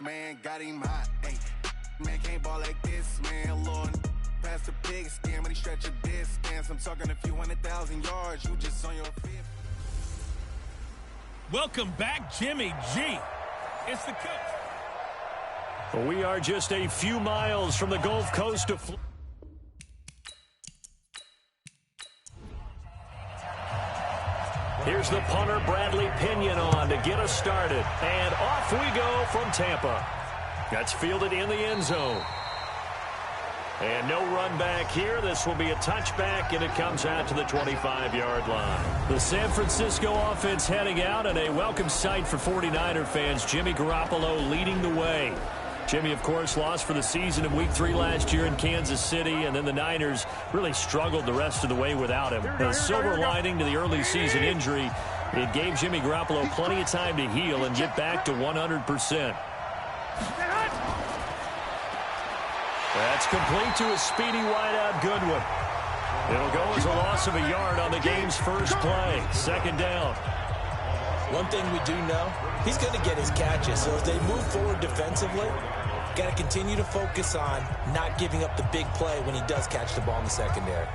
this, man, got him hot. Hey, man, can't ball like this, man, Lord. Past the pig skin, but he stretch a distance. I'm talking a few 100,000 yards, you just on your feet. Welcome back, Jimmy G. It's the coach. We are just a few miles from the Gulf Coast of Florida. Here's the punter, Bradley Pinion, on to get us started. And off we go from Tampa. That's fielded in the end zone. And no run back here. This will be a touchback, and it comes out to the 25-yard line. The San Francisco offense heading out, and a welcome sight for 49er fans. Jimmy Garoppolo leading the way. Jimmy, of course, lost for the season in Week 3 last year in Kansas City, and then the Niners really struggled the rest of the way without him. The silver lining to the early season injury, it gave Jimmy Garoppolo plenty of time to heal and get back to 100%. That's complete to a speedy wideout Goodwin. It'll go as a loss of a yard on the game's first play. Second down. One thing we do know, he's going to get his catches. So as they move forward defensively, got to continue to focus on not giving up the big play when he does catch the ball in the secondary.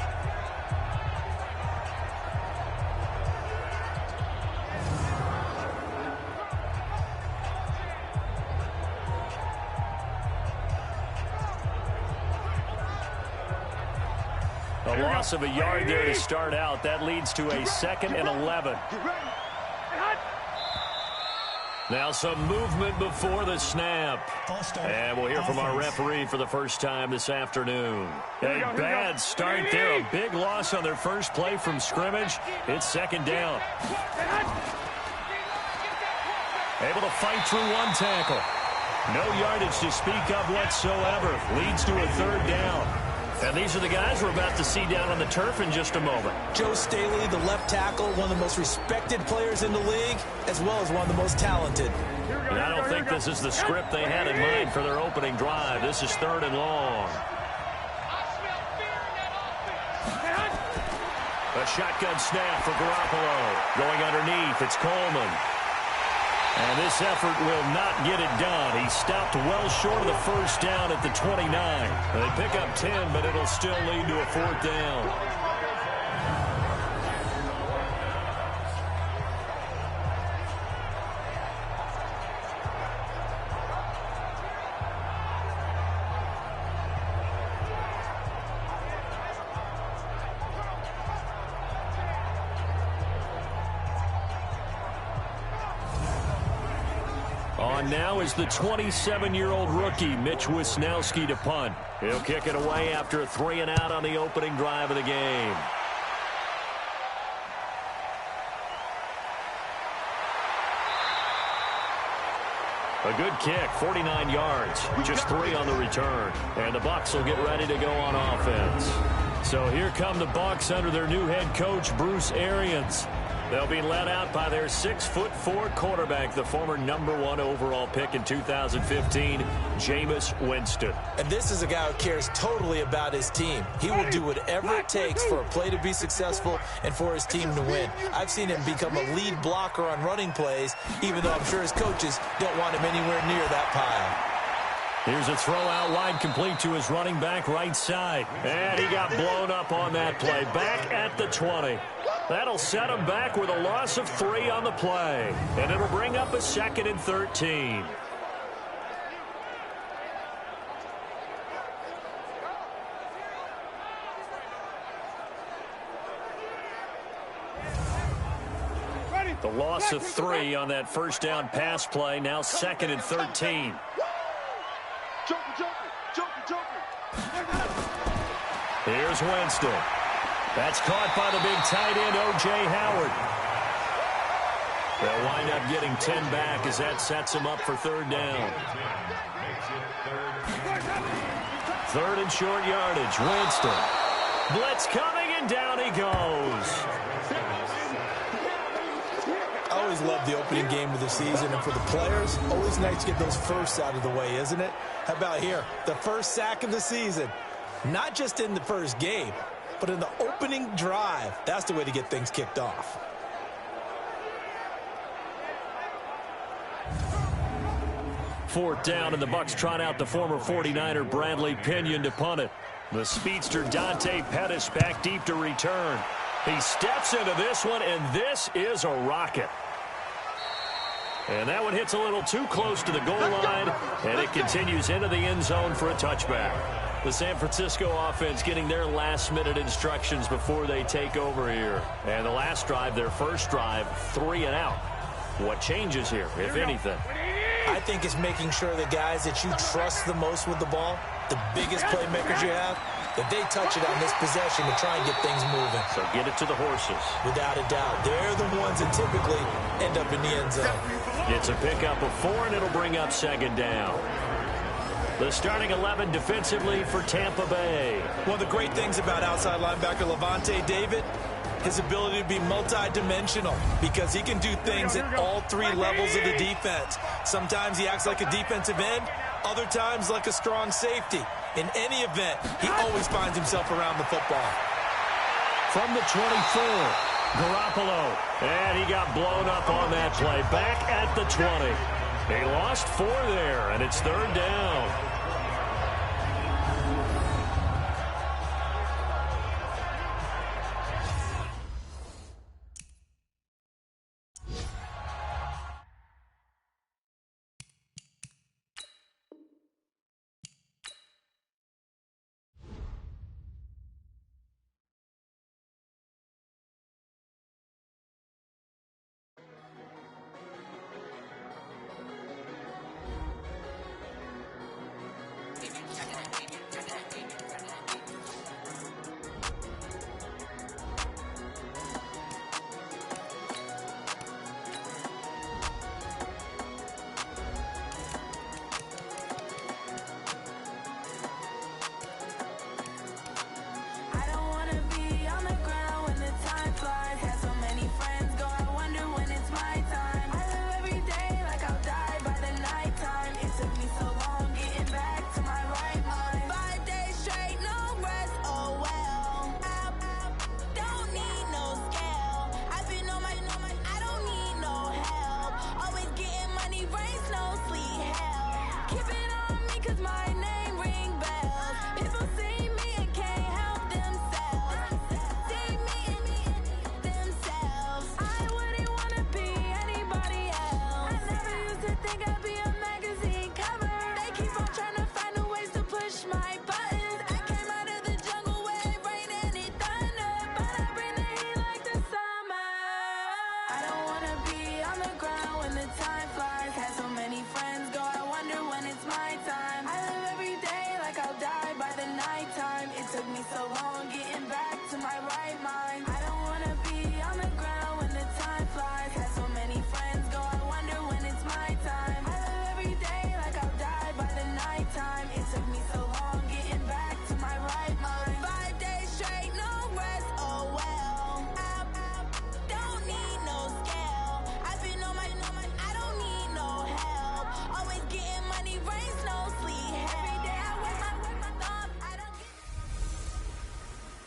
A loss of a yard there to start out. That leads to a 2nd and 11. Now some movement before the snap. And we'll hear from our referee for the first time this afternoon. A bad start there. A big loss on their first play from scrimmage. It's second down. Able to fight through one tackle. No yardage to speak of whatsoever. Leads to a third down. And these are the guys we're about to see down on the turf in just a moment. Joe Staley, the left tackle, one of the most respected players in the league, as well as one of the most talented. And I don't think this is the script they had in mind for their opening drive. This is 3rd and long. A shotgun snap for Garoppolo. Going underneath, it's Coleman. And this effort will not get it done. He stopped well short of the first down at the 29. They pick up 10, but it'll still lead to a 4th down. On now is the 27-year-old rookie, Mitch Wisnowski, to punt. He'll kick it away after a 3-and-out on the opening drive of the game. A good kick, 49 yards, just 3 on the return. And the Bucs will get ready to go on offense. So here come the Bucs under their new head coach, Bruce Arians. They'll be led out by their 6'4" quarterback, the former #1 overall pick in 2015, Jameis Winston. And this is a guy who cares totally about his team. He will do whatever it takes for a play to be successful and for his team to win. I've seen him become a lead blocker on running plays, even though I'm sure his coaches don't want him anywhere near that pile. Here's a throw out wide, complete to his running back right side. And he got blown up on that play. Back at the 20. That'll set him back with a loss of 3 on the play. And it'll bring up a 2nd and 13. The loss of 3 on that first down pass play. Now 2nd and 13. Here's Winston. That's caught by the big tight end, O.J. Howard. They'll wind up getting 10 back as that sets him up for 3rd down. 3rd and short yardage. Winston. Blitz coming, and down he goes. I always love the opening game of the season, and for the players, always nice to get those firsts out of the way, isn't it? How about here? The first sack of the season. Not just in the first game, but in the opening drive. That's the way to get things kicked off. 4th down, and the Bucs trot out the former 49er Bradley Pinion to punt it. The speedster Dante Pettis back deep to return. He steps into this one, and this is a rocket. And that one hits a little too close to the goal line, and it continues into the end zone for a touchback. The San Francisco offense getting their last-minute instructions before they take over here. And the last drive, their first drive, 3 and out. What changes here, if anything? I think it's making sure the guys that you trust the most with the ball, the biggest playmakers you have, that they touch it on this possession to try and get things moving. So get it to the horses. Without a doubt. They're the ones that typically end up in the end zone. It's a pickup of 4, and it'll bring up 2nd down. The starting 11 defensively for Tampa Bay. One of the great things about outside linebacker Levante David, his ability to be multi-dimensional because he can do things at all 3 levels of the defense. Sometimes he acts like a defensive end, other times like a strong safety. In any event, he always finds himself around the football. From the 24, Garoppolo. And he got blown up on that play. Back at the 20. He lost 4 there, and it's 3rd down.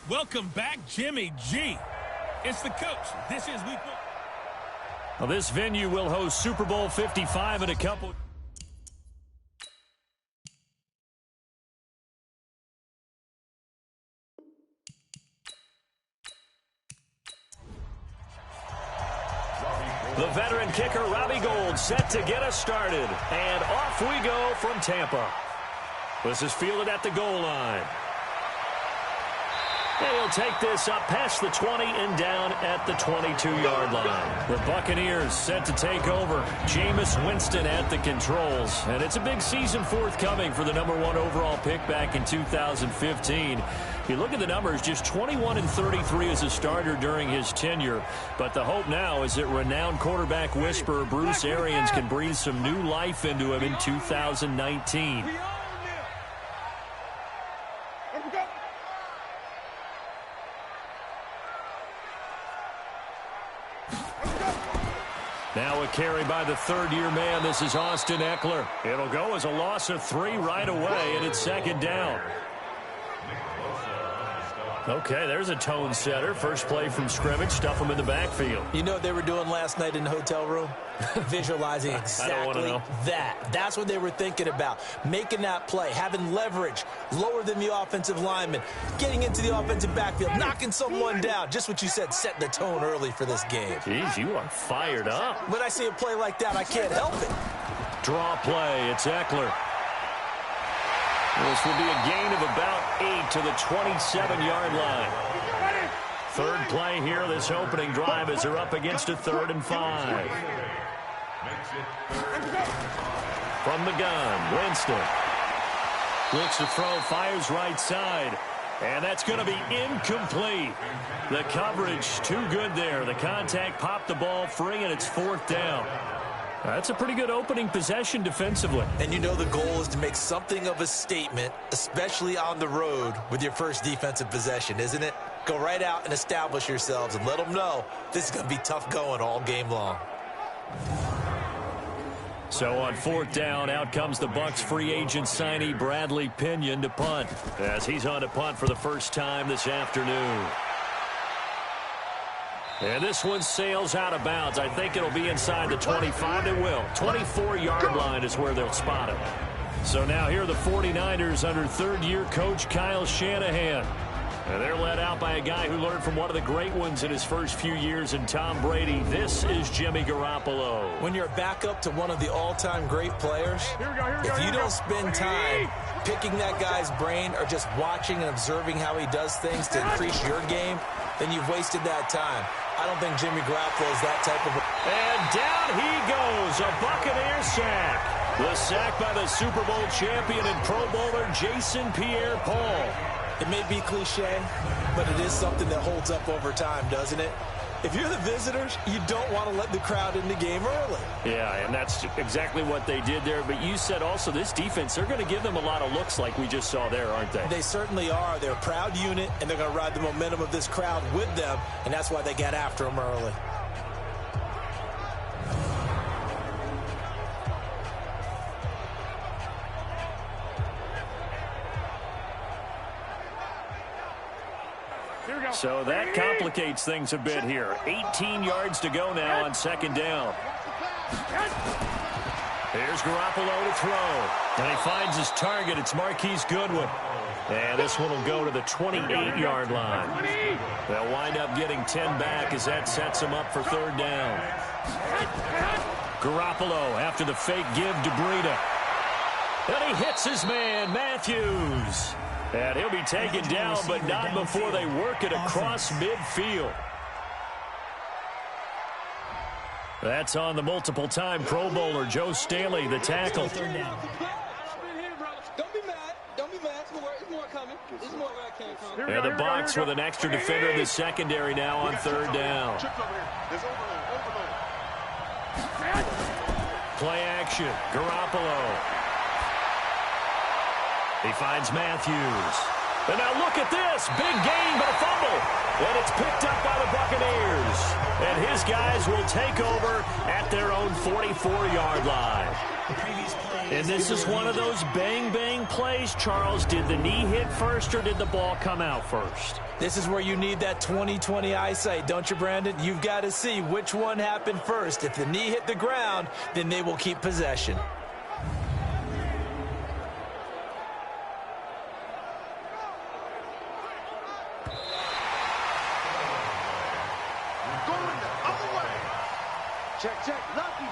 Welcome back, Jimmy G. It's the coach. This is week 1. Well, this venue will host Super Bowl 55 in a couple. The veteran kicker, Robbie Gould, set to get us started. And off we go from Tampa. This is fielded at the goal line. And he'll take this up past the 20 and down at the 22-yard line. The Buccaneers set to take over. Jameis Winston at the controls. And it's a big season forthcoming for the #1 overall pick back in 2015. If you look at the numbers, just 21 and 33 as a starter during his tenure. But the hope now is that renowned quarterback whisperer Bruce Arians can breathe some new life into him in 2019. Now a carry by the third-year man. This is Austin Eckler. It'll go as a loss of 3 right away, and it's 2nd down. Okay, there's a tone setter. First play from scrimmage, stuff them in the backfield. You know what they were doing last night in the hotel room? Visualizing exactly that. That's what they were thinking about. Making that play, having leverage, lower than the offensive lineman, getting into the offensive backfield, knocking someone down. Just what you said, set the tone early for this game. Jeez, you are fired up. When I see a play like that, I can't help it. Draw play, it's Eckler. This will be a gain of about 8 to the 27-yard line. Third play here, this opening drive as they're up against a 3rd and 5. From the gun, Winston. Looks to throw, fires right side. And that's going to be incomplete. The coverage too good there. The contact popped the ball free, and it's 4th down. That's a pretty good opening possession defensively. And you know the goal is to make something of a statement, especially on the road with your first defensive possession, isn't it? Go right out and establish yourselves and let them know this is going to be tough going all game long. So on 4th down, out comes the Bucs free agent signee Bradley Pinion to punt, as he's on to punt for the first time this afternoon. And this one sails out of bounds. I think it'll be inside the 25. It will. 24-yard line is where they'll spot it. So now here are the 49ers under third-year coach Kyle Shanahan. And they're led out by a guy who learned from one of the great ones in his first few years in Tom Brady. This is Jimmy Garoppolo. When you're a backup to one of the all-time great players, if you don't spend time picking that guy's brain or just watching and observing how he does things to increase your game, then you've wasted that time. I don't think Jimmy Garoppolo is that type of a... And down he goes, a Buccaneer sack. The sack by the Super Bowl champion and Pro Bowler Jason Pierre-Paul. It may be cliche, but it is something that holds up over time, doesn't it? If you're the visitors, you don't want to let the crowd in the game early. Yeah, and that's exactly what they did there. But you said also this defense, they're going to give them a lot of looks like we just saw there, aren't they? They certainly are. They're a proud unit, and they're going to ride the momentum of this crowd with them, and that's why they got after them early. So that complicates things a bit here. 18 yards to go now on 2nd down. Here's Garoppolo to throw. And he finds his target. It's Marquise Goodwin. And this one will go to the 28-yard line. They'll wind up getting 10 back as that sets them up for 3rd down. Garoppolo after the fake give to Breida. And he hits his man, Matthews. And he'll be taken down, but not before they work it across midfield. That's on the multiple-time Pro Bowler, Joe Staley, the tackle. Don't be mad. Don't be mad. It's more coming. It's more where I came from. And the Bucs with an extra defender in the secondary now on 3rd down. Play action. Garoppolo. He finds Matthews. And now look at this. Big gain, but a fumble. And it's picked up by the Buccaneers. And his guys will take over at their own 44-yard line. And this is one of those bang-bang plays, Charles. Did the knee hit first or did the ball come out first? This is where you need that 20/20 eyesight, don't you, Brandon? You've got to see which one happened first. If the knee hit the ground, then they will keep possession. Check. Lucky.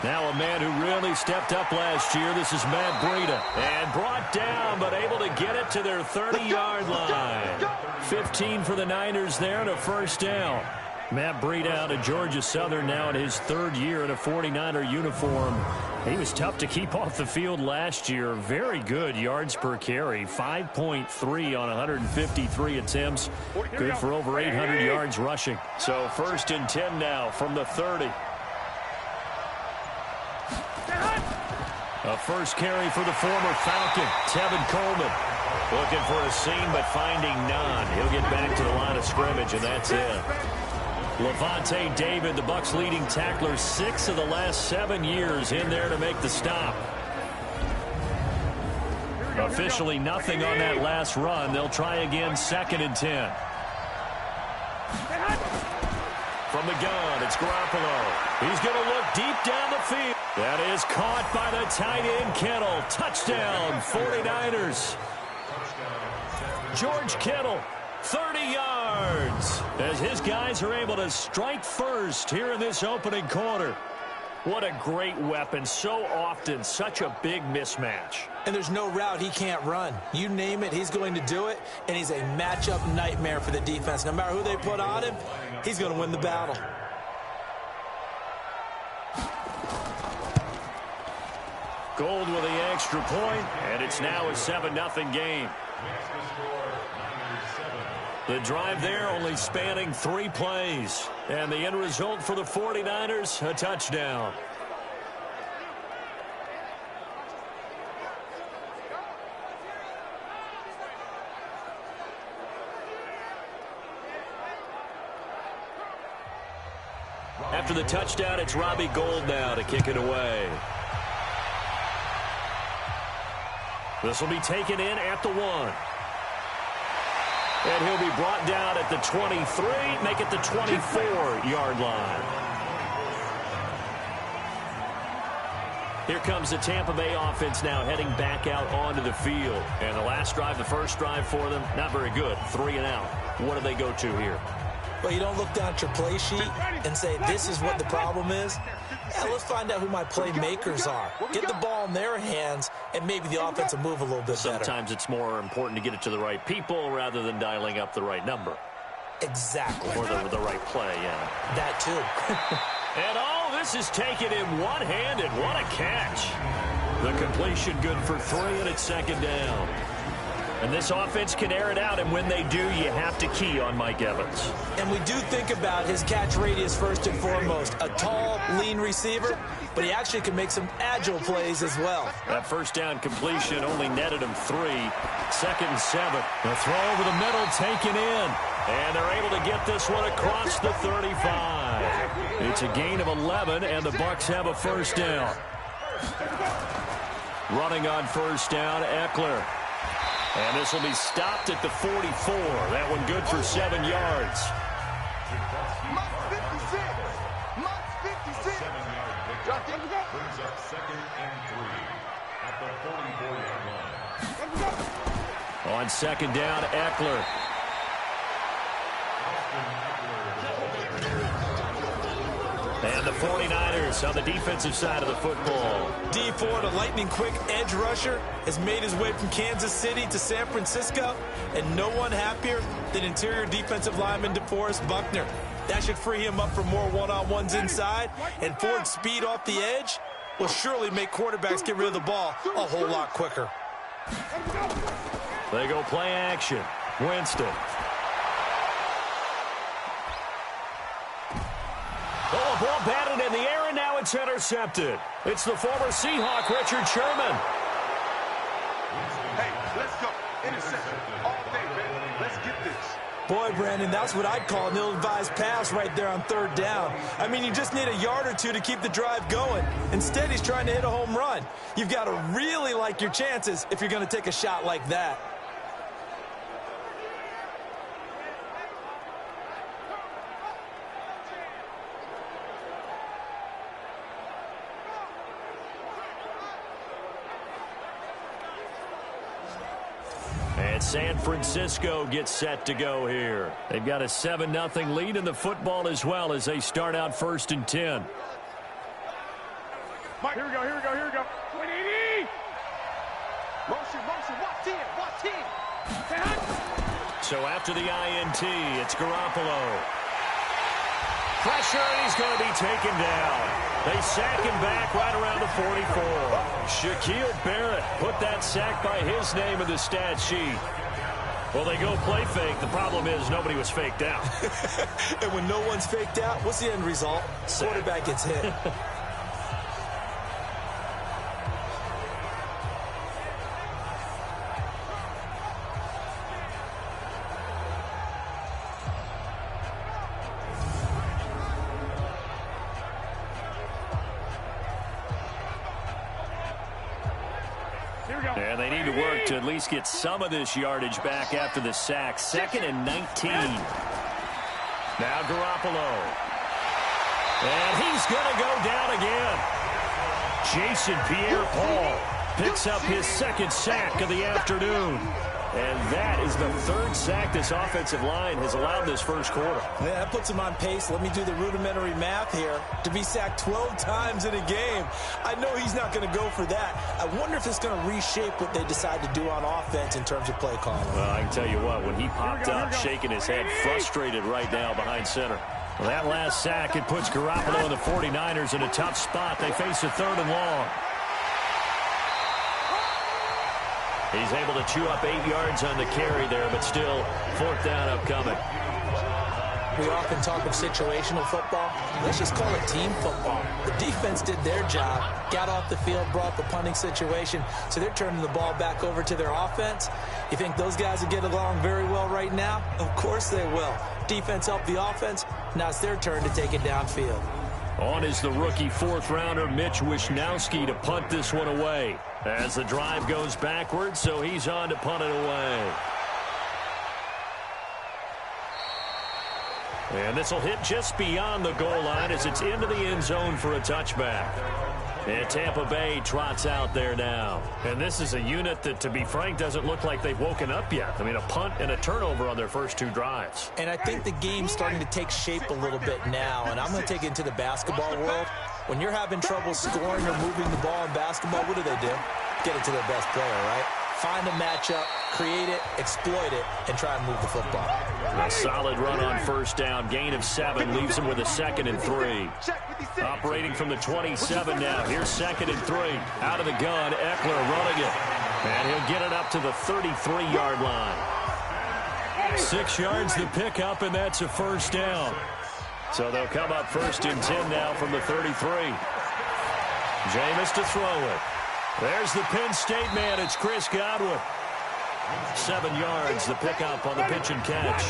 Now a man who really stepped up last year. This is Matt Breida. And brought down, but able to get it to their 30-yard line. 15 for the Niners there and a 1st down. Matt Breida out of Georgia Southern now in his 3rd year in a 49er uniform. He was tough to keep off the field last year. Very good yards per carry. 5.3 on 153 attempts. Good for over 800 yards rushing. So 1st and 10 now from the 30. A first carry for the former Falcon, Tevin Coleman. Looking for a seam, but finding none. He'll get back to the line of scrimmage, and that's it. Levante David, the Bucs' leading tackler, 6 of the last 7 years in there to make the stop. Officially nothing on that last run. They'll try again, 2nd and 10. From the gun, it's Garoppolo. He's going to look deep down the field. That is caught by the tight end, Kittle. Touchdown, 49ers. George Kittle, 30 yards, as his guys are able to strike first here in this opening quarter. What a great weapon. So often, such a big mismatch. And there's no route he can't run. You name it, he's going to do it, and he's a matchup nightmare for the defense. No matter who they put on him, he's going to win the battle. Gold with the extra point, and it's now a 7-0 game. The drive there only spanning 3 plays. And the end result for the 49ers, a touchdown. After the touchdown, it's Robbie Gould now to kick it away. This will be taken in at the 1. And he'll be brought down at the 23, make it the 24-yard line. Here comes the Tampa Bay offense now heading back out onto the field. And the last drive, the first drive for them, not very good. 3 and out. What do they go to here? Well, you don't look down at your play sheet and say, this is what the problem is. Yeah, let's find out who my playmakers are. Get the ball in their hands, and maybe the offense will move a little bit better. Sometimes it's more important to get it to the right people rather than dialing up the right number. Exactly. Or the right play, yeah. That too. And all this is taken in one-handed. What a catch. The completion good for 3, and it's 2nd down. And this offense can air it out, and when they do, you have to key on Mike Evans. And we do think about his catch radius first and foremost. A tall, lean receiver, but he actually can make some agile plays as well. That first down completion only netted him 3. 2nd and 7. The throw over the middle taken in. And they're able to get this one across the 35. It's a gain of 11, and the Bucs have a first down. Running on first down, Eckler. And this will be stopped at the 44. That one good for 7 yards. On 2nd down, Eckler. And the 49ers on the defensive side of the football. Dee Ford, a lightning-quick edge rusher, has made his way from Kansas City to San Francisco, and no one happier than interior defensive lineman DeForest Buckner. That should free him up for more one-on-ones inside, and Ford's speed off the edge will surely make quarterbacks get rid of the ball a whole lot quicker. They go play action. Winston. Oh, ball batted in the air, and now it's intercepted. It's the former Seahawk, Richard Sherman. Hey, let's go. Interception all day, baby. Let's get this. Boy, Brandon, that's what I'd call an ill-advised pass right there on 3rd down. I mean, you just need a yard or two to keep the drive going. Instead, he's trying to hit a home run. You've got to really like your chances if you're going to take a shot like that. And San Francisco gets set to go here. They've got a 7-0 lead in the football as well as they start out 1st and 10. Mike, here we go. 180. Motion, watch in. So after the INT, it's Garoppolo. Pressure, and he's going to be taken down. They sack him back right around the 44. Shaquille Barrett put that sack by his name in the stat sheet. Well, they go play fake. The problem is nobody was faked out. And when no one's faked out, what's the end result? Quarterback gets hit. Here we go. And they need to work to at least get some of this yardage back after the sack. 2nd and 19. Now Garoppolo. And he's going to go down again. Jason Pierre-Paul picks up his 2nd sack of the afternoon. And that is the 3rd sack this offensive line has allowed this first quarter. Yeah, that puts him on pace. Let me do the rudimentary math here. To be sacked 12 times in a game, I know he's not going to go for that. I wonder if it's going to reshape what they decide to do on offense in terms of play calling. Well, I can tell you what, when he popped up, shaking his head, frustrated right now behind center. Well, that last sack, it puts Garoppolo and the 49ers in a tough spot. They face a 3rd and long. He's able to chew up 8 yards on the carry there, but still 4th down upcoming. We often talk of situational football. Let's just call it team football. The defense did their job, got off the field, brought the punting situation, so they're turning the ball back over to their offense. You think those guys will get along very well right now? Of course they will. Defense helped the offense. Now it's their turn to take it downfield. On is the rookie 4th-rounder Mitch Wishnowsky to punt this one away. As the drive goes backwards, so he's on to punt it away. And this will hit just beyond the goal line as it's into the end zone for a touchback. And Tampa Bay trots out there now. And this is a unit that, to be frank, doesn't look like they've woken up yet. I mean, a punt and a turnover on their first 2 drives. And I think the game's starting to take shape a little bit now. And I'm going to take it into the basketball world. When you're having trouble scoring or moving the ball in basketball, what do? Get it to their best player, right? Find a matchup, create it, exploit it, and try and move the football. A solid run on 1st down. Gain of 7 leaves him with a 2nd and 3. Operating from the 27 now. Here's 2nd and 3. Out of the gun, Eckler running it. And he'll get it up to the 33-yard line. 6 yards the pickup, and that's a 1st down. So they'll come up 1st and 10 now from the 33. Jameis to throw it. There's the Penn State man. It's Chris Godwin. 7 yards, the pickup on the pitch and catch.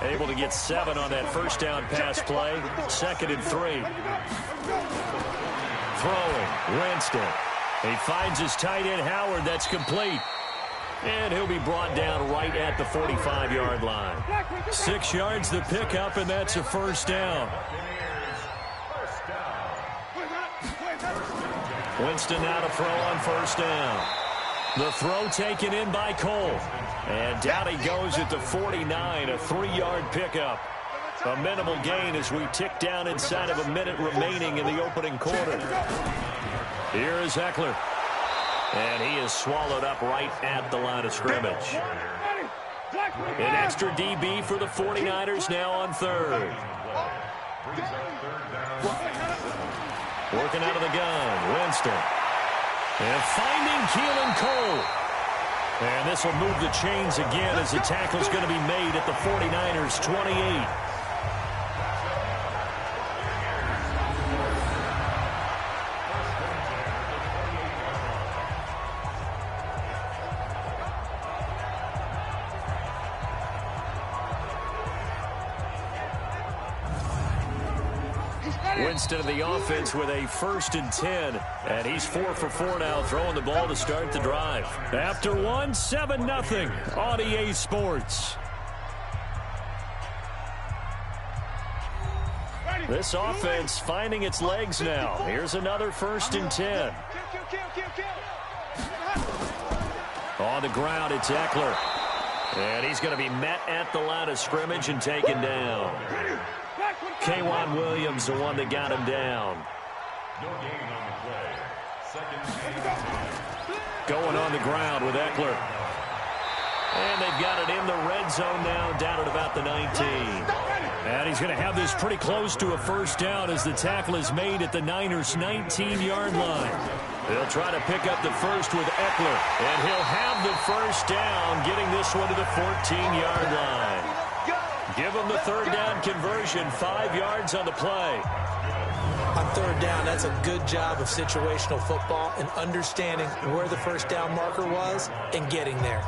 Able to get 7 on that 1st down pass play. 2nd and 3. Throwing, Winston. He finds his tight end, Howard. That's complete. And he'll be brought down right at the 45-yard line. 6 yards, the pickup, and that's a 1st down. Winston now to throw on 1st down. The throw taken in by Cole. And down he goes at the 49, a 3-yard pickup. A minimal gain as we tick down inside of a minute remaining in the opening quarter. Here is Eckler. And he is swallowed up right at the line of scrimmage. An extra DB for the 49ers now on 3rd. Working out of the gun, Winston. And finding Keelan Cole. And this will move the chains again as the tackle's going to be made at the 49ers' 28. Winston of the offense with a 1st and 10. And he's 4 for 4 now, throwing the ball to start the drive. After 1, 7-0 on EA Sports. This offense finding its legs now. Here's another 1st and 10. On the ground, it's Eckler. And he's going to be met at the line of scrimmage and taken down. K'Wan Williams, the one that got him down. Going on the ground with Eckler. And they've got it in the red zone now, down at about the 19. And he's going to have this pretty close to a 1st down as the tackle is made at the Niners' 19-yard line. They'll try to pick up the first with Eckler. And he'll have the 1st down, getting this one to the 14-yard line. Give him the 3rd down conversion, 5 yards on the play. On 3rd down, that's a good job of situational football and understanding where the 1st down marker was and getting there.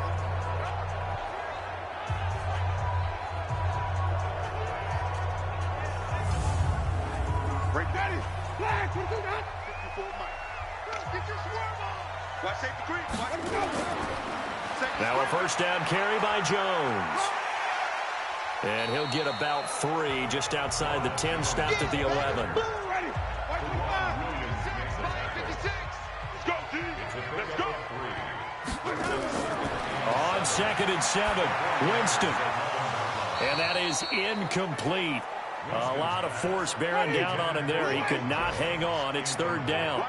Watch safety creep. Now a first down carry by Jones. And he'll get about 3 just outside the 10, stopped at the 11. Let's go. On 2nd and 7, Winston. And that is incomplete. A lot of force bearing down on him there. He could not hang on. It's 3rd down.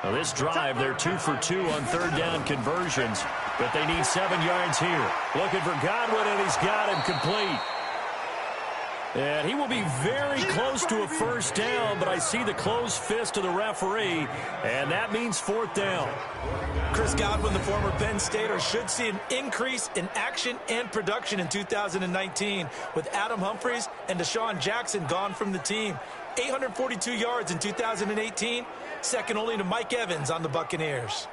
Now this drive, they're 2 for 2 on 3rd down conversions, but they need 7 yards here. Looking for Godwin, and he's got him complete. And he will be very close to a first down, but I see the closed fist of the referee, and that means 4th down. Chris Godwin, the former Penn Stater, should see an increase in action and production in 2019 with Adam Humphries and Deshaun Jackson gone from the team. 842 yards in 2018, second only to Mike Evans on the Buccaneers.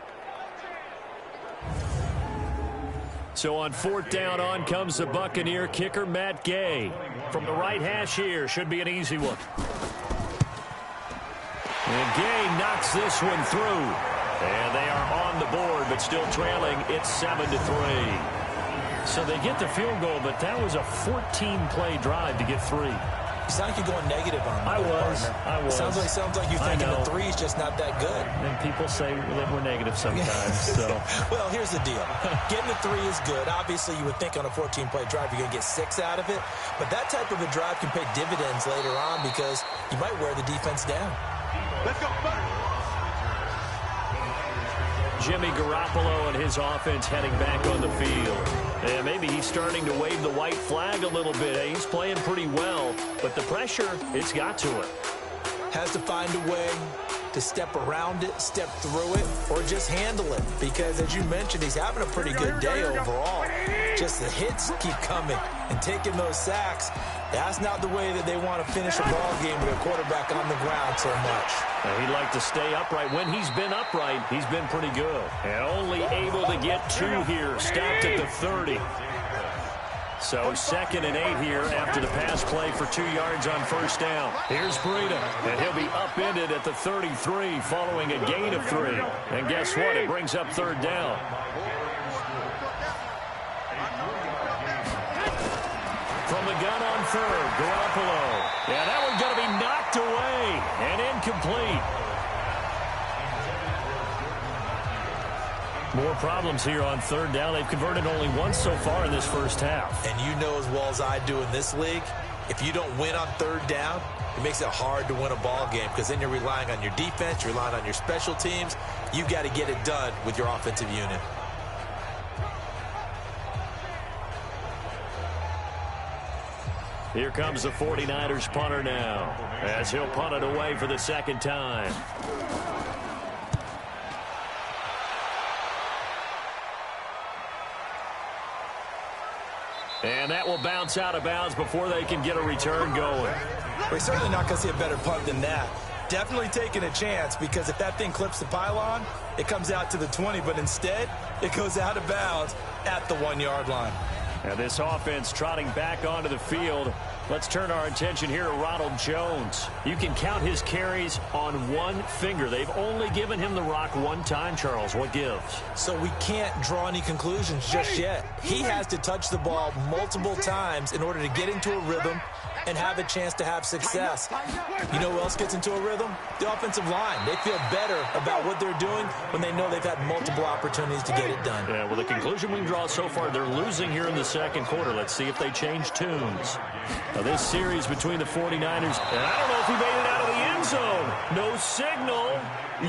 So on 4th down, on comes the Buccaneer kicker, Matt Gay. From the right hash here, should be an easy one. And Gay knocks this one through. And they are on the board, but still trailing. It's 7-3. So they get the field goal, but that was a 14-play drive to get 3. You sound like you're going negative on me. I was. Sounds like you're thinking the 3 is just not that good. And people say that we're negative sometimes. So. Well, here's the deal. Getting the 3 is good. Obviously, you would think on a 14-play drive you're going to get 6 out of it. But that type of a drive can pay dividends later on because you might wear the defense down. Let's go, Jimmy Garoppolo and his offense heading back on the field. And maybe he's starting to wave the white flag a little bit. He's playing pretty well, but the pressure, it's got to him. Has to find a way to step around it, step through it, or just handle it. Because, as you mentioned, he's having a pretty good day overall. Just the hits keep coming and taking those sacks. That's not the way that they want to finish a ball game with a quarterback on the ground so much. He'd like to stay upright. When he's been upright, he's been pretty good. And only able to get 2 here. Stopped at the 30. So 2nd and 8 here after the pass play for 2 yards on first down. Here's Breida, and he'll be upended at the 33 following a gain of 3. And guess what? It brings up 3rd down. From the gun on 3rd, Garoppolo. Yeah, that one's going to be knocked away and incomplete. More problems here on 3rd down. They've converted only once so far in this first half. And you know as well as I do in this league, if you don't win on 3rd down, it makes it hard to win a ball game because then you're relying on your defense, you're relying on your special teams. You've got to get it done with your offensive unit. Here comes the 49ers punter now as he'll punt it away for the 2nd time. And that will bounce out of bounds before they can get a return going. We're certainly not going to see a better punt than that. Definitely taking a chance because if that thing clips the pylon, it comes out to the 20, but instead it goes out of bounds at the 1-yard line. Now this offense trotting back onto the field. Let's turn our attention here to Ronald Jones. You can count his carries on 1 finger. They've only given him the rock 1 time, Charles. What gives? So we can't draw any conclusions just yet. He has to touch the ball multiple times in order to get into a rhythm and have a chance to have success. You know who else gets into a rhythm? The offensive line. They feel better about what they're doing when they know they've had multiple opportunities to get it done. Yeah, well, the conclusion we can draw so far, they're losing here in the 2nd quarter. Let's see if they change tunes. Now, this series between the 49ers, and I don't know if he made it out of the end zone. No signal.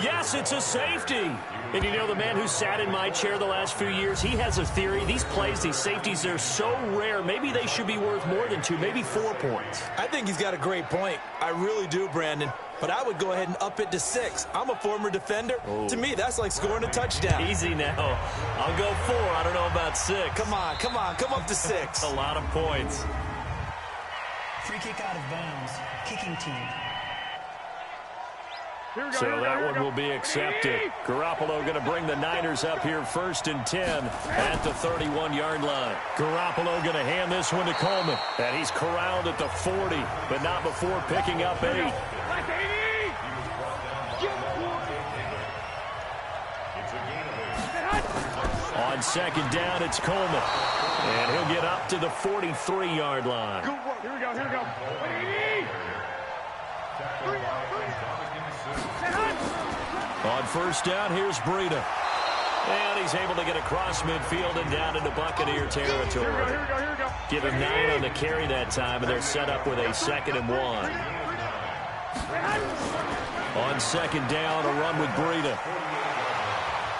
Yes, it's a safety. And you know, the man who sat in my chair the last few years, he has a theory. These plays, these safeties, they're so rare. Maybe they should be worth more than 2, maybe 4 points. I think he's got a great point. I really do, Brandon. But I would go ahead and up it to 6. I'm a former defender. Oh. To me, that's like scoring a touchdown. Easy now. I'll go 4. I don't know about 6. Come on. Come up to 6. A lot of points. Free kick out of bounds. Kicking team. So that one will be accepted. Garoppolo going to bring the Niners up here 1st and 10 at the 31-yard line. Garoppolo going to hand this one to Coleman. And he's corralled at the 40, but not before picking up 8. On second down, it's Coleman. And he'll get up to the 43-yard line. Good work. Here we go. On first down, here's Breida. And he's able to get across midfield and down into Buccaneer territory. Here we go. Give him 9 on the carry that time, and they're set up with a 2nd and 1. On second down, a run with Breida.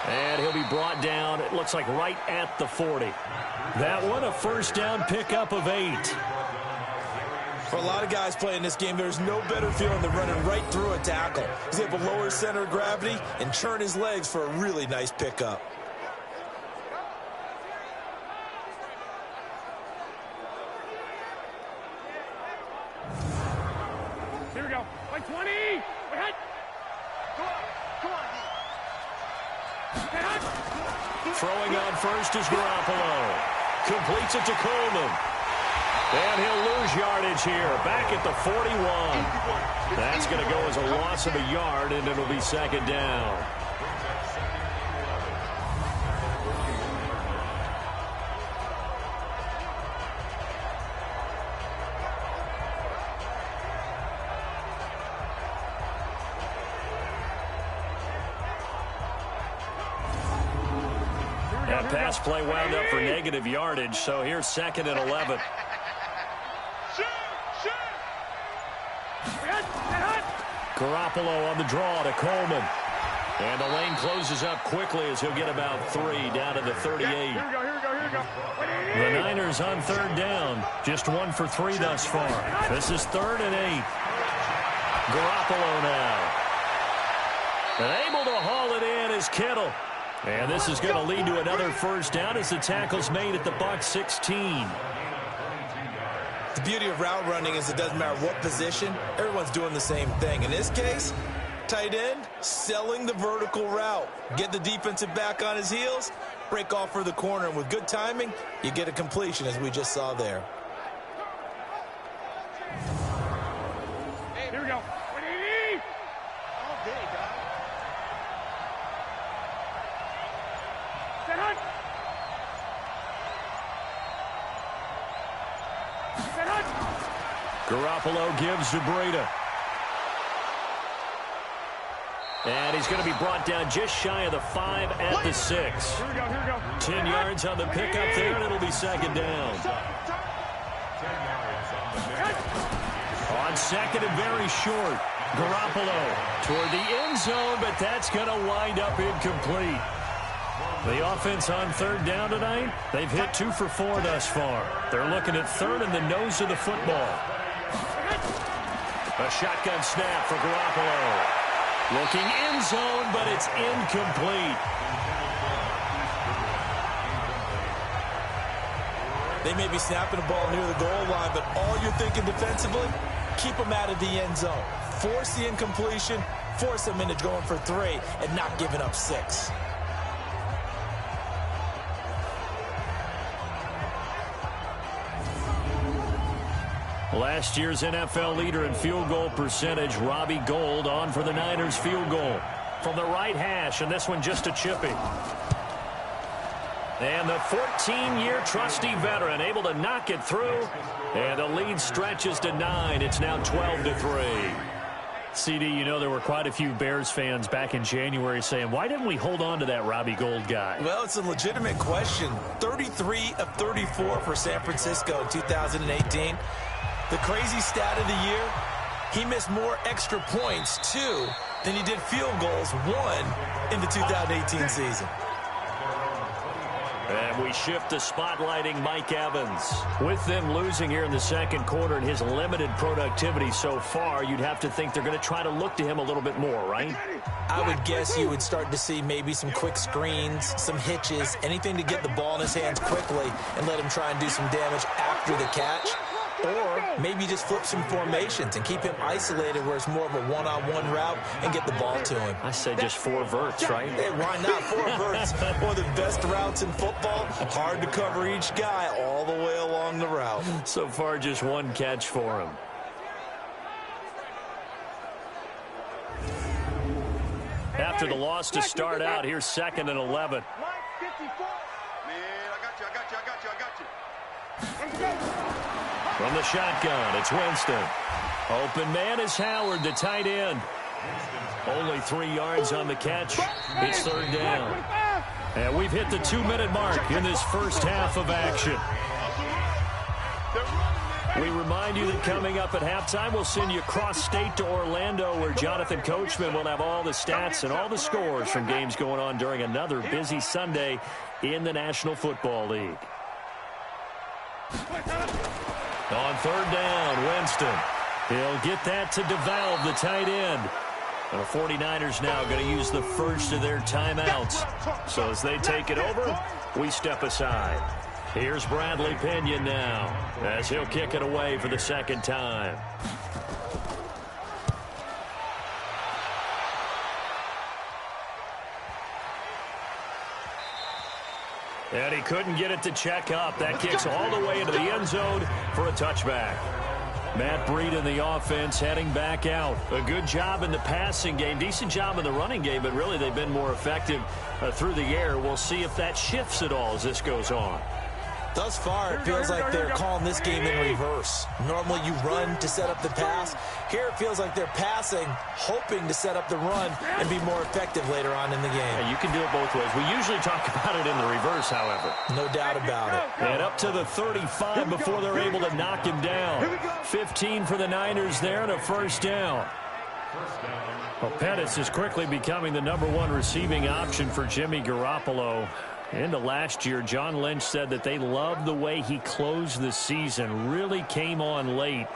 And he'll be brought down, it looks like right at the 40. That one, a first down pickup of 8. For a lot of guys playing this game, there's no better feeling than running right through a tackle. He's able to lower his center of gravity and churn his legs for a really nice pickup. Here we go. 20. Ahead. Come on. Throwing on first is Garoppolo. Completes it to Coleman. And he'll lose yardage here. Back at the 41. That's going to go as a loss of a yard, and it'll be 2nd down. That pass play wound up for negative yardage, so here's 2nd and 11. Garoppolo on the draw to Coleman. And the lane closes up quickly as he'll get about 3 down to the 38. Here we go. The Niners on 3rd down. Just 1 for 3 thus far. This is 3rd and 8. Garoppolo now. And able to haul it in is Kittle. And this is going to lead to another first down as the tackle's made at the Bucs 16. The beauty of route running is it doesn't matter what position, everyone's doing the same thing. In this case, tight end, selling the vertical route. Get the defensive back on his heels, break off for the corner, and with good timing, you get a completion as we just saw there. Here we go. All day, guys. Garoppolo gives to Breida. And he's going to be brought down just shy of the 5 at the 6. Here we go. 10 yards on the pickup there, and it'll be 2nd down. On 2nd and very short. Garoppolo toward the end zone, but that's going to wind up incomplete. The offense on 3rd down tonight, they've hit 2 for 4 thus far. They're looking at 3rd and the nose of the football. A shotgun snap for Garoppolo. Looking end zone, but it's incomplete. They may be snapping the ball near the goal line, but all you're thinking defensively, keep them out of the end zone. Force the incompletion, force them into going for 3, and not giving up 6. Last year's NFL leader in field goal percentage, Robbie Gould, on for the Niners field goal. From the right hash, and this one just a chippy. And the 14-year trusty veteran able to knock it through. And the lead stretches to 9. It's now 12-3. CD, you know there were quite a few Bears fans back in January saying, why didn't we hold on to that Robbie Gould guy? Well, it's a legitimate question. 33 of 34 for San Francisco in 2018. The crazy stat of the year, he missed more extra points, 2, than he did field goals, 1, in the 2018 season. And we shift to spotlighting Mike Evans. With them losing here in the 2nd quarter and his limited productivity so far, you'd have to think they're going to try to look to him a little bit more, right? I would guess you would start to see maybe some quick screens, some hitches, anything to get the ball in his hands quickly and let him try and do some damage after the catch. Or maybe just flip some formations and keep him isolated where it's more of a one-on-one route and get the ball to him. I say just 4 verts, right? Hey, why not? 4 verts, one of the best routes in football. Hard to cover each guy all the way along the route. So far, just 1 catch for him. After the loss to start out, here's 2nd and 11. From the shotgun, it's Winston. Open man is Howard, the tight end. Only 3 yards on the catch. It's third down. And we've hit the 2-minute mark in this first half of action. We remind you that coming up at halftime, we'll send you cross-state to Orlando, where Jonathan Coachman will have all the stats and all the scores from games going on during another busy Sunday in the National Football League. On third down, Winston. He'll get that to DeValve, the tight end. And the 49ers now going to use the first of their timeouts. So as they take it over, we step aside. Here's Bradley Pinion now, as he'll kick it away for the second time. And he couldn't get it to check up. That kicks all the way into the end zone for a touchback. Matt Breed in the offense heading back out. A good job in the passing game. Decent job in the running game, but really they've been more effective through the air. We'll see if that shifts at all as this goes on. Thus far, it feels like they're calling this game in reverse. Normally you run to set up the pass. Here it feels like they're passing, hoping to set up the run and be more effective later on in the game. Yeah, you can do it both ways. We usually talk about it in the reverse, however. No doubt about it. And up to the 35 before they're able to knock him down. 15 for the Niners there and a first down. Well, Pettis is quickly becoming the #1 receiving option for Jimmy Garoppolo. Into last year, John Lynch said that they loved the way he closed the season, really came on late.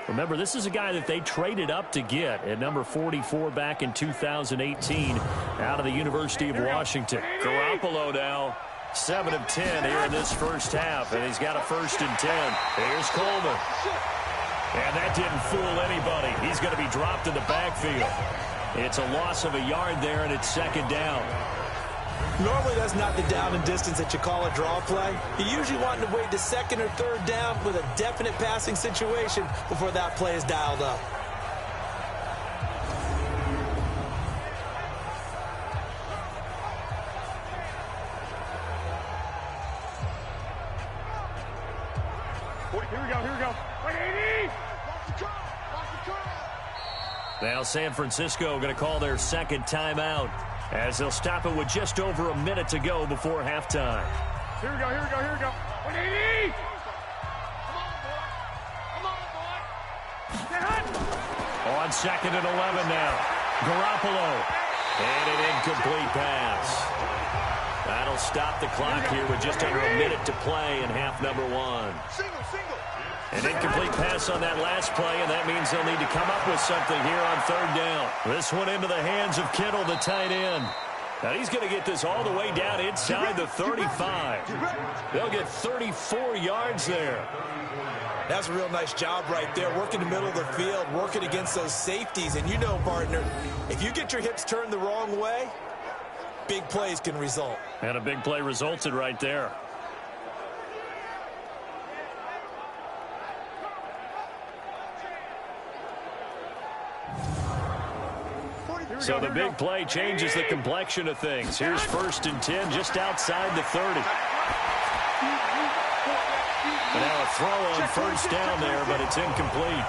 Remember, this is a guy that they traded up to get at number 44 back in 2018 out of the University of Washington. Garoppolo now 7 of 10 here in this first half, and he's got a 1st and 10. Here's Coleman. And that didn't fool anybody. He's going to be dropped in the backfield. It's a loss of a yard there, and it's second down. Normally that's not the down and distance that you call a draw play. You usually want to wait to 2nd or 3rd down with a definite passing situation before that play is dialed up. Here we go. Wait, 80! Now San Francisco going to call their second timeout, as they'll stop it with just over a minute to go before halftime. Here we go. 180! Come on, boy. Get hot. On 2nd and 11 now. Garoppolo. And an incomplete pass. That'll stop the clock here with just under a minute to play in half number 1. Single. An incomplete pass on that last play, and that means they'll need to come up with something here on 3rd down. This one into the hands of Kittle, the tight end. Now he's going to get this all the way down inside the 35. They'll get 34 yards there. That's a real nice job right there, working the middle of the field, working against those safeties. And you know, partner, if you get your hips turned the wrong way, big plays can result. And a big play resulted right there. So the big play changes the complexion of things. Here's 1st and 10 just outside the 30. And now a throw on 1st down there, but it's incomplete.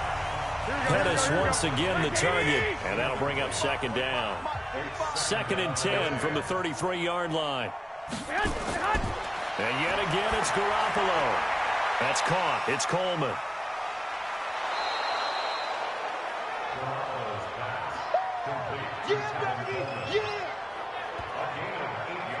Pettis once again the target, and that'll bring up 2nd down. 2nd and 10 from the 33-yard line. And yet again it's Garoppolo. That's caught. It's Coleman.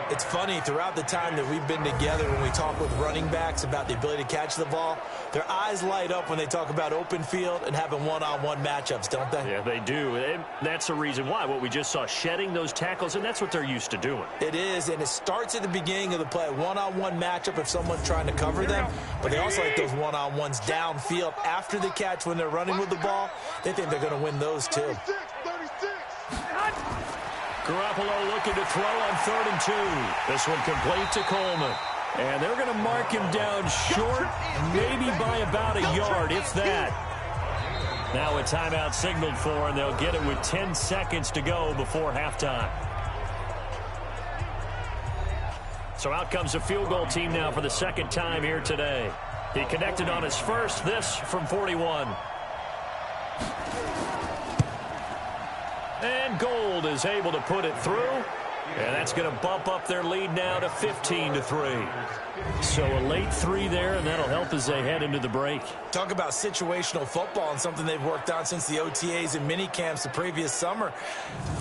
It's funny, throughout the time that we've been together, when we talk with running backs about the ability to catch the ball, their eyes light up when they talk about open field and having one-on-one matchups, don't they? Yeah, they do. And that's the reason why. What we just saw, shedding those tackles, and that's what they're used to doing. It is, and it starts at the beginning of the play, one-on-one matchup if someone's trying to cover them, but they also like those one-on-ones downfield after the catch when they're running with the ball. They think they're going to win those too. 36. Garoppolo looking to throw on 3rd and 2. This one complete to Coleman. And they're going to mark him down short, maybe by about a yard, if that. Now a timeout signaled for, and they'll get it with 10 seconds to go before halftime. So out comes a field goal team now for the second time here today. He connected on his first, this from 41. And Gold is able to put it through. And that's going to bump up their lead now to 15-3. So a late 3 there, and that'll help as they head into the break. Talk about situational football and something they've worked on since the OTAs and mini camps the previous summer.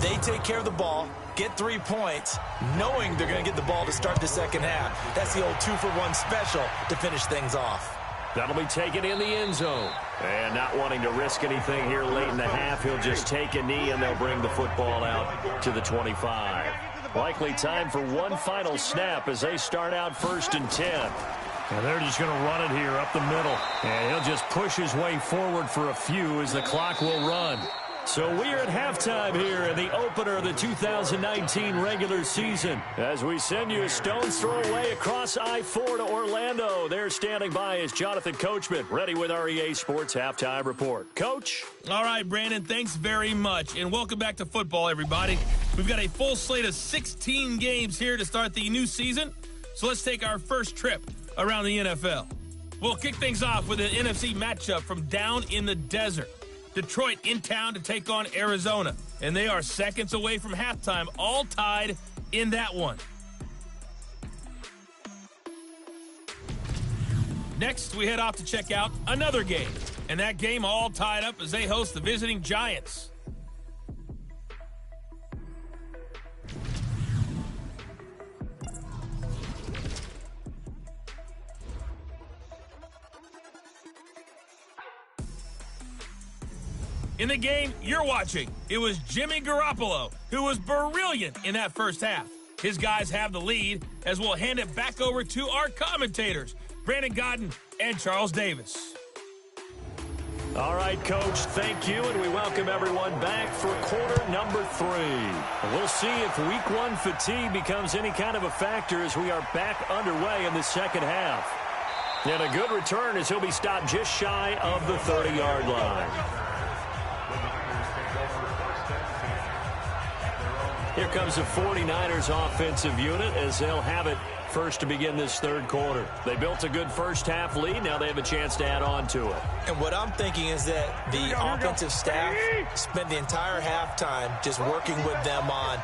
They take care of the ball, get 3 points, knowing they're going to get the ball to start the second half. That's the old 2-for-1 special to finish things off. That'll be taken in the end zone. And not wanting to risk anything here late in the half, he'll just take a knee and they'll bring the football out to the 25. Likely time for one final snap as they start out 1st and 10. And they're just going to run it here up the middle. And he'll just push his way forward for a few as the clock will run. So we are at halftime here in the opener of the 2019 regular season. As we send you a stone's throw away across I-4 to Orlando. There standing by is Jonathan Coachman, ready with our EA Sports Halftime Report. Coach? All right, Brandon, thanks very much. And welcome back to football, everybody. We've got a full slate of 16 games here to start the new season. So let's take our first trip around the NFL. We'll kick things off with an NFC matchup from down in the desert. Detroit in town to take on Arizona. And they are seconds away from halftime, all tied in that one. Next, we head off to check out another game. And that game all tied up as they host the visiting Giants. In the game you're watching, it was Jimmy Garoppolo who was brilliant in that first half. His guys have the lead as we'll hand it back over to our commentators, Brandon Godden and Charles Davis. All right, Coach, thank you, and we welcome everyone back for quarter number 3. We'll see if week 1 fatigue becomes any kind of a factor as we are back underway in the second half. And a good return as he'll be stopped just shy of the 30-yard line. Here comes the 49ers offensive unit as they'll have it first to begin this third quarter. They built a good first half lead. Now they have a chance to add on to it. And what I'm thinking is that the offensive staff spent the entire halftime just working with them on,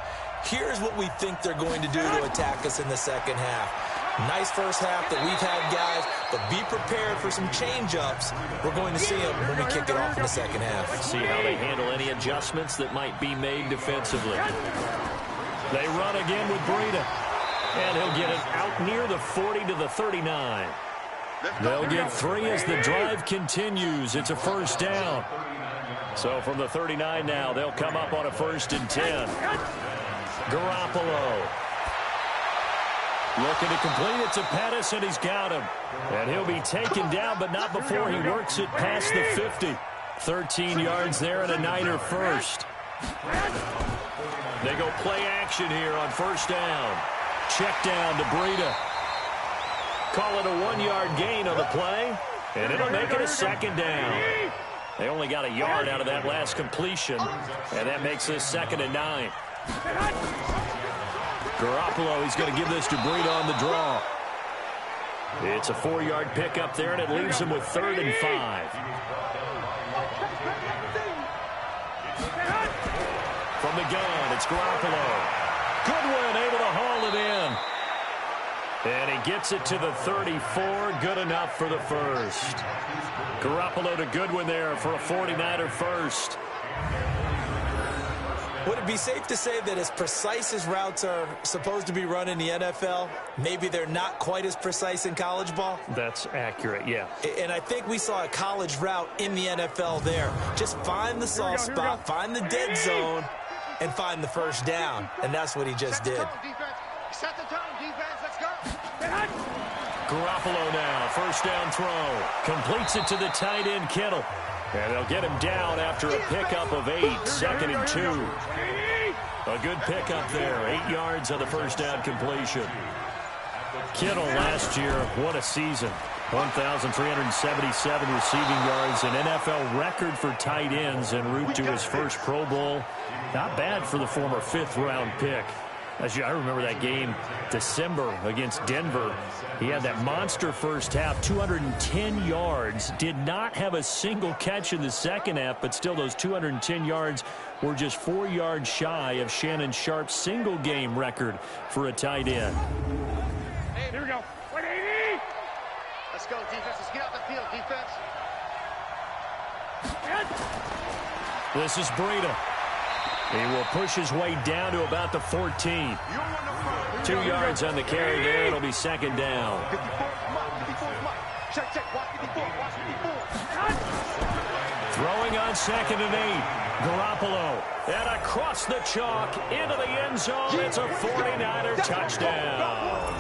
here's what we think they're going to do to attack us in the second half. Nice first half that we've had, guys, but be prepared for some change-ups. We're going to see them when we kick it off in the second half. See how they handle any adjustments that might be made defensively. They run again with Breida. And he'll get it out near the 40 to the 39. They'll get 3 as the drive continues. It's a first down. So from the 39 now, they'll come up on a 1st and 10. Garoppolo. Looking to complete it to Pettis, and he's got him. And he'll be taken down, but not before he works it past the 50. 13 yards there and a Niner first. They go play action here on first down. Check down to Breida. Call it a 1-yard gain on the play, and it'll make it a second down. They only got a yard out of that last completion, and that makes this 2nd and 9. Garoppolo, he's going to give this to Breida on the draw. It's a 4-yard pickup there, and it leaves him with 3rd and 5. From the gun, it's Garoppolo. Goodwin able to haul it in. And he gets it to the 34. Good enough for the first. Garoppolo to Goodwin there for a 49er first. Would it be safe to say that as precise as routes are supposed to be run in the NFL, maybe they're not quite as precise in college ball? That's accurate, yeah. And I think we saw a college route in the NFL there. Just find the soft spot, find the dead zone, and find the first down. And that's what he just did. Set the tone, defense. Let's go. Garoppolo now, first down throw. Completes it to the tight end, Kittle. And they'll get him down after a pickup of 8, 2nd and 2. A good pickup there, 8 yards on the first down completion. Kittle last year, what a season. 1,377 receiving yards, an NFL record for tight ends en route to his first Pro Bowl. Not bad for the former 5th-round pick. I remember that game, December, against Denver. He had that monster first half, 210 yards. Did not have a single catch in the second half, but still those 210 yards were just 4 yards shy of Shannon Sharp's single-game record for a tight end. Hey, here we go. 180! Let's go, defense. Let's get out the field, defense. This is Breida. He will push his way down to about the 14. 2 yards on the carry there. It'll be second down. 54, check, watch 54, watch 54. Throwing on 2nd and 8. Garoppolo. And across the chalk into the end zone. It's a 49er touchdown.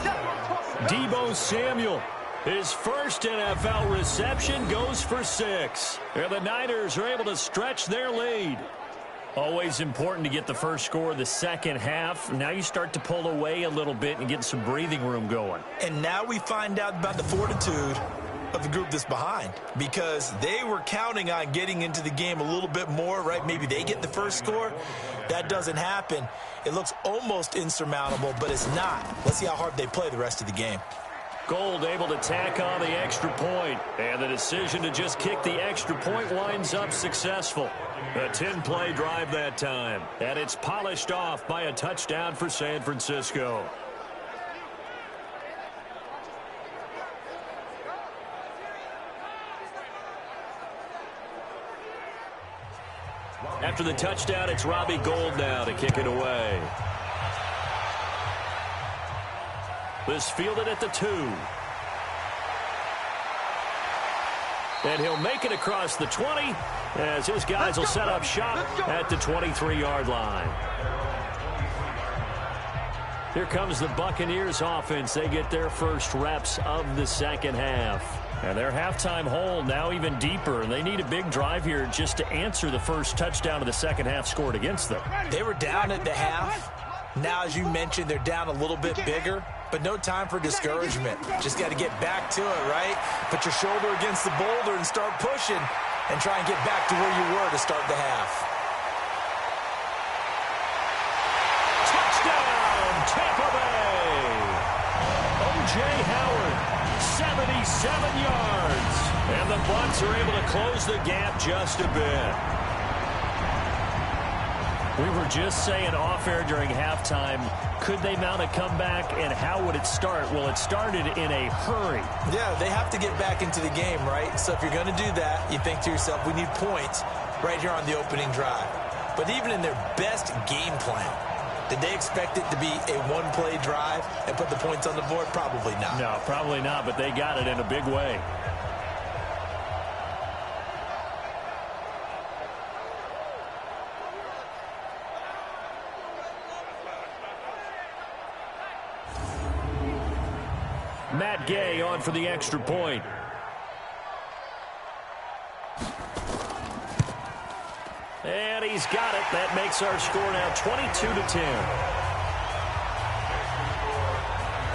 Deebo Samuel. His first NFL reception goes for 6. And the Niners are able to stretch their lead. Always important to get the first score of the second half. Now you start to pull away a little bit and get some breathing room going. And now we find out about the fortitude of the group that's behind, because they were counting on getting into the game a little bit more, right? Maybe they get the first score. That doesn't happen. It looks almost insurmountable, but it's not. Let's see how hard they play the rest of the game. Gold able to tack on the extra point, and the decision to just kick the extra point winds up successful. A 10-play drive that time, and it's polished off by a touchdown for San Francisco. After the touchdown, it's Robbie Gould now to kick it away. This fielded at the 2. And he'll make it across the 20 as his guys will set up shop at the 23-yard line. Here comes the Buccaneers offense. They get their first reps of the second half. And their halftime hole now even deeper. And they need a big drive here just to answer the first touchdown of the second half scored against them. They were down at the half. Now, as you mentioned, they're down a little bit bigger, but no time for discouragement. Just got to get back to it, right? Put your shoulder against the boulder and start pushing and try and get back to where you were to start the half. Touchdown, Tampa Bay! O.J. Howard, 77 yards. And the Bucs are able to close the gap just a bit. We were just saying off-air during halftime, could they mount a comeback, and how would it start? Well, it started in a hurry. Yeah, they have to get back into the game, right? So if you're going to do that, you think to yourself, we need points right here on the opening drive. But even in their best game plan, did they expect it to be a one-play drive and put the points on the board? Probably not. No, probably not, but they got it in a big way. Matt Gay on for the extra point. And he's got it. That makes our score now 22-10.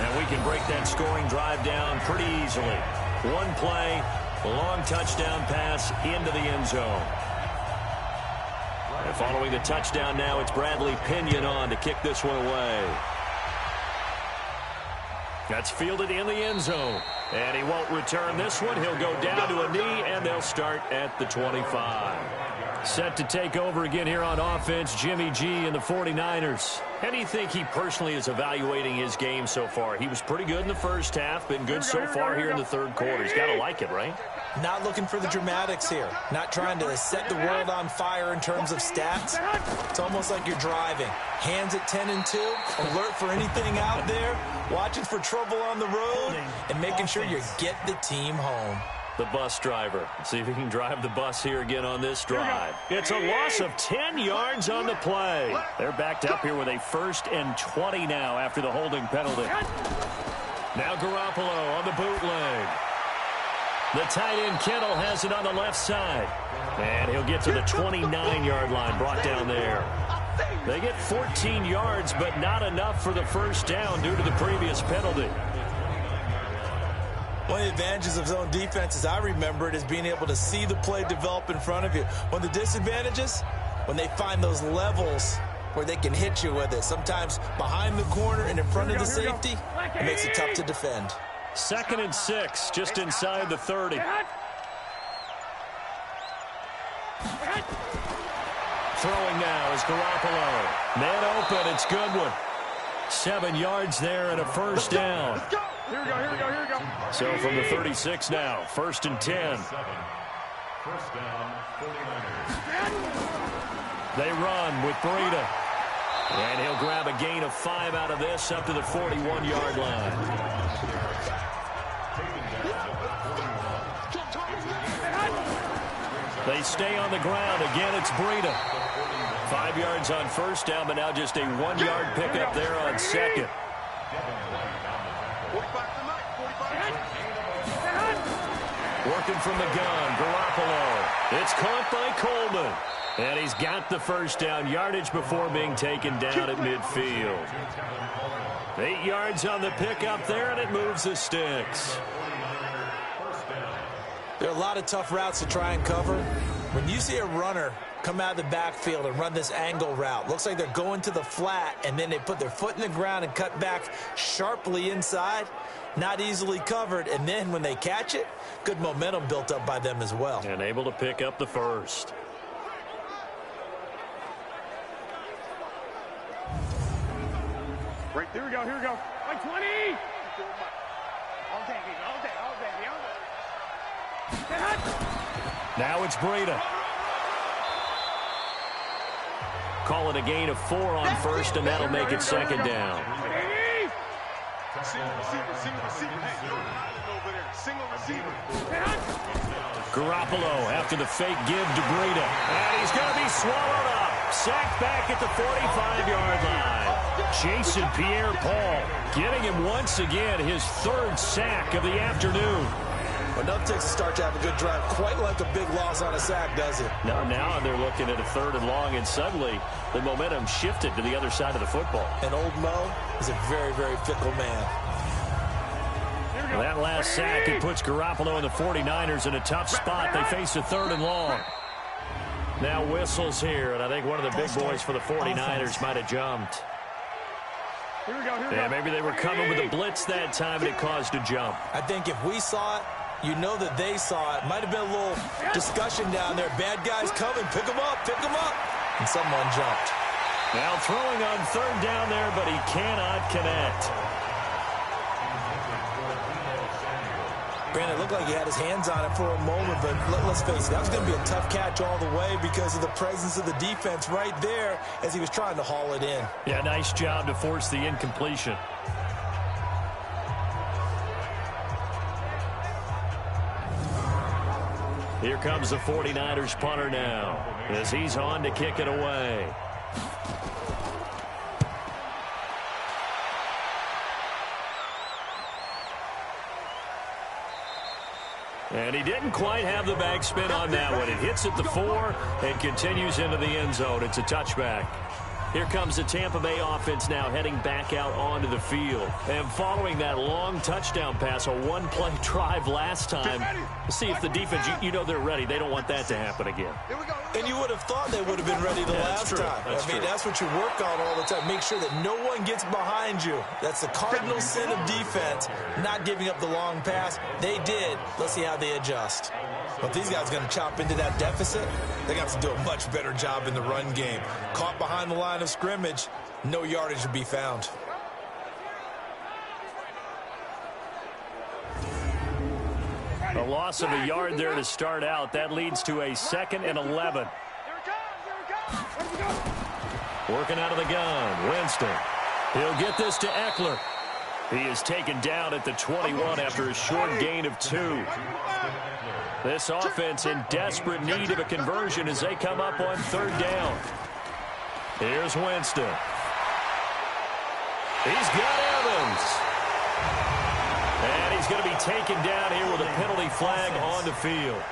And we can break that scoring drive down pretty easily. One play, a long touchdown pass into the end zone. And following the touchdown now, it's Bradley Pinion on to kick this one away. That's fielded in the end zone. And he won't return this one. He'll go down to a knee, and they'll start at the 25. Set to take over again here on offense, Jimmy G and the 49ers. How do you think he personally is evaluating his game so far? He was pretty good in the first half, been good so far here in the third quarter. He's got to like it, right? Not looking for the dramatics here. Not trying to set the world on fire in terms of stats. It's almost like you're driving. Hands at 10 and 2, alert for anything out there, watching for trouble on the road, and making sure you get the team home. The bus driver. See if he can drive the bus here again on this drive. It's a loss of 10 yards on the play. They're backed up here with a 1st and 20 now after the holding penalty. Now Garoppolo on the bootleg. The tight end Kittle has it on the left side. And he'll get to the 29-yard line, brought down there. They get 14 yards, but not enough for the first down due to the previous penalty. One of the advantages of zone defense, as I remember it, is being able to see the play develop in front of you. One of the disadvantages, when they find those levels where they can hit you with it. Sometimes behind the corner and in front of the safety, it makes it tough to defend. 2nd and 6, just inside the 30. Throwing now is Garoppolo. Man open, it's Goodwin. 7 yards there and a first down. Here we go. So from the 36 now, 1st and 10. First down, 49ers. They run with Breida. And he'll grab a gain of 5 out of this up to the 41-yard line. They stay on the ground. Again, it's Breida. 5 yards on first down, but now just a 1-yard pickup there on 2nd. Working from the gun, Garoppolo. It's caught by Coleman. And he's got the first down, yardage before being taken down at midfield. 8 yards on the pickup there, and it moves the sticks. There are a lot of tough routes to try and cover. When you see a runner come out of the backfield and run this angle route, looks like they're going to the flat, and then they put their foot in the ground and cut back sharply inside, not easily covered, and then when they catch it, good momentum built up by them as well. And able to pick up the first. Right, here we go. Like 20. All day. Now it's Breida. Call it a gain of 4 on first, and that'll make it 2nd down. Garoppolo after the fake give to Breida. And he's going to be swallowed up. Sacked back at the 45-yard line. Jason Pierre-Paul getting him once again his 3rd sack of the afternoon. Enough takes a start to have a good drive. Quite like a big loss on a sack, does it? No, now they're looking at a 3rd and long, and suddenly the momentum shifted to the other side of the football. And old Mo is a very, very fickle man. That last sack, it puts Garoppolo and the 49ers in a tough spot. They face a 3rd and long. Now whistles here, and I think one of the big boys for the 49ers might have jumped. Yeah, maybe they were coming with a blitz that time, and it caused a jump. I think if we saw it, you know that they saw it. Might have been a little discussion down there. Bad guys coming. Pick them up. And someone jumped. Now throwing on 3rd down there, but he cannot connect. Granted, it looked like he had his hands on it for a moment, but let's face it, that was going to be a tough catch all the way because of the presence of the defense right there as he was trying to haul it in. Yeah, nice job to force the incompletion. Here comes the 49ers punter now as he's on to kick it away. And he didn't quite have the backspin on that one. It hits at the 4 and continues into the end zone. It's a touchback. Here comes the Tampa Bay offense now heading back out onto the field. And following that long touchdown pass, a one-play drive last time, see if the defense, you know they're ready. They don't want that to happen again. And you would have thought they would have been ready the last time. That's what you work on all the time. Make sure that no one gets behind you. That's the cardinal sin of defense, not giving up the long pass. They did. Let's see how they adjust. But these guys are going to chop into that deficit. They got to do a much better job in the run game. Caught behind the line of scrimmage, no yardage to be found. A loss of a yard there to start out. That leads to a 2nd and 11. Working out of the gun, Winston. He'll get this to Eckler. He is taken down at the 21 after a short gain of 2. This offense in desperate need of a conversion as they come up on 3rd down. Here's Winston. He's got Evans. And he's going to be taken down here with a penalty flag on the field.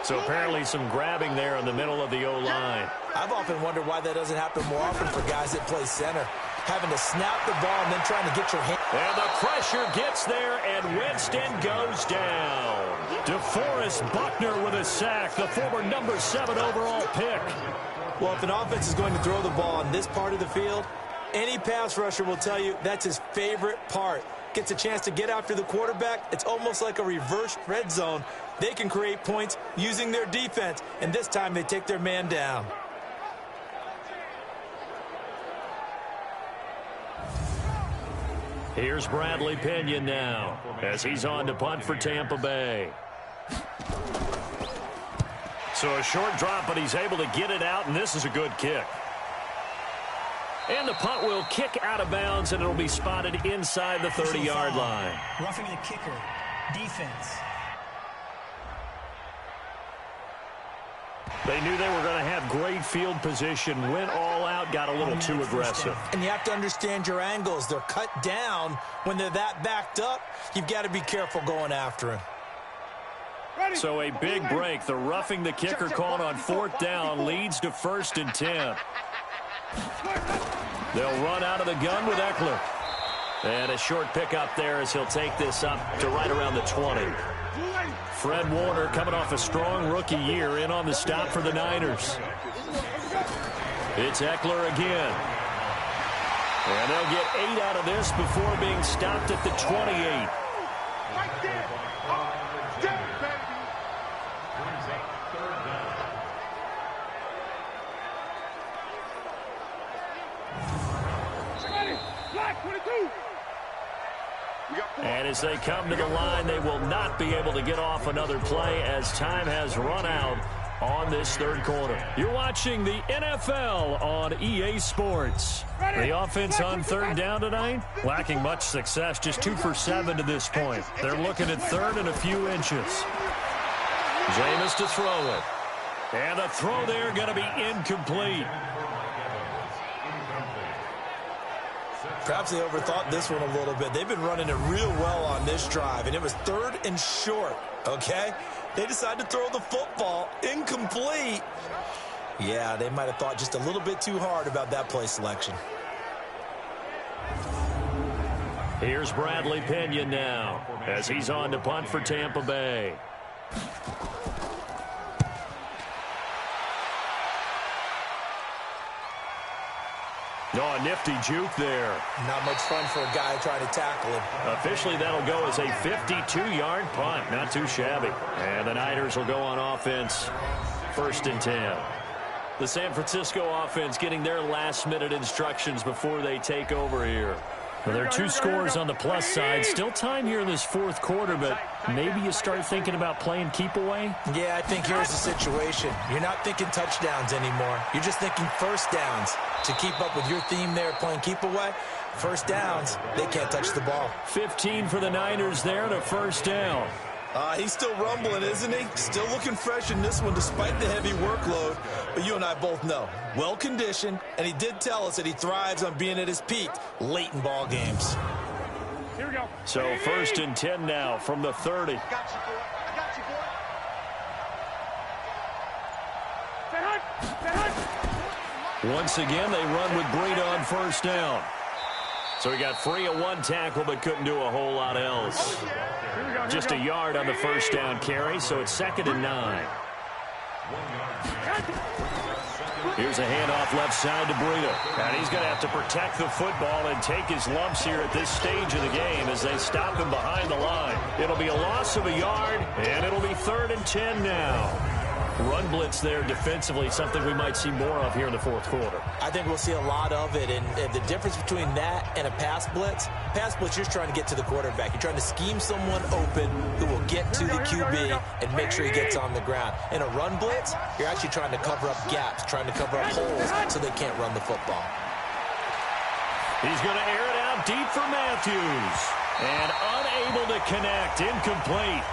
So apparently some grabbing there in the middle of the O-line. I've often wondered why that doesn't happen more often for guys that play center. having to snap the ball and then trying to get your hand. And the pressure gets there, and Winston goes down. DeForest Buckner with a sack, the former number 7 overall pick. Well, if an offense is going to throw the ball on this part of the field, any pass rusher will tell you that's his favorite part. Gets a chance to get after the quarterback. It's almost like a reverse red zone. They can create points using their defense, and this time they take their man down. Here's Bradley Pinion now as he's on to punt for Tampa Bay. So a short drop, but he's able to get it out, and this is a good kick. And the punt will kick out of bounds, and it'll be spotted inside the 30-yard line. Roughing the kicker. Defense. They knew they were going to have great field position, went all out, got a little too aggressive. And you have to understand your angles. They're cut down. When they're that backed up, you've got to be careful going after him. So a big break. The roughing the kicker called on 4th down leads to 1st and 10. They'll run out of the gun with Eckler. And a short pickup there as he'll take this up to right around the 20. Fred Warner coming off a strong rookie year in on the stop for the Niners. It's Eckler again. And they'll get 8 out of this before being stopped at the 28. And as they come to the line, they will not be able to get off another play as time has run out on this 3rd quarter. You're watching the NFL on EA Sports. The offense on 3rd down tonight, lacking much success, just 2 for 7 to this point. They're looking at 3rd and a few inches. Jameis to throw it. And the throw there going to be incomplete. Perhaps they overthought this one a little bit. They've been running it real well on this drive, and it was 3rd and short, okay? They decided to throw the football incomplete. Yeah, they might have thought just a little bit too hard about that play selection. Here's Bradley Pinion now as he's on to punt for Tampa Bay. Oh, a nifty juke there. Not much fun for a guy trying to tackle him. Officially, that'll go as a 52-yard punt. Not too shabby. And the Niners will go on offense. 1st and 10. The San Francisco offense getting their last-minute instructions before they take over here. Well, there are 2 scores on the plus side. Still time here in this 4th quarter, but maybe you start thinking about playing keep away? Yeah, I think here's the situation. You're not thinking touchdowns anymore. You're just thinking 1st downs. To keep up with your theme there, playing keep away, 1st downs, they can't touch the ball. 15 for the Niners there to 1st down. He's still rumbling, isn't he? Still looking fresh in this one despite the heavy workload. But you and I both know, well-conditioned, and he did tell us that he thrives on being at his peak late in ball games. Here we go. So 1st and 10 now from the 30. I got you, boy. I got you, boy. Once again, they run with Breida on 1st down. So he got free of 1 tackle, but couldn't do a whole lot else. Just a yard on the 1st down carry, so it's 2nd and 9. Here's a handoff left side to Breida. And he's going to have to protect the football and take his lumps here at this stage of the game as they stop him behind the line. It'll be a loss of a yard, and it'll be 3rd and 10 now. Run blitz there defensively, something we might see more of here in the 4th quarter. I think we'll see a lot of it, and the difference between that and a pass blitz, you're trying to get to the quarterback. You're trying to scheme someone open who will get to the QB and make sure he gets on the ground. In a run blitz, you're actually trying to cover up gaps, trying to cover up holes so they can't run the football. He's going to air it out deep for Matthews. And unable to connect, incomplete.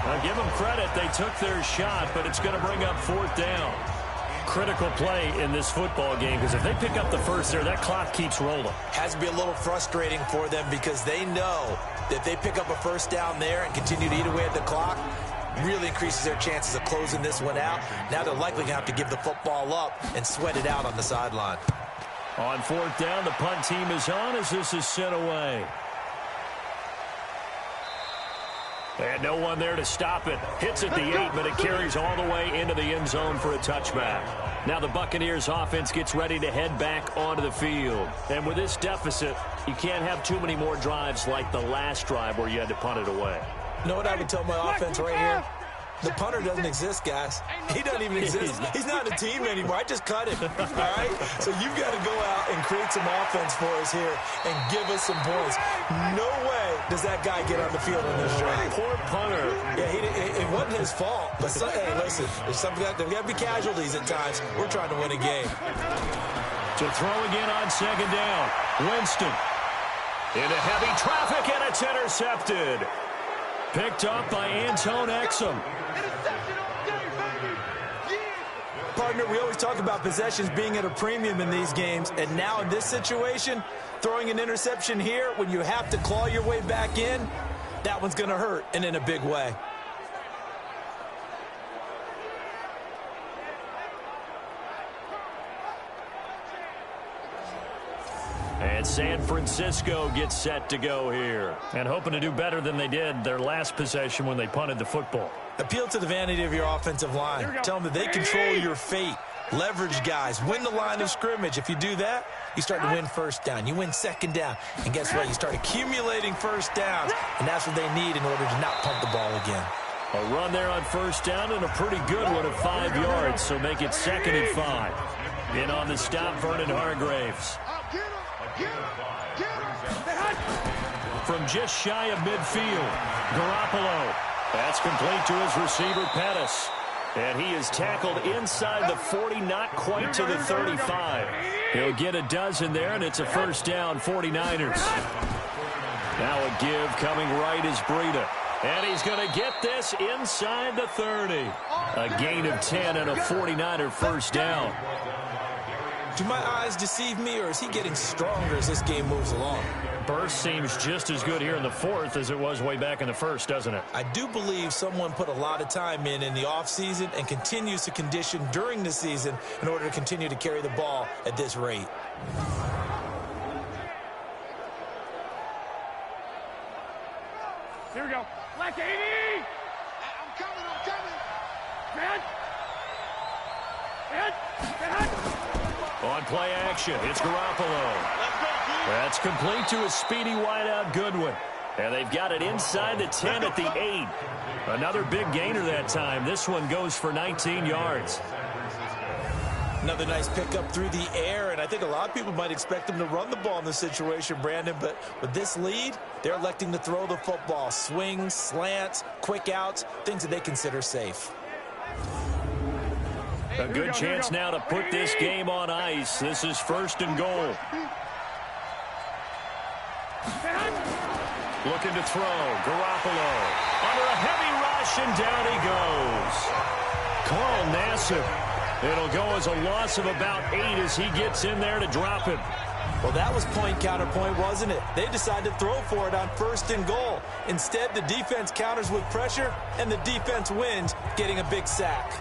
Now, give them credit. They took their shot, but it's going to bring up 4th down. Critical play in this football game because if they pick up the 1st there, that clock keeps rolling. Has to be a little frustrating for them because they know that if they pick up a 1st down there and continue to eat away at the clock, really increases their chances of closing this one out. Now they're likely going to have to give the football up and sweat it out on the sideline. On fourth down, the punt team is on as this is sent away. And no one there to stop it. Hits at the 8, but it carries all the way into the end zone for a touchback. Now the Buccaneers offense gets ready to head back onto the field. And with this deficit, you can't have too many more drives like the last drive where you had to punt it away. You know what I would tell my offense right here? The punter doesn't exist, guys. He doesn't even exist. He's not a team anymore. I just cut him, all right? So you've got to go out and create some offense for us here and give us some points. No way does that guy get on the field on this drive. Poor punter. Yeah, it wasn't his fault. But, hey, listen, there's got to be casualties at times. We're trying to win a game. To throw again on second down. Winston. Into heavy traffic, and it's intercepted. Picked up by Antone Exum. Partner, we always talk about possessions being at a premium in these games, and now in this situation, throwing an interception here when you have to claw your way back in, that one's going to hurt, and in a big way. And San Francisco gets set to go here. And hoping to do better than they did their last possession when they punted the football. Appeal to the vanity of your offensive line. Tell them that they control your fate. Leverage guys. Win the line of scrimmage. If you do that, you start to win first down. You win second down. And guess what? You start accumulating first downs. And that's what they need in order to not punt the ball again. A run there on first down and a pretty good one of 5 yards. So make it 2nd and 5. In on the stop, Vernon Hargraves. From just shy of midfield, Garoppolo. That's complete to his receiver, Pettis. And he is tackled inside the 40, not quite to the 35. He'll get a dozen there, and it's a first down, 49ers. Now a give coming right is Breida. And he's going to get this inside the 30. A gain of 10 and a 49er first down. Do my eyes deceive me, or is he getting stronger as this game moves along? Burst seems just as good here in the fourth as it was way back in the first, doesn't it? I do believe someone put a lot of time in the offseason and continues to condition during the season in order to continue to carry the ball at this rate. Here we go. Like 80! I'm coming. Man! On play action, it's Garoppolo. That's complete to a speedy wideout Goodwin. And they've got it inside the 10 at the 8. Another big gainer that time. This one goes for 19 yards. Another nice pickup through the air, and I think a lot of people might expect them to run the ball in this situation, Brandon, but with this lead, they're electing to throw the football. Swings, slants, quick outs, things that they consider safe. A good chance now to put this game on ice. This is 1st and goal. Looking to throw. Garoppolo under a heavy rush, and down he goes. Carl Nassib. It'll go as a loss of about 8 as he gets in there to drop him. Well, that was point counterpoint, wasn't it? They decided to throw for it on 1st and goal. Instead, the defense counters with pressure, and the defense wins, getting a big sack.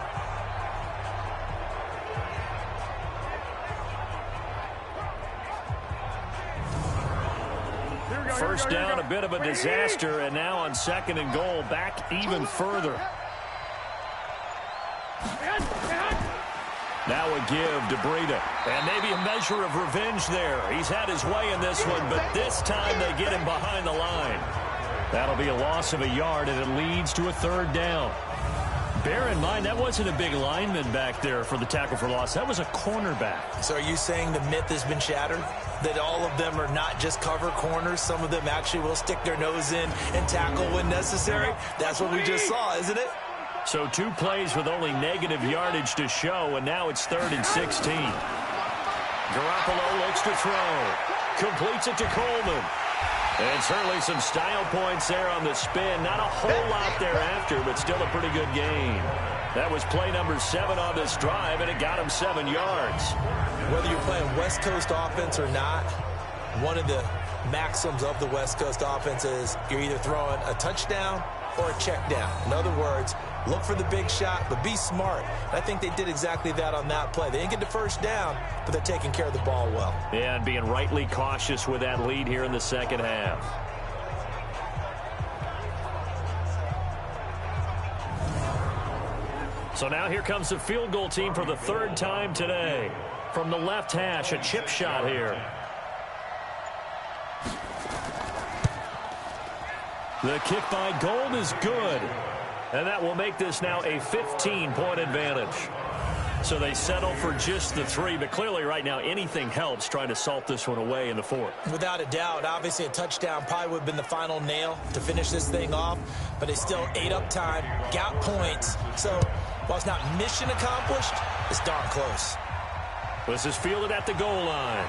First down, a bit of a disaster, and now on 2nd and goal, back even further. Now a give to Breida, and maybe a measure of revenge there. He's had his way in this one, but this time they get him behind the line. That'll be a loss of a yard, and it leads to a 3rd down. Bear in mind, that wasn't a big lineman back there for the tackle for loss. That was a cornerback. So are you saying the myth has been shattered? That all of them are not just cover corners? Some of them actually will stick their nose in and tackle when necessary? That's what we just saw, isn't it? So 2 plays with only negative yardage to show, and now it's 3rd and 16. Garoppolo looks to throw. Completes it to Coleman. And certainly some style points there on the spin. Not a whole lot thereafter, but still a pretty good gain. That was play number 7 on this drive, and it got him 7 yards. Whether you're playing West Coast offense or not, one of the maxims of the West Coast offense is you're either throwing a touchdown or a check down. In other words, Look for the big shot, but be smart. And I think they did exactly that on that play. They didn't get the first down, but they're taking care of the ball well. Yeah, and being rightly cautious with that lead here in the second half. So now here comes the field goal team for the third time today. From the left hash, a chip shot here. The kick by Gold is good. And that will make this now a 15-point advantage. So they settle for just the 3, but clearly right now anything helps trying to salt this one away in the 4th. Without a doubt, obviously a touchdown probably would have been the final nail to finish this thing off, but they still ate up time, got points. So while it's not mission accomplished, it's darn close. This is fielded at the goal line.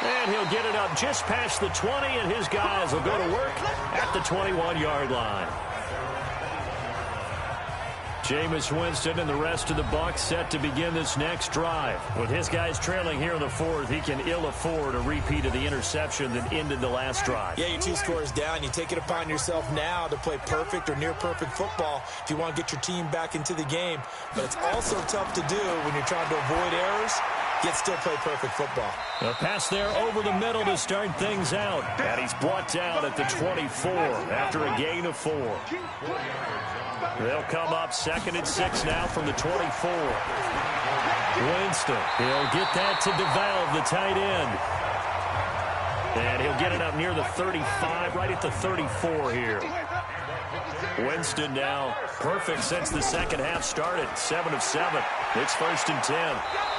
And he'll get it up just past the 20, and his guys will go to work at the 21-yard line. Jameis Winston and the rest of the Bucs set to begin this next drive. With his guys trailing here in the 4th, he can ill afford a repeat of the interception that ended the last drive. Yeah, you're 2 scores down. You take it upon yourself now to play perfect or near-perfect football if you want to get your team back into the game. But it's also tough to do when you're trying to avoid errors, yet still play perfect football. A pass there over the middle to start things out. And he's brought down at the 24 after a gain of 4. They'll come up 2nd and 6 now from the 24. Winston, he'll get that to DeValve, the tight end. And he'll get it up near the 35, right at the 34 here. Winston now perfect since the second half started. 7 of 7. It's 1st and 10.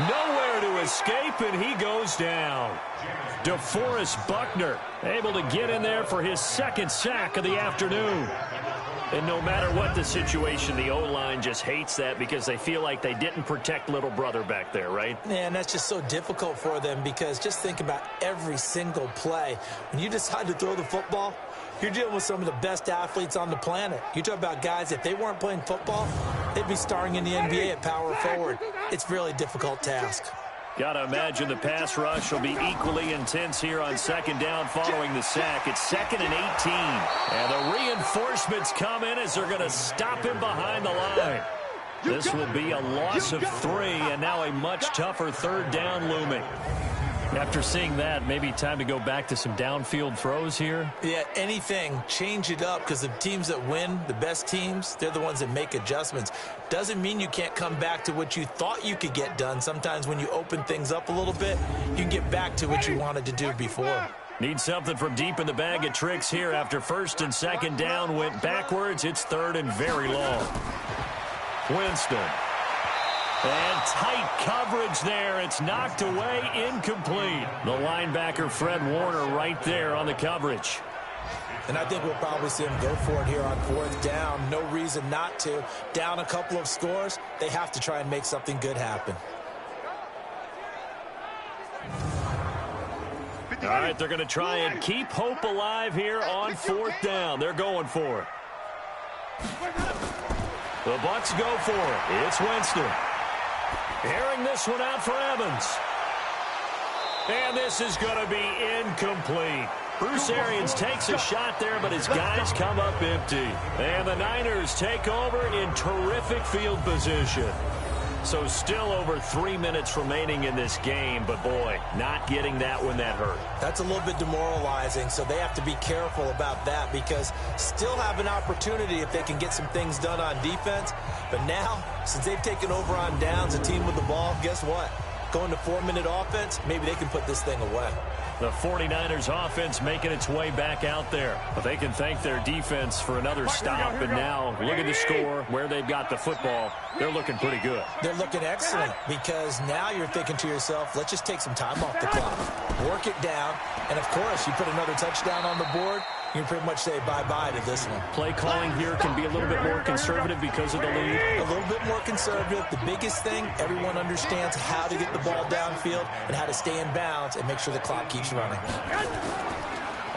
Nowhere to escape, and he goes down. DeForest Buckner able to get in there for his 2nd sack of the afternoon. And no matter what the situation, the O-line just hates that because they feel like they didn't protect little brother back there, right? Yeah, and that's just so difficult for them because just think about every single play. When you decide to throw the football, you're dealing with some of the best athletes on the planet. You talk about guys, if they weren't playing football, they'd be starring in the NBA at power forward. It's a really difficult task. Gotta imagine the pass rush will be equally intense here on 2nd down following the sack. It's 2nd and 18. And the reinforcements come in as they're going to stop him behind the line. This will be a loss of 3, and now a much tougher 3rd down looming. After seeing that, maybe time to go back to some downfield throws here. Yeah, anything. Change it up because the teams that win, the best teams, they're the ones that make adjustments. Doesn't mean you can't come back to what you thought you could get done. Sometimes when you open things up a little bit, you can get back to what you wanted to do before. Need something from deep in the bag of tricks here after 1st and 2nd down went backwards. It's 3rd and very long. Winston. And tight coverage there. It's knocked away, incomplete. The linebacker, Fred Warner, right there on the coverage. And I think we'll probably see him go for it here on 4th down. No reason not to. Down a couple of scores, they have to try and make something good happen. All right, they're going to try and keep hope alive here on 4th down. They're going for it. The Bucs go for it. It's Winston. Airing this one out for Evans. And this is going to be incomplete. Bruce Arians takes a shot there, but his guys come up empty. And the Niners take over in terrific field position. So still over 3 minutes remaining in this game, but boy, not getting that when that hurt. That's a little bit demoralizing, so they have to be careful about that because still have an opportunity if they can get some things done on defense. But now, since they've taken over on downs, a team with the ball, guess what? Going to 4-minute offense, maybe they can put this thing away. The 49ers offense making its way back out there. But they can thank their defense for another stop. And now, look at the score, where they've got the football. They're looking pretty good. They're looking excellent because now you're thinking to yourself, let's just take some time off the clock. Work it down. And, of course, you put another touchdown on the board, you can pretty much say bye-bye to this one. Play calling here can be a little bit more conservative because of the lead. A little bit more conservative. The biggest thing, everyone understands how to get the ball downfield and how to stay in bounds and make sure the clock keeps running.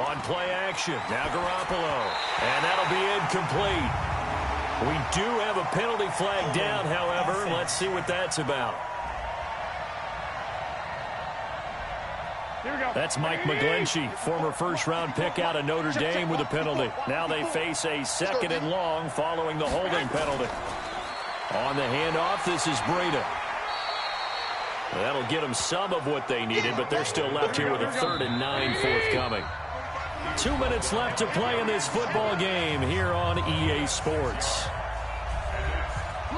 On play action, now Garoppolo. And that'll be incomplete. We do have a penalty flag down, however. Let's see what that's about. That's Mike McGlinchey, former first-round pick out of Notre Dame with a penalty. Now they face a 2nd and long following the holding penalty. On the handoff, this is Breida. That'll get them some of what they needed, but they're still left here with a 3rd and 9 forthcoming. 2 minutes left to play in this football game here on EA Sports.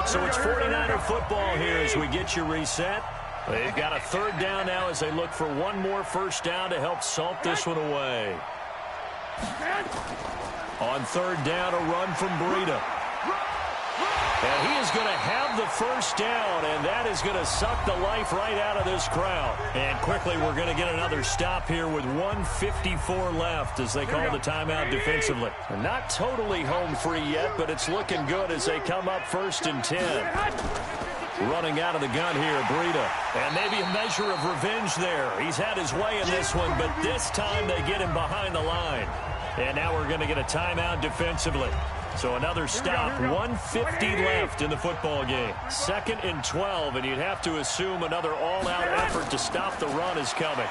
So it's 49er football here as we get you reset. They've got a 3rd down now as they look for one more first down to help salt this one away. On 3rd down, a run from Breida. And he is going to have the first down, and that is going to suck the life right out of this crowd. And quickly, we're going to get another stop here with 1:54 left as they call the timeout defensively. They're not totally home free yet, but it's looking good as they come up 1st and 10. Running out of the gun here, Breida. And maybe a measure of revenge there. He's had his way in this one, but this time they get him behind the line. And now we're going to get a timeout defensively. So another stop, 1:50 left in the football game. 2nd and 12, and you'd have to assume another all-out effort to stop the run is coming.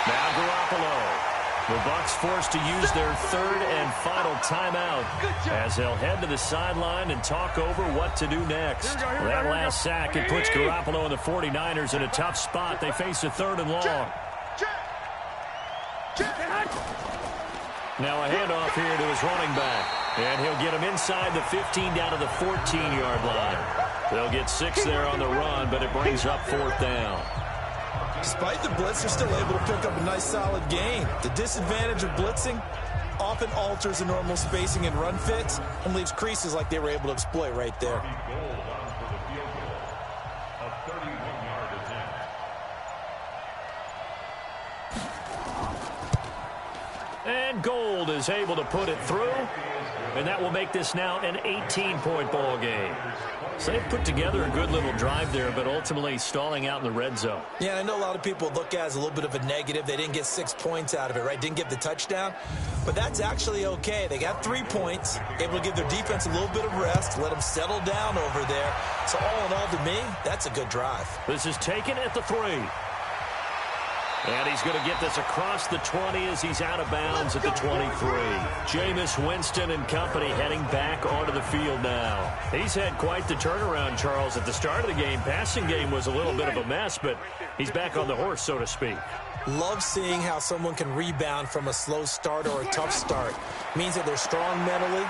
Now Garoppolo. The Bucs forced to use their 3rd and final timeout as they'll head to the sideline and talk over what to do next. That last sack, it puts Garoppolo and the 49ers in a tough spot. They face a 3rd and long. Now a handoff here to his running back. And he'll get him inside the 15 down to the 14-yard line. They'll get 6 there on the run, but it brings up 4th down. Despite the blitz, they're still able to pick up a nice solid gain. The disadvantage of blitzing often alters the normal spacing and run fits and leaves creases like they were able to exploit right there. And Gold is able to put it through, and that will make this now an 18-point ball game. So they've put together a good little drive there, but ultimately stalling out in the red zone. Yeah, I know a lot of people look at it as a little bit of a negative. They didn't get 6 points out of it, right? Didn't get the touchdown. But that's actually okay. They got 3 points, able to give their defense a little bit of rest, let them settle down over there. So all in all, to me, that's a good drive. This is taken at the 3. And he's going to get this across the 20 as he's out of bounds at the 23. Jameis Winston and company heading back onto the field now. He's had quite the turnaround, Charles. At the start of the game, passing game was a little bit of a mess, but he's back on the horse, so to speak. Love seeing how someone can rebound from a slow start or a tough start. Means that they're strong mentally.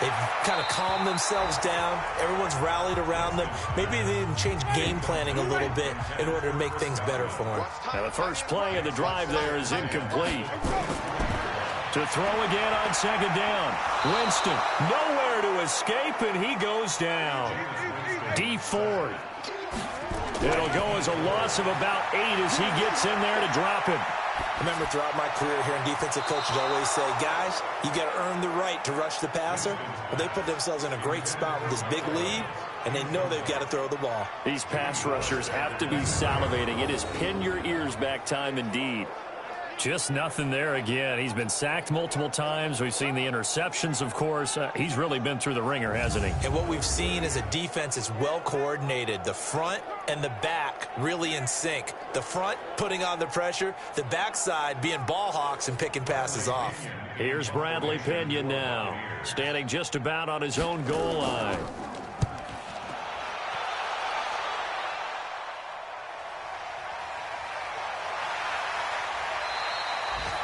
They've kind of calmed themselves down. Everyone's rallied around them. Maybe they didn't change game planning a little bit in order to make things better for them. Now the first play of the drive there is incomplete. To throw again on 2nd down. Winston, nowhere to escape, and he goes down. D Ford. It'll go as a loss of about 8 as he gets in there to drop him. I remember throughout my career here in defensive coaches always say, guys, you got to earn the right to rush the passer. But they put themselves in a great spot with this big lead, and they know they've got to throw the ball. These pass rushers have to be salivating. It is pin your ears back time indeed. Just nothing there again. He's been sacked multiple times. We've seen the interceptions, of course. He's really been through the ringer, hasn't he? And what we've seen is a defense that's well coordinated. The front and the back really in sync. The front putting on the pressure, the backside being ball hawks and picking passes off. Here's Bradley Pinion now, standing just about on his own goal line.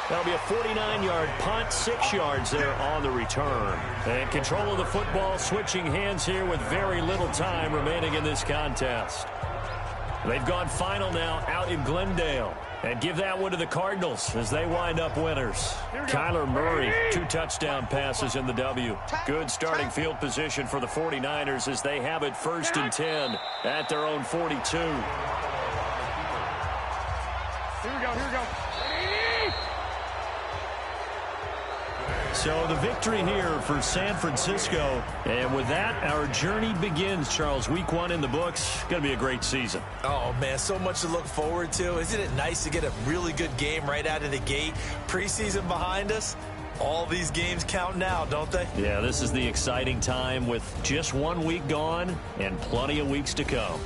That'll be a 49-yard punt, 6 yards there on the return. And control of the football switching hands here with very little time remaining in this contest. They've gone final now out in Glendale. And give that one to the Cardinals as they wind up winners. Kyler Murray, 2 touchdown passes in the W. Good starting field position for the 49ers as they have it 1st and 10 at their own 42. Here we go, here we go. So the victory here for San Francisco. And with that, our journey begins, Charles. Week 1 in the books. Going to be a great season. Oh, man, so much to look forward to. Isn't it nice to get a really good game right out of the gate? Preseason behind us. All these games count now, don't they? Yeah, this is the exciting time with just 1 week gone and plenty of weeks to come.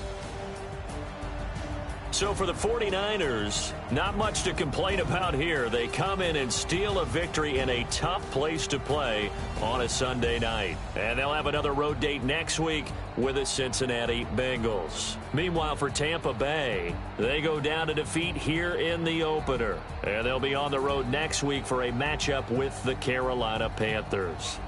So for the 49ers, not much to complain about here. They come in and steal a victory in a tough place to play on a Sunday night. And they'll have another road date next week with the Cincinnati Bengals. Meanwhile, for Tampa Bay, they go down to defeat here in the opener. And they'll be on the road next week for a matchup with the Carolina Panthers.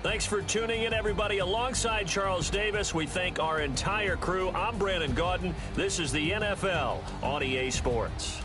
Thanks for tuning in, everybody. Alongside Charles Davis, we thank our entire crew. I'm Brandon Gaudin. This is the NFL on EA Sports.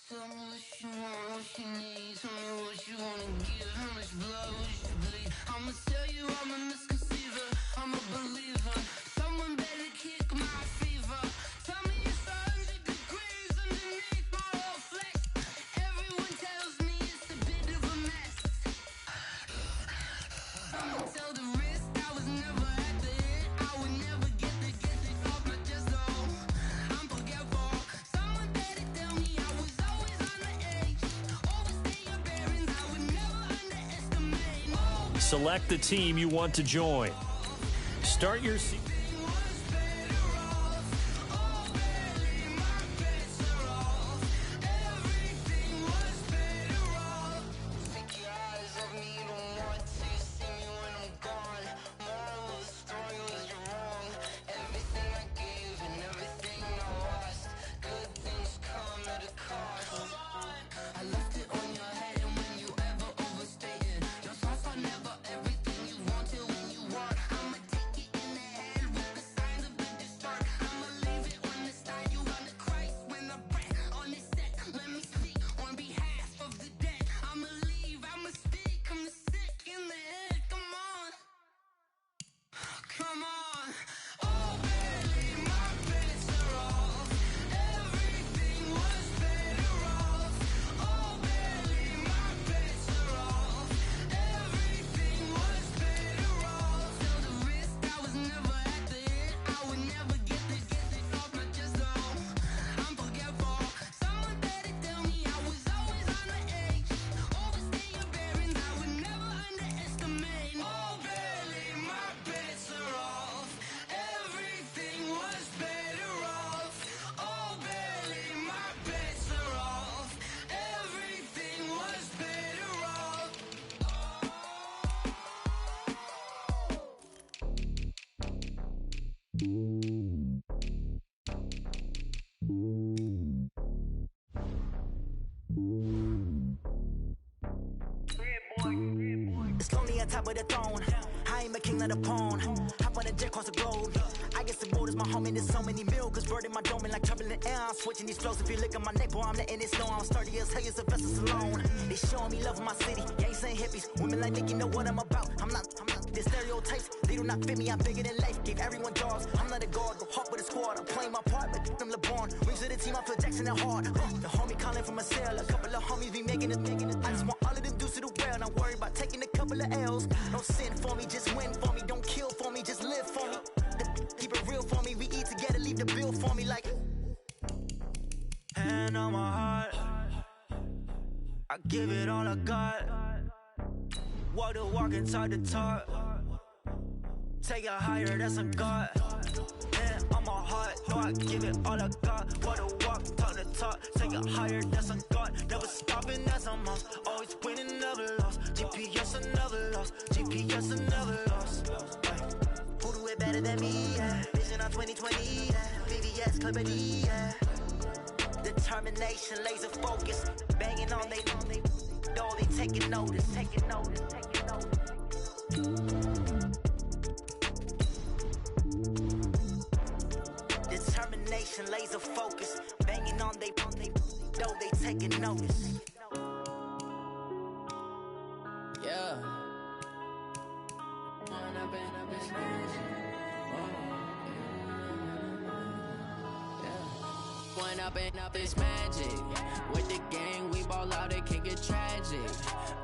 Tell me what you want, what you need. Tell me what you wanna give. How much blood would you bleed? I'ma tell you I'm a misconceiver. I'm a believer. Someone better kick my fever. Tell me it's 100 degrees underneath my whole flesh. Everyone tells me it's a bit of a mess. I'ma tell the risk I was never at the hit. I would never get it off my chest though. I'm forgetful. Someone better tell me I was always on the edge. Overstay your bearings, I would never underestimate. Select the team you want to join. Start your season. It's lonely on top of the throne. I am a king of the pawn. Hop on a jet across the globe. I guess the road is my home and there's so many miracles bird in my dome and like turbulent air. I'm switching these flows. If you look at my neck, boy, I'm letting it slow. I'm sturdy as hell, as Sylvester Stallone. They showing me love in my city. Yeah, ain't saying hippies. Women like Nick, you know what I'm about. I'm not. The stereotypes, they do not fit me. I'm bigger than life. Gave everyone jobs. I'm not a guard. Go hard with a squad. I'm playing my part, but I'm LeBron. Wings to the team, I feel Jackson and hard. The homie calling from a cell. A couple of homies be making it. I just want all of them dudes to the well. Not worry about taking a couple of L's. me, just win for me. Don't kill for me, just live for me. Keep it real for me. We eat together, leave the bill for me like. Hand on my heart, I give it all I got. Walk the walk and talk the talk. Take it higher, that's a God. Hand on my heart, no, I give it all I got. Walk the walk, talk the talk. Take it higher, that's a God. Never stopping, that's a must. Always winning, never lost. GPS, I never lost. GPS, I never lost. Who do it better than me? Yeah. Vision on 2020. Yeah. VVS, Clarity. Yeah. Determination, laser focus, banging on they door, they taking notice. Determination, laser focus, banging on they door, they taking notice. Yeah. One up and up is magic. With the gang, we ball out, it can get tragic.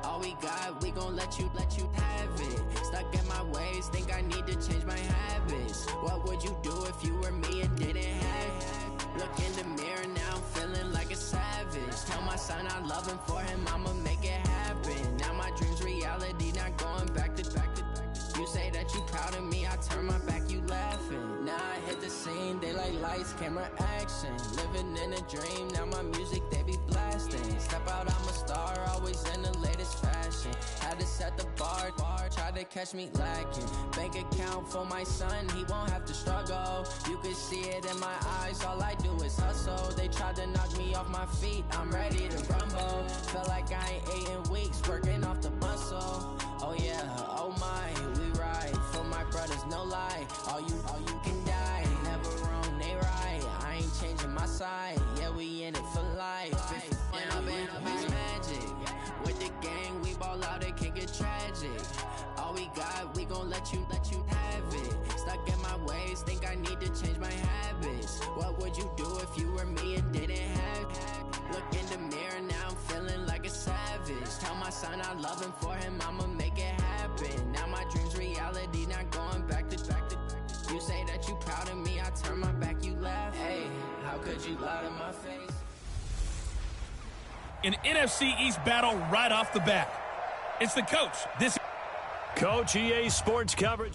All we got, we gon' let you have it. Stuck in my ways, think I need to change my habits. What would you do if you were me and didn't have it? Look in the mirror now, I'm feeling like a savage. Tell my son I love him, for him I'ma make it happen. Now my dream's reality, not going back to. You say that you proud of me, I turn my back, you laughing. Now I hit the scene, they like lights, camera, action. Living in a dream, now my music, they be blasting. Step out, I'm a star, always in the latest fashion. Had to set the bar, try to catch me lacking. Bank account for my son, he won't have to struggle. You can see it in my eyes, all I do is hustle. They tried to knock me off my feet, I'm ready to rumble. Felt like I ain't ate in weeks, working off the muscle. Oh yeah, oh my, we ride for my brothers, no lie. All you can die, never wrong, they right. I ain't changing my side, yeah, we in it for life. And I've been it's magic. With the gang, we ball out, it can get tragic. All we got, we gon' let you have it. Stuck in my ways, think I need to change my habits. What would you do if you were me and didn't have it? Look in the mirror, now I'm feeling like a savage. Tell my son I love him, for him I'ma make it happen. Now my dream's reality, not going back to. You say that you proud of me, I turn my back, you laugh. Hey, how could you lie to my face? An NFC East battle right off the bat. It's the coach. This Coach EA Sports coverage.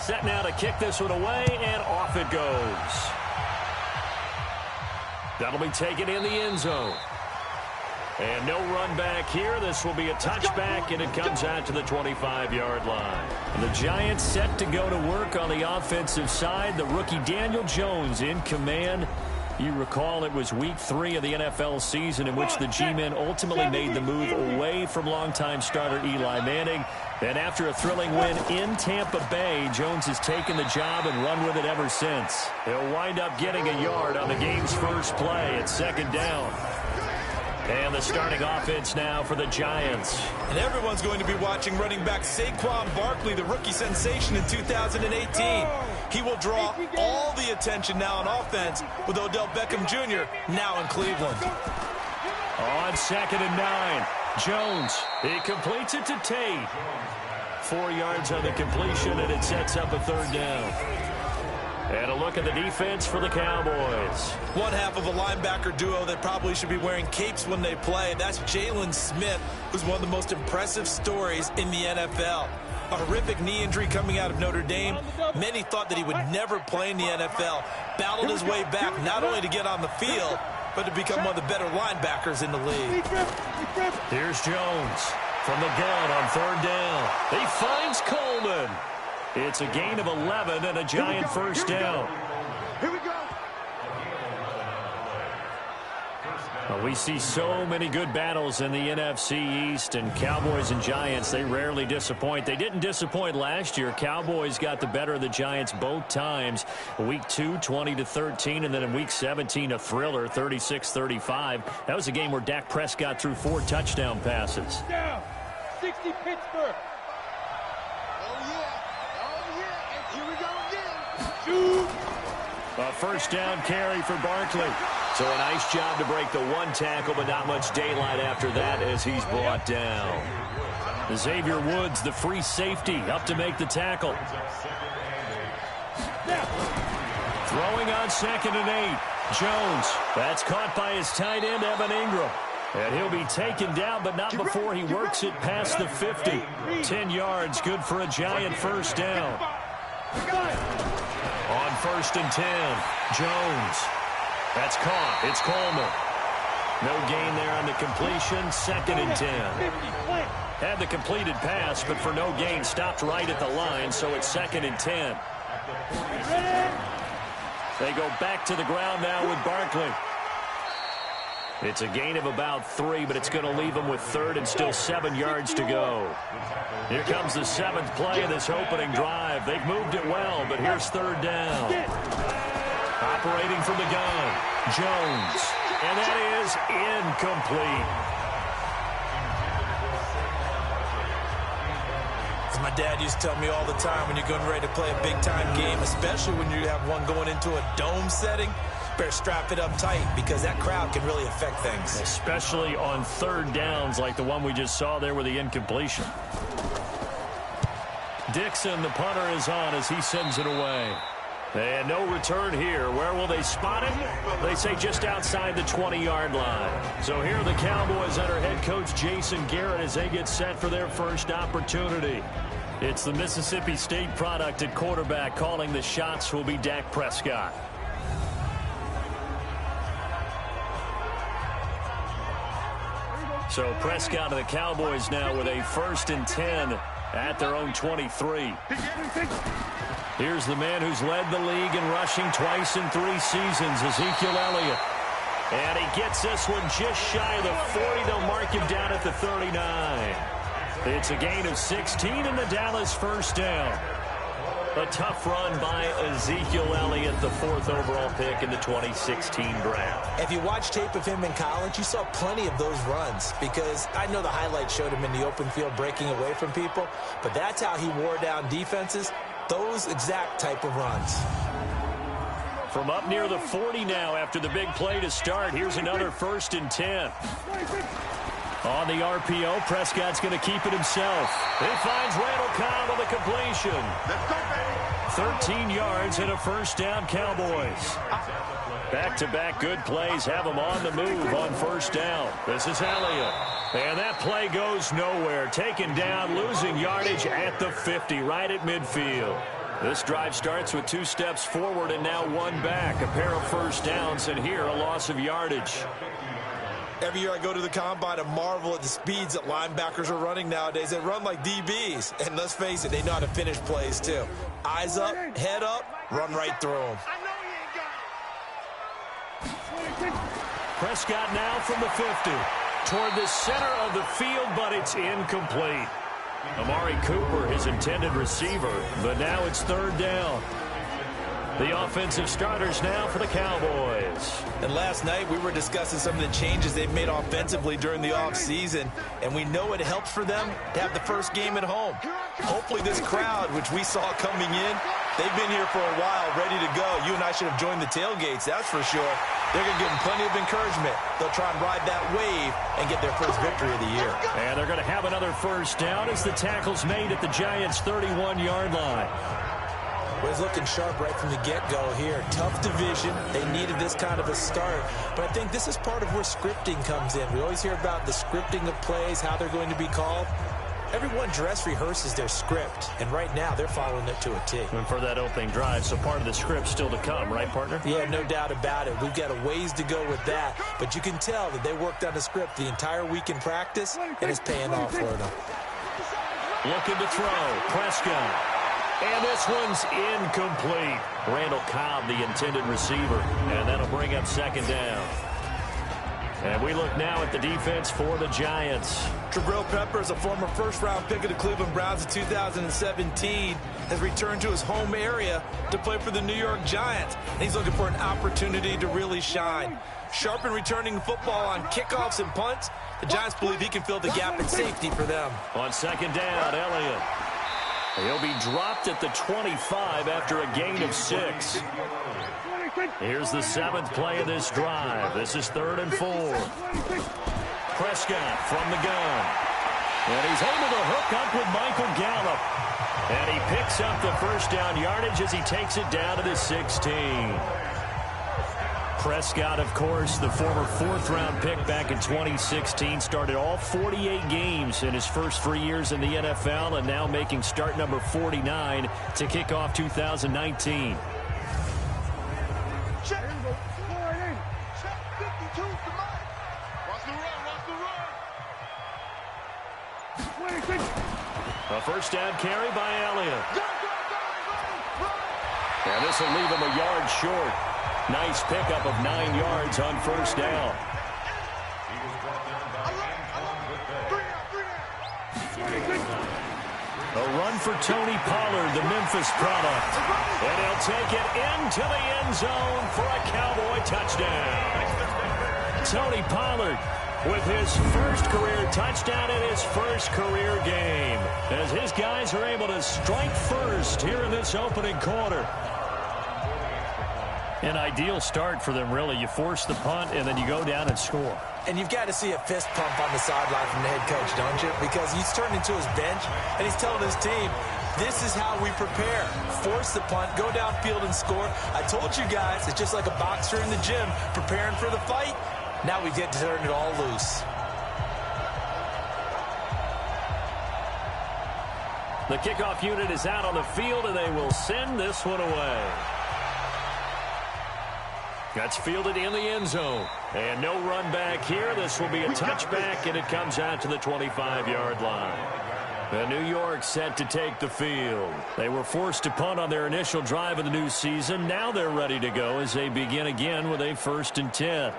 Set now to kick this one away, and off it goes. That'll be taken in the end zone. And no run back here. This will be a touchback, and it comes out to the 25-yard line. And the Giants set to go to work on the offensive side. The rookie Daniel Jones in command. You recall it was week 3 of the NFL season in which the G-men ultimately made the move away from longtime starter Eli Manning. And after a thrilling win in Tampa Bay, Jones has taken the job and run with it ever since. He'll wind up getting a yard on the game's first play at second down. And the starting offense now for the Giants. And everyone's going to be watching running back Saquon Barkley, the rookie sensation in 2018. He will draw all the attention now on offense with Odell Beckham Jr. now in Cleveland. On 2nd and 9, Jones. He completes it to Tate. 4 yards on the completion, and it sets up a third down. And a look at the defense for the Cowboys. One half of a linebacker duo that probably should be wearing capes when they play. That's Jalen Smith, who's one of the most impressive stories in the NFL. A horrific knee injury coming out of Notre Dame. Many thought that he would never play in the NFL. Battled his way back not only to get on the field, but to become one of the better linebackers in the league. Here's Jones from the gun on 3rd down. He finds Coleman. It's a gain of 11 and a Giant first down. Here we go. Well, we see so many good battles in the NFC East, and Cowboys and Giants, they rarely disappoint. They didn't disappoint last year. Cowboys got the better of the Giants both times. Week 2, 20-13, and then in Week 17, a thriller, 36-35. That was a game where Dak Prescott threw 4 touchdown passes. Down, 60 Pittsburgh. A first down carry for Barkley. So a nice job to break the one tackle, but not much daylight after that as he's brought down. Xavier Woods, the free safety, up to make the tackle. Throwing on 2nd and 8. Jones. That's caught by his tight end, Evan Ingram. And he'll be taken down, but not before he works it past the 50. 10 yards, good for a Giant first down. On 1st and 10, Jones. That's caught. It's Coleman. No gain there on the completion. 2nd and 10. Had the completed pass, but for no gain, stopped right at the line, so it's 2nd and 10. They go back to the ground now with Barkley. It's a gain of about 3, but it's going to leave them with 3rd and still 7 yards to go. Here comes the 7th play of this opening drive. They've moved it well, but here's 3rd down. Operating from the gun, Jones. And that is incomplete. As my dad used to tell me all the time, when you're getting ready to play a big-time game, especially when you have one going into a dome setting, better strap it up tight because that crowd can really affect things. Especially on 3rd downs like the one we just saw there with the incompletion. Dixon, the punter, is on as he sends it away. And no return here. Where will they spot him? They say just outside the 20-yard line. So here are the Cowboys under head coach Jason Garrett as they get set for their first opportunity. It's the Mississippi State product at quarterback. Calling the shots will be Dak Prescott. So Prescott of the Cowboys now with a 1st and 10 at their own 23. Here's the man who's led the league in rushing twice in 3 seasons, Ezekiel Elliott. And he gets this one just shy of the 40. They'll mark him down at the 39. It's a gain of 16 and the Dallas first down. A tough run by Ezekiel Elliott, the 4th overall pick in the 2016 draft. If you watch tape of him in college, you saw plenty of those runs because I know the highlights showed him in the open field breaking away from people, but that's how he wore down defenses, those exact type of runs. From up near the 40 now after the big play to start, here's another 1st and 10. On the RPO, Prescott's going to keep it himself. He finds Randall Cobb on the completion. 13 yards and a first down, Cowboys. Back-to-back good plays have them on the move on first down. This is Elliott. And that play goes nowhere. Taken down, losing yardage at the 50, right at midfield. This drive starts with 2 steps forward and now 1 back. A pair of first downs, and here a loss of yardage. Every year I go to the combine and marvel at the speeds that linebackers are running nowadays. They run like DBs. And let's face it, they know how to finish plays too. Eyes up, head up, run right through them. Prescott now from the 50. Toward the center of the field, but it's incomplete. Amari Cooper, his intended receiver, but now it's 3rd down. The offensive starters now for the Cowboys. And last night we were discussing some of the changes they've made offensively during the offseason, and we know it helps for them to have the first game at home. Hopefully this crowd, which we saw coming in, they've been here for a while, ready to go. You and I should have joined the tailgates, that's for sure. They're going to give them plenty of encouragement. They'll try and ride that wave and get their first victory of the year. And they're going to have another first down as the tackle's made at the Giants' 31-yard line. Well, he's looking sharp right from the get-go here. Tough division. They needed this kind of a start. But I think this is part of where scripting comes in. We always hear about the scripting of plays, how they're going to be called. Everyone dress rehearses their script, and right now they're following it to a T. And for that opening drive, so part of the script still to come, right, partner? Yeah, no doubt about it. We've got a ways to go with that, but you can tell that they worked on the script the entire week in practice, and it's paying off for them. Looking to throw, Prescott. And this one's incomplete. Randall Cobb, the intended receiver, and that'll bring up 2nd down. And we look now at the defense for the Giants. Jabril Peppers, a former first-round pick of the Cleveland Browns in 2017, has returned to his home area to play for the New York Giants. And he's looking for an opportunity to really shine. Sharp in returning football on kickoffs and punts. The Giants believe he can fill the gap in safety for them. On 2nd down, Elliott. He'll be dropped at the 25 after a gain of 6. Here's the 7th play of this drive. This is 3rd and 4. Prescott from the gun. And he's able to hook up with Michael Gallup. And he picks up the first down yardage as he takes it down to the 16. Prescott, of course, the former 4th-round pick back in 2016, started all 48 games in his first 3 years in the NFL and now making start number 49 to kick off 2019. A first down carry by Elliott. And this will leave him a yard short. Nice pickup of 9 yards on first down. A run for Tony Pollard, the Memphis product. And he'll take it into the end zone for a Cowboy touchdown. Tony Pollard with his first career touchdown in his first career game, as his guys are able to strike first here in this opening quarter. An ideal start for them, really. You force the punt, and then you go down and score. And you've got to see a fist pump on the sideline from the head coach, don't you? Because he's turned into his bench, and he's telling his team, this is how we prepare. Force the punt, go downfield and score. I told you guys, it's just like a boxer in the gym preparing for the fight. Now we get to turn it all loose. The kickoff unit is out on the field, and they will send this one away. That's fielded in the end zone. And no run back here. This will be a touchback, and it comes out to the 25-yard line. And New York set to take the field. They were forced to punt on their initial drive of the new season. Now they're ready to go as they begin again with a 1st and 10.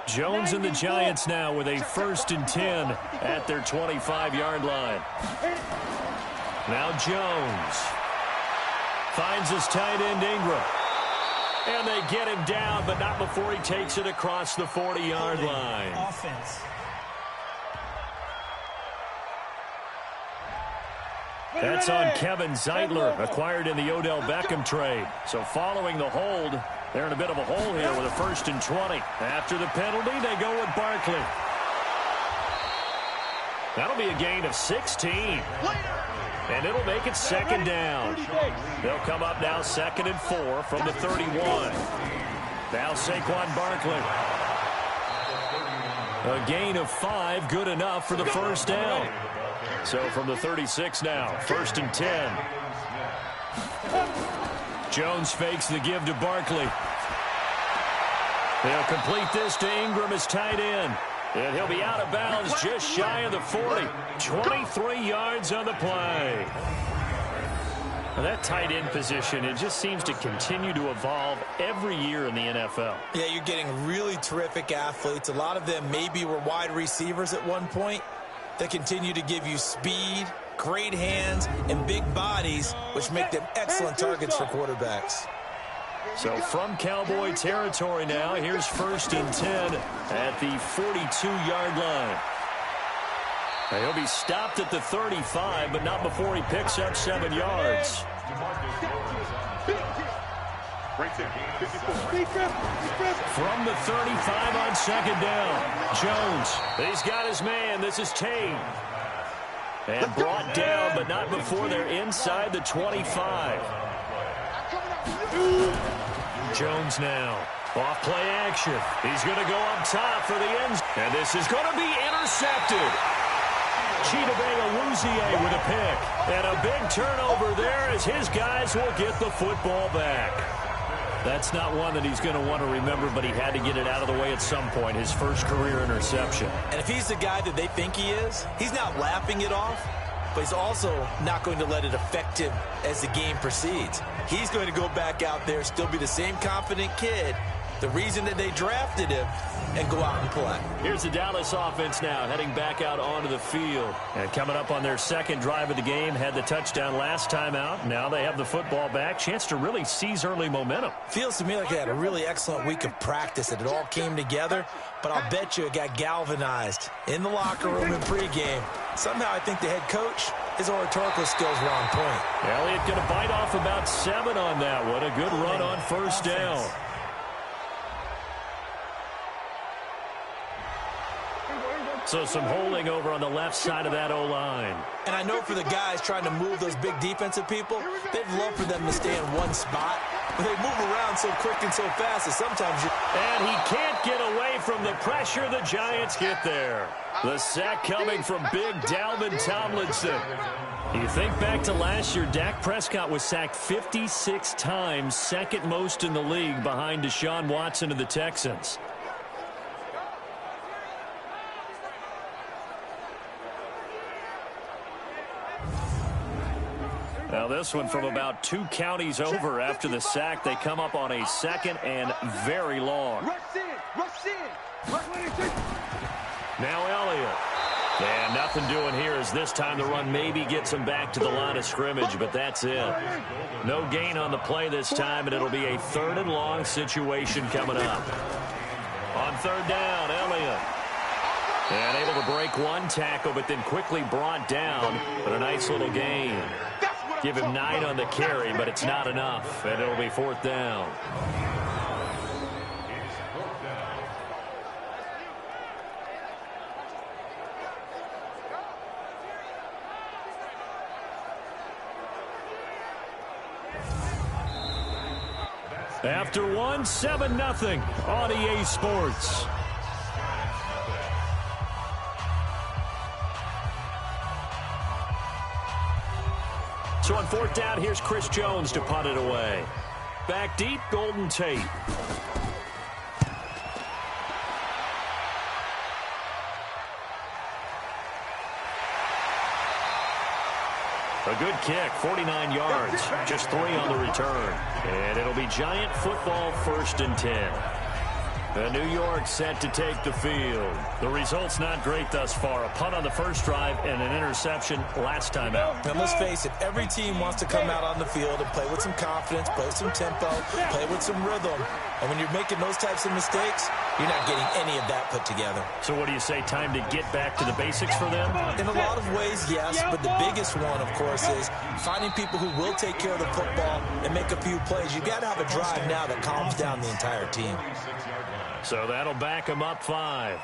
Jones and the Giants now with a 1st and 10 at their 25-yard line. Now Jones finds his tight end Ingram. And they get him down, but not before he takes it across the 40-yard line. Offense. That's on Kevin Zeitler, acquired in the Odell Beckham trade. So following the hold, they're in a bit of a hole here with a 1st and 20. After the penalty, they go with Barkley. That'll be a gain of 16. And it'll make it 2nd down. They'll come up now 2nd and 4 from the 31. Now Saquon Barkley. A gain of 5, good enough for the first down. So from the 36 now, 1st and 10. Jones fakes the give to Barkley. They'll complete this to Ingram as tight end. And he'll be out of bounds just shy of the 40. 23 yards on the play. Well, that tight end position, it just seems to continue to evolve every year in the NFL. Yeah, you're getting really terrific athletes. A lot of them maybe were wide receivers at one point. They continue to give you speed, great hands, and big bodies, which make them excellent targets for quarterbacks. So from Cowboy territory now, here's 1st and 10 at the 42-yard line. Now he'll be stopped at the 35, but not before he picks up 7 yards. From the 35 on 2nd down, Jones. He's got his man. This is Tate. And brought down, but not before they're inside the 25. Jones now. Off play action. He's going to go up top for the end. And this is going to be intercepted. Chidobe Awuzie with a pick. And a big turnover there as his guys will get the football back. That's not one that he's going to want to remember, but he had to get it out of the way at some point, his first career interception. And if he's the guy that they think he is, he's not laughing it off, but he's also not going to let it affect him as the game proceeds. He's going to go back out there, still be the same confident kid, the reason that they drafted him, and go out and play. Here's the Dallas offense now heading back out onto the field. And coming up on their 2nd drive of the game, had the touchdown last time out. Now they have the football back. Chance to really seize early momentum. Feels to me like they had a really excellent week of practice, that it all came together. But I'll bet you it got galvanized in the locker room in pregame. Somehow I think the head coach his oratorical skills were on point. Elliott going to bite off about 7 on that one. A good run on first down. So some holding over on the left side of that O-line. And I know for the guys trying to move those big defensive people, they'd love for them to stay in one spot. But they move around so quick and so fast that sometimes you... And he can't get away from the pressure. The Giants get there. The sack coming from big Dalvin Tomlinson. You think back to last year, Dak Prescott was sacked 56 times, second most in the league behind Deshaun Watson of the Texans. Now this one from about 2 counties over after the sack. They come up on a 2nd and very long. Now Elliott. And nothing doing here as this time the run maybe gets him back to the line of scrimmage, but that's it. No gain on the play this time, and it'll be a 3rd and long situation coming up. On 3rd down, Elliott. And able to break 1 tackle, but then quickly brought down. But a nice little gain. Give him 9 on the carry, but it's not enough, and it'll be 4th down. After 1, 7-0 on EA Sports. So on 4th down, here's Chris Jones to punt it away. Back deep, Golden Tate. A good kick, 49 yards, just 3 on the return. And it'll be Giant football 1st and 10. And New York set to take the field. The result's not great thus far. A punt on the first drive and an interception last time out. And let's face it, every team wants to come out on the field and play with some confidence, play with some tempo, play with some rhythm. And when you're making those types of mistakes, you're not getting any of that put together. So what do you say, time to get back to the basics for them? In a lot of ways, yes, but the biggest one, of course, is finding people who will take care of the football and make a few plays. You've got to have a drive now that calms down the entire team. So that'll back him up 5.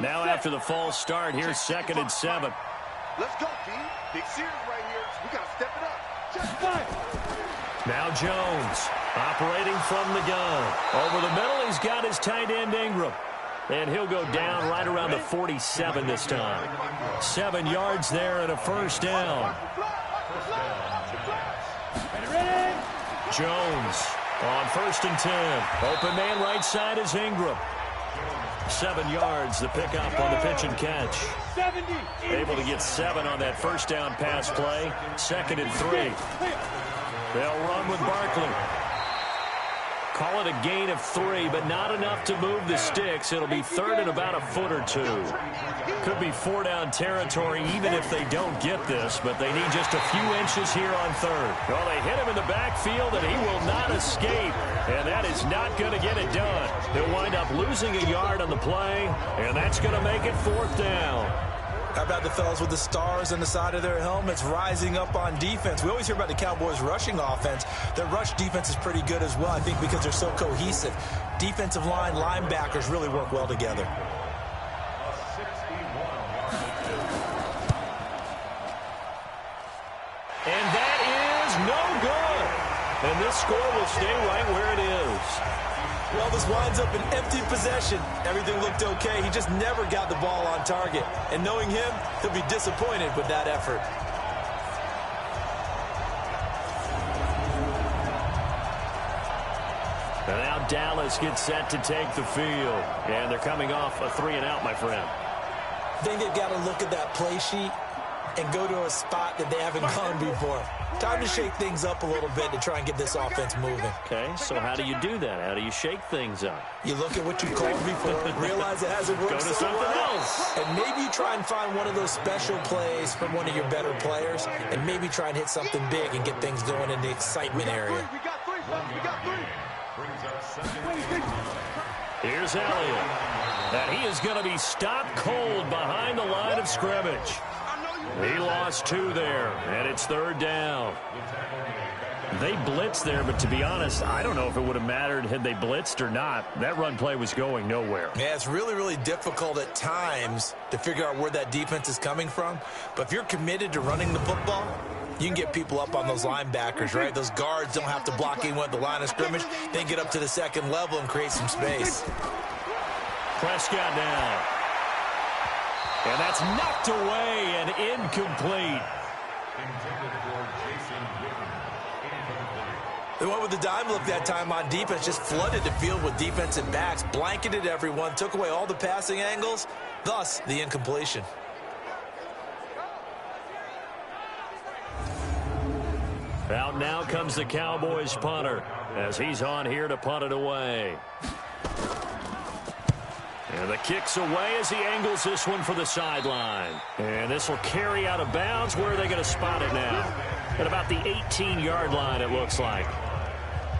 Now after the false start, here's 2nd and 7. Let's go, team. Big series right here. We got to step it up. Just fire. Now Jones operating from the gun. Over the middle, he's got his tight end Ingram. And he'll go down right around the 47 this time. 7 yards there and a 1st down. Jones on 1st and 10. Open man right side is Ingram. 7 yards, the pickup on the pitch and catch. Able to get 7 on that 1st down pass play. 2nd and 3. They'll run with Barkley. Call it a gain of 3, but not enough to move the sticks. It'll be 3rd and about a foot or 2. Could be 4 down territory even if they don't get this, but they need just a few inches here on 3rd. Well, they hit him in the backfield, and he will not escape, and that is not going to get it done. He'll wind up losing a yard on the play, and that's going to make it 4th down. How about the fellas with the stars on the side of their helmets rising up on defense? We always hear about the Cowboys' rushing offense. Their rush defense is pretty good as well, I think, because they're so cohesive. Defensive line, linebackers really work well together. And that is no good. And this score will stay right where it is. Well, this winds up an empty possession. Everything looked okay. He just never got the ball on target. And knowing him, he'll be disappointed with that effort. And now Dallas gets set to take the field. And they're coming off a 3-and-out, my friend. I think they've got to look at that play sheet and go to a spot that they haven't gone before. Time to shake things up a little bit to try and get this offense moving. Okay, so how do you do that? How do you shake things up? You look at what you called before, realize it hasn't worked. Go to something else. And maybe you try and find one of those special plays from one of your better players, and maybe try and hit something big and get things going in the excitement area. Here's Elliott. And he is going to be stopped cold behind the line of scrimmage. He lost 2 there, and it's 3rd down. They blitzed there, but to be honest, I don't know if it would have mattered had they blitzed or not. That run play was going nowhere. Yeah, it's really, really difficult at times to figure out where that defense is coming from. But if you're committed to running the football, you can get people up on those linebackers, right? Those guards don't have to block anyone at the line of scrimmage. They can get up to the second level and create some space. Prescott down. And that's knocked away and incomplete. They went with the dime look that time on defense, just flooded the field with defensive backs, blanketed everyone, took away all the passing angles, thus the incompletion. Out now comes the Cowboys punter as he's on here to punt it away. And the kick's away as he angles this one for the sideline. And this will carry out of bounds. Where are they going to spot it now? At about the 18-yard line, it looks like.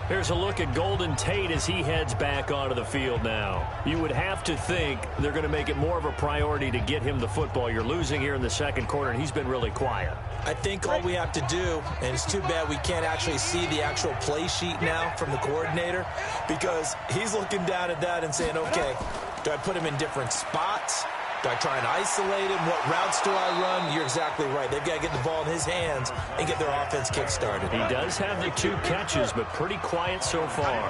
Here's a look at Golden Tate as he heads back onto the field now. You would have to think they're going to make it more of a priority to get him the football. You're losing here in the second quarter, and he's been really quiet. I think all we have to do, and it's too bad we can't actually see the actual play sheet now from the coordinator, because he's looking down at that and saying, okay, do I put him in different spots? Do I try and isolate him? What routes do I run? You're exactly right. They've got to get the ball in his hands and get their offense kick-started. He does have the 2 catches, but pretty quiet so far.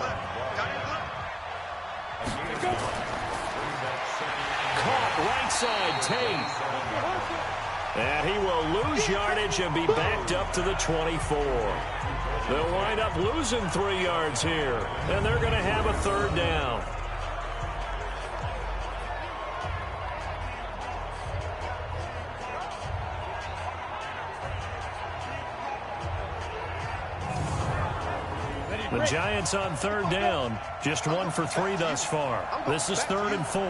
Caught right side, Tate. And he will lose yardage and be backed up to the 24. They'll wind up losing 3 yards here, and they're going to have a 3rd down. The Giants on 3rd down. Just 1 for 3 thus far. This is 3rd and 4.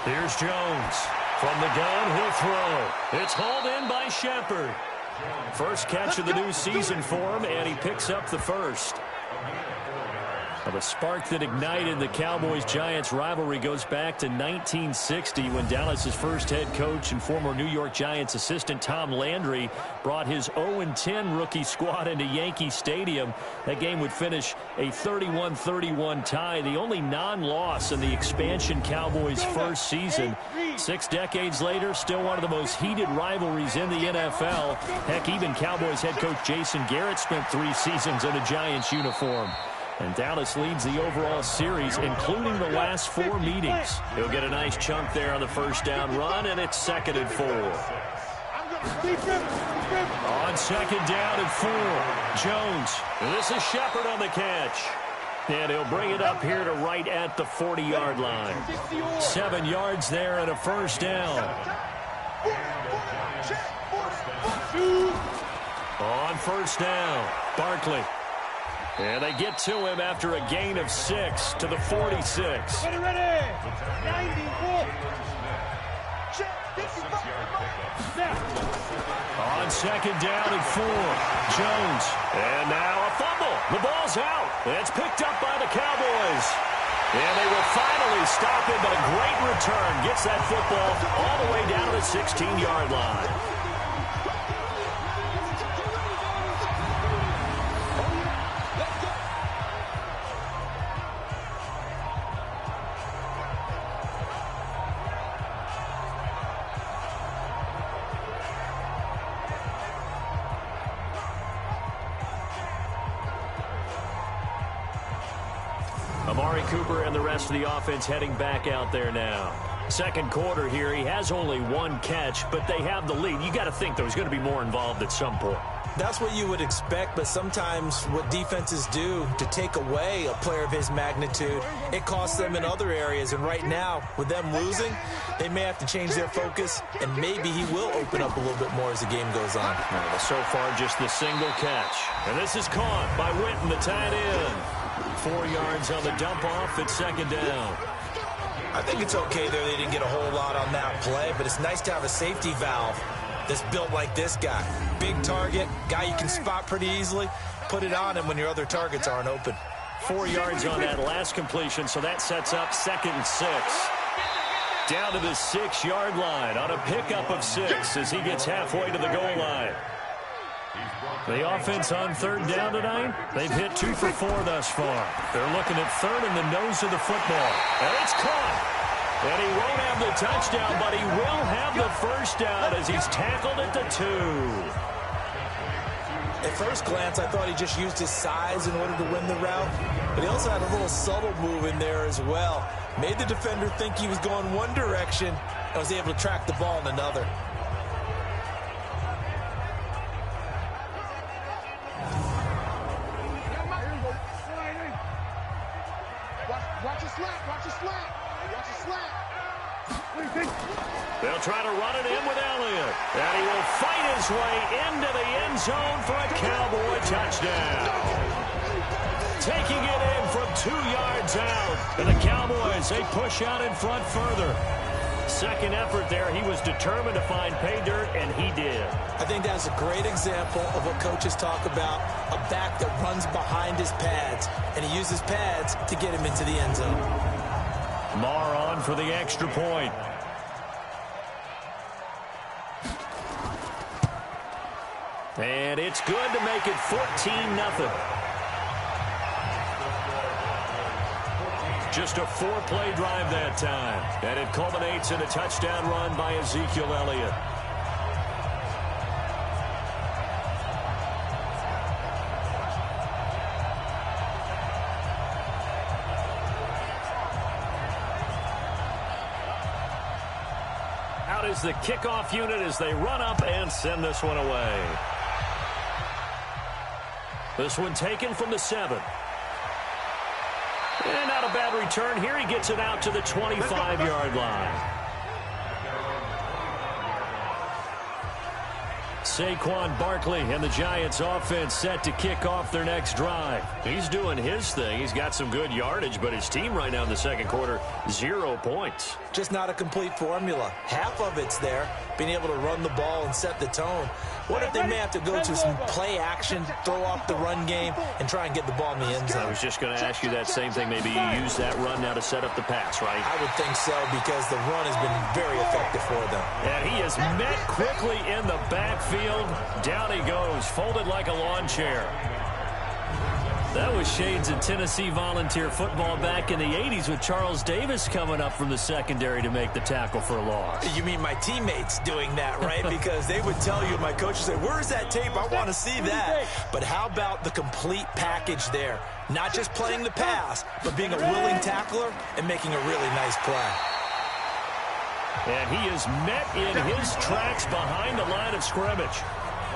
Here's Jones. From the gun, he'll throw. It's hauled in by Shepard. First catch of the new season for him, and he picks up the first. Now, the spark that ignited the Cowboys-Giants rivalry goes back to 1960 when Dallas's first head coach and former New York Giants assistant Tom Landry brought his 0-10 rookie squad into Yankee Stadium. That game would finish a 31-31 tie, the only non-loss in the expansion Cowboys' first season. 6 decades later, still one of the most heated rivalries in the NFL. Heck, even Cowboys head coach Jason Garrett spent 3 seasons in a Giants uniform. And Dallas leads the overall series, including the last 4 meetings. He'll get a nice chunk there on the first down run, and it's 2nd and 4. On 2nd down and 4, Jones. This is Shepard on the catch. And he'll bring it up here to right at the 40-yard line. 7 yards there and a first down. On first down, Barkley. And they get to him after a gain of 6 to the 46. Ready. 94. On 2nd down and 4, Jones. And now a fumble. The ball's out. It's picked up by the Cowboys. And they will finally stop him, but a great return gets that football all the way down to the 16-yard line. Cooper and the rest of the offense heading back out there now. Second quarter here, he has only 1 catch, but they have the lead. You got to think there's going to be more involved at some point. That's what you would expect, but sometimes what defenses do to take away a player of his magnitude, it costs them in other areas. And right now, with them losing, they may have to change their focus, and maybe he will open up a little bit more as the game goes on. Well, so far, just the single catch. And this is caught by Winton, the tight end. 4 yards on the dump-off. It's 2nd down. I think it's okay there. They didn't get a whole lot on that play, but it's nice to have a safety valve that's built like this guy. Big target, guy you can spot pretty easily. Put it on him when your other targets aren't open. 4 yards on that last completion, so that sets up 2nd and 6. Down to the 6-yard line on a pickup of 6 as he gets halfway to the goal line. The offense on third down tonight, they've hit 2 for 4 thus far. They're looking at third in the nose of the football. And it's caught. And he won't have the touchdown, but he will have the first down as he's tackled at the 2. At first glance, I thought he just used his size in order to win the route, but he also had a little subtle move in there as well. Made the defender think he was going one direction and was able to track the ball in another. Watch your slap, watch your slap, watch your slap. They'll try to run it in with Elliott. And he will fight his way into the end zone for a Cowboy touchdown. Taking it in from 2 yards out. And the Cowboys, they push out in front further. Second effort there, he was determined to find pay dirt, and he did. I think that's a great example of what coaches talk about, a back that runs behind his pads, and he uses pads to get him into the end zone. Marr on for the extra point. And it's good to make it 14-0. Just a 4-play drive that time. And it culminates in a touchdown run by Ezekiel Elliott. Out is the kickoff unit as they run up and send this one away. This one taken from the 7. And not a bad return here. He gets it out to the 25-yard line. Saquon Barkley and the Giants offense set to kick off their next drive. He's doing his thing. He's got some good yardage, but his team right now in the second quarter, 0 points. Just not a complete formula. Half of it's there, being able to run the ball and set the tone. What if they may have to go to some play action, throw off the run game, and try and get the ball in the end zone? I was just going to ask you that same thing. Maybe you use that run now to set up the pass, right? I would think so, because the run has been very effective for them. And he is met quickly in the backfield. Down he goes, folded like a lawn chair. That was shades of Tennessee volunteer football back in the 80s with Charles Davis coming up from the secondary to make the tackle for a loss. You mean my teammates doing that, right? Because they would tell you, my coach would say, where's that tape? I want to see that. But how about the complete package there? Not just playing the pass, but being a willing tackler and making a really nice play. And he is met in his tracks behind the line of scrimmage.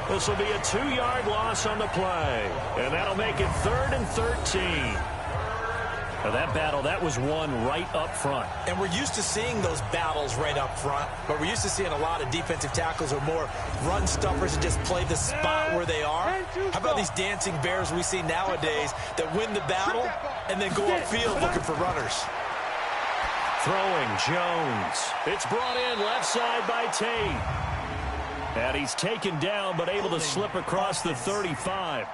This will be a 2-yard loss on the play. And that'll make it 3rd and 13. Now that battle, that was won right up front. And we're used to seeing those battles right up front, but we're used to seeing a lot of defensive tackles or more run stuffers and just play the spot where they are. How about these dancing bears we see nowadays that win the battle and then go upfield looking for runners? Throwing Jones. It's brought in left side by Tate. And he's taken down but able to slip across the 35.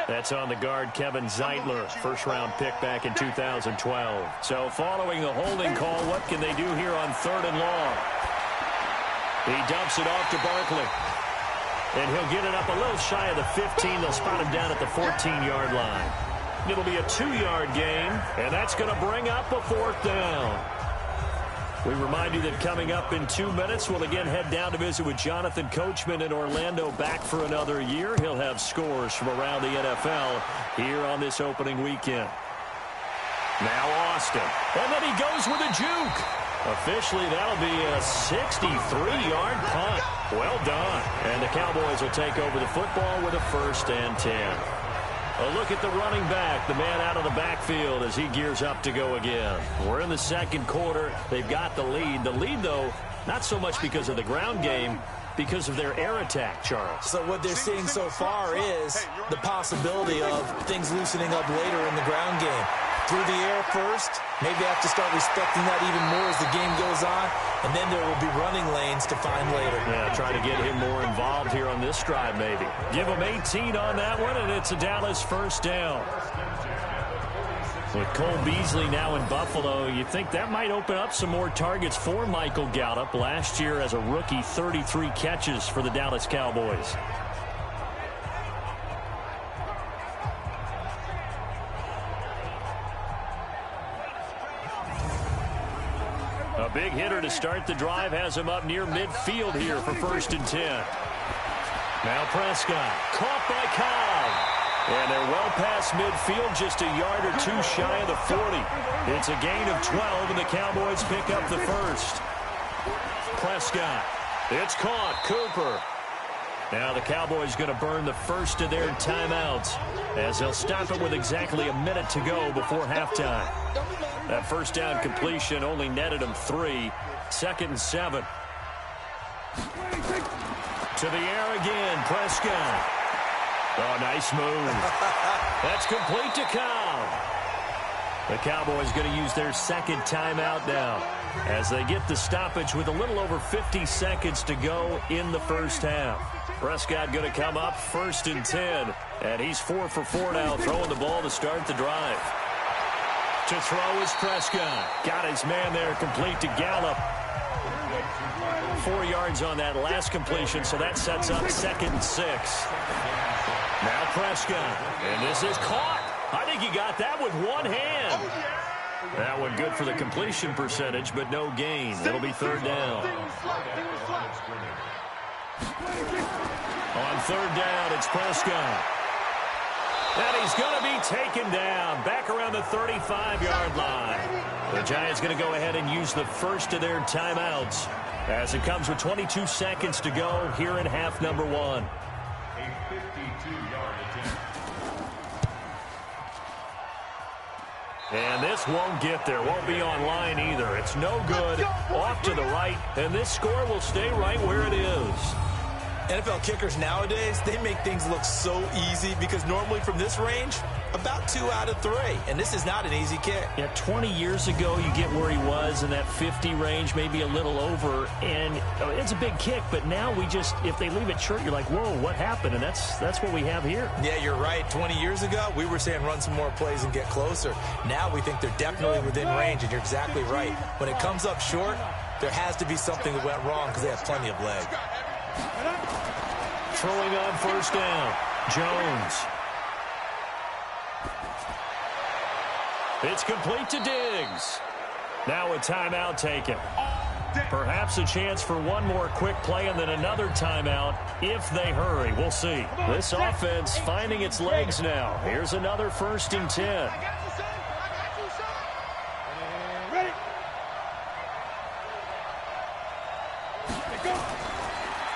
That's on the guard, Kevin Zeitler, first-round pick back in 2012. So following the holding call, what can they do here on 3rd and long? He dumps it off to Barkley. And he'll get it up a little shy of the 15. They'll spot him down at the 14-yard line. It'll be a 2-yard gain, and that's going to bring up a 4th down. We remind you that coming up in 2 minutes, we'll again head down to visit with Jonathan Coachman in Orlando, back for another year. He'll have scores from around the NFL here on this opening weekend. Now Austin, and then he goes with a juke. Officially, that'll be a 63-yard punt. Well done. And the Cowboys will take over the football with a 1st and 10. A look at the running back, the man out of the backfield as he gears up to go again. We're in the second quarter. They've got the lead. The lead, though, not so much because of the ground game, because of their air attack, Charles. So what they're seeing so far is the possibility of things loosening up later in the ground game. Through the air first, maybe have to start respecting that even more as the game goes on, and then there will be running lanes to find later. Yeah, try to get him more involved here on this drive, maybe. Give him 18 on that one, and it's a Dallas 1st down. With Cole Beasley now in Buffalo, you think that might open up some more targets for Michael Gallup. Last year as a rookie, 33 catches for the Dallas Cowboys. A big hitter to start the drive has him up near midfield here for 1st and 10. Now Prescott, caught by Cobb. And they're well past midfield, just a yard or two shy of the 40. It's a gain of 12, and the Cowboys pick up the first. Prescott, it's caught. Cooper. Now the Cowboys going to burn the first of their timeouts as they'll stop it with exactly a minute to go before halftime. That first down completion only netted them 3. 2nd and 7. To the air again, Prescott. Oh, nice move. That's complete to Cobb. The Cowboys going to use their second timeout now as they get the stoppage with a little over 50 seconds to go in the first half. Prescott going to come up 1st and 10, and he's 4 for 4 now, throwing the ball to start the drive. To throw is Prescott. Got his man there, complete to Gallup. 4 yards on that last completion, so that sets up 2nd and 6. Now Prescott, and this is caught. I think he got that with one hand. That one good for the completion percentage, but no gain. It'll be 3rd down. On 3rd down, it's Prescott. And he's going to be taken down back around the 35-yard line. The Giants going to go ahead and use the first of their timeouts as it comes with 22 seconds to go here in half number 1. And this won't get there. Won't be online either. It's no good. Off to the right. And this score will stay right where it is. NFL kickers nowadays, they make things look so easy because normally from this range, about 2 out of 3. And this is not an easy kick. Yeah, 20 years ago, you get where he was in that 50 range, maybe a little over. And it's a big kick, but now we just, if they leave it short, you're like, whoa, what happened? And that's what we have here. Yeah, you're right. 20 years ago, we were saying run some more plays and get closer. Now we think they're definitely within range, and you're exactly right. When it comes up short, there has to be something that went wrong because they have plenty of leg. Throwing on 1st down, Jones. It's complete to Diggs. Now a timeout taken. Perhaps a chance for one more quick play and then another timeout if they hurry. We'll see. This offense finding its legs now. Here's another 1st and 10.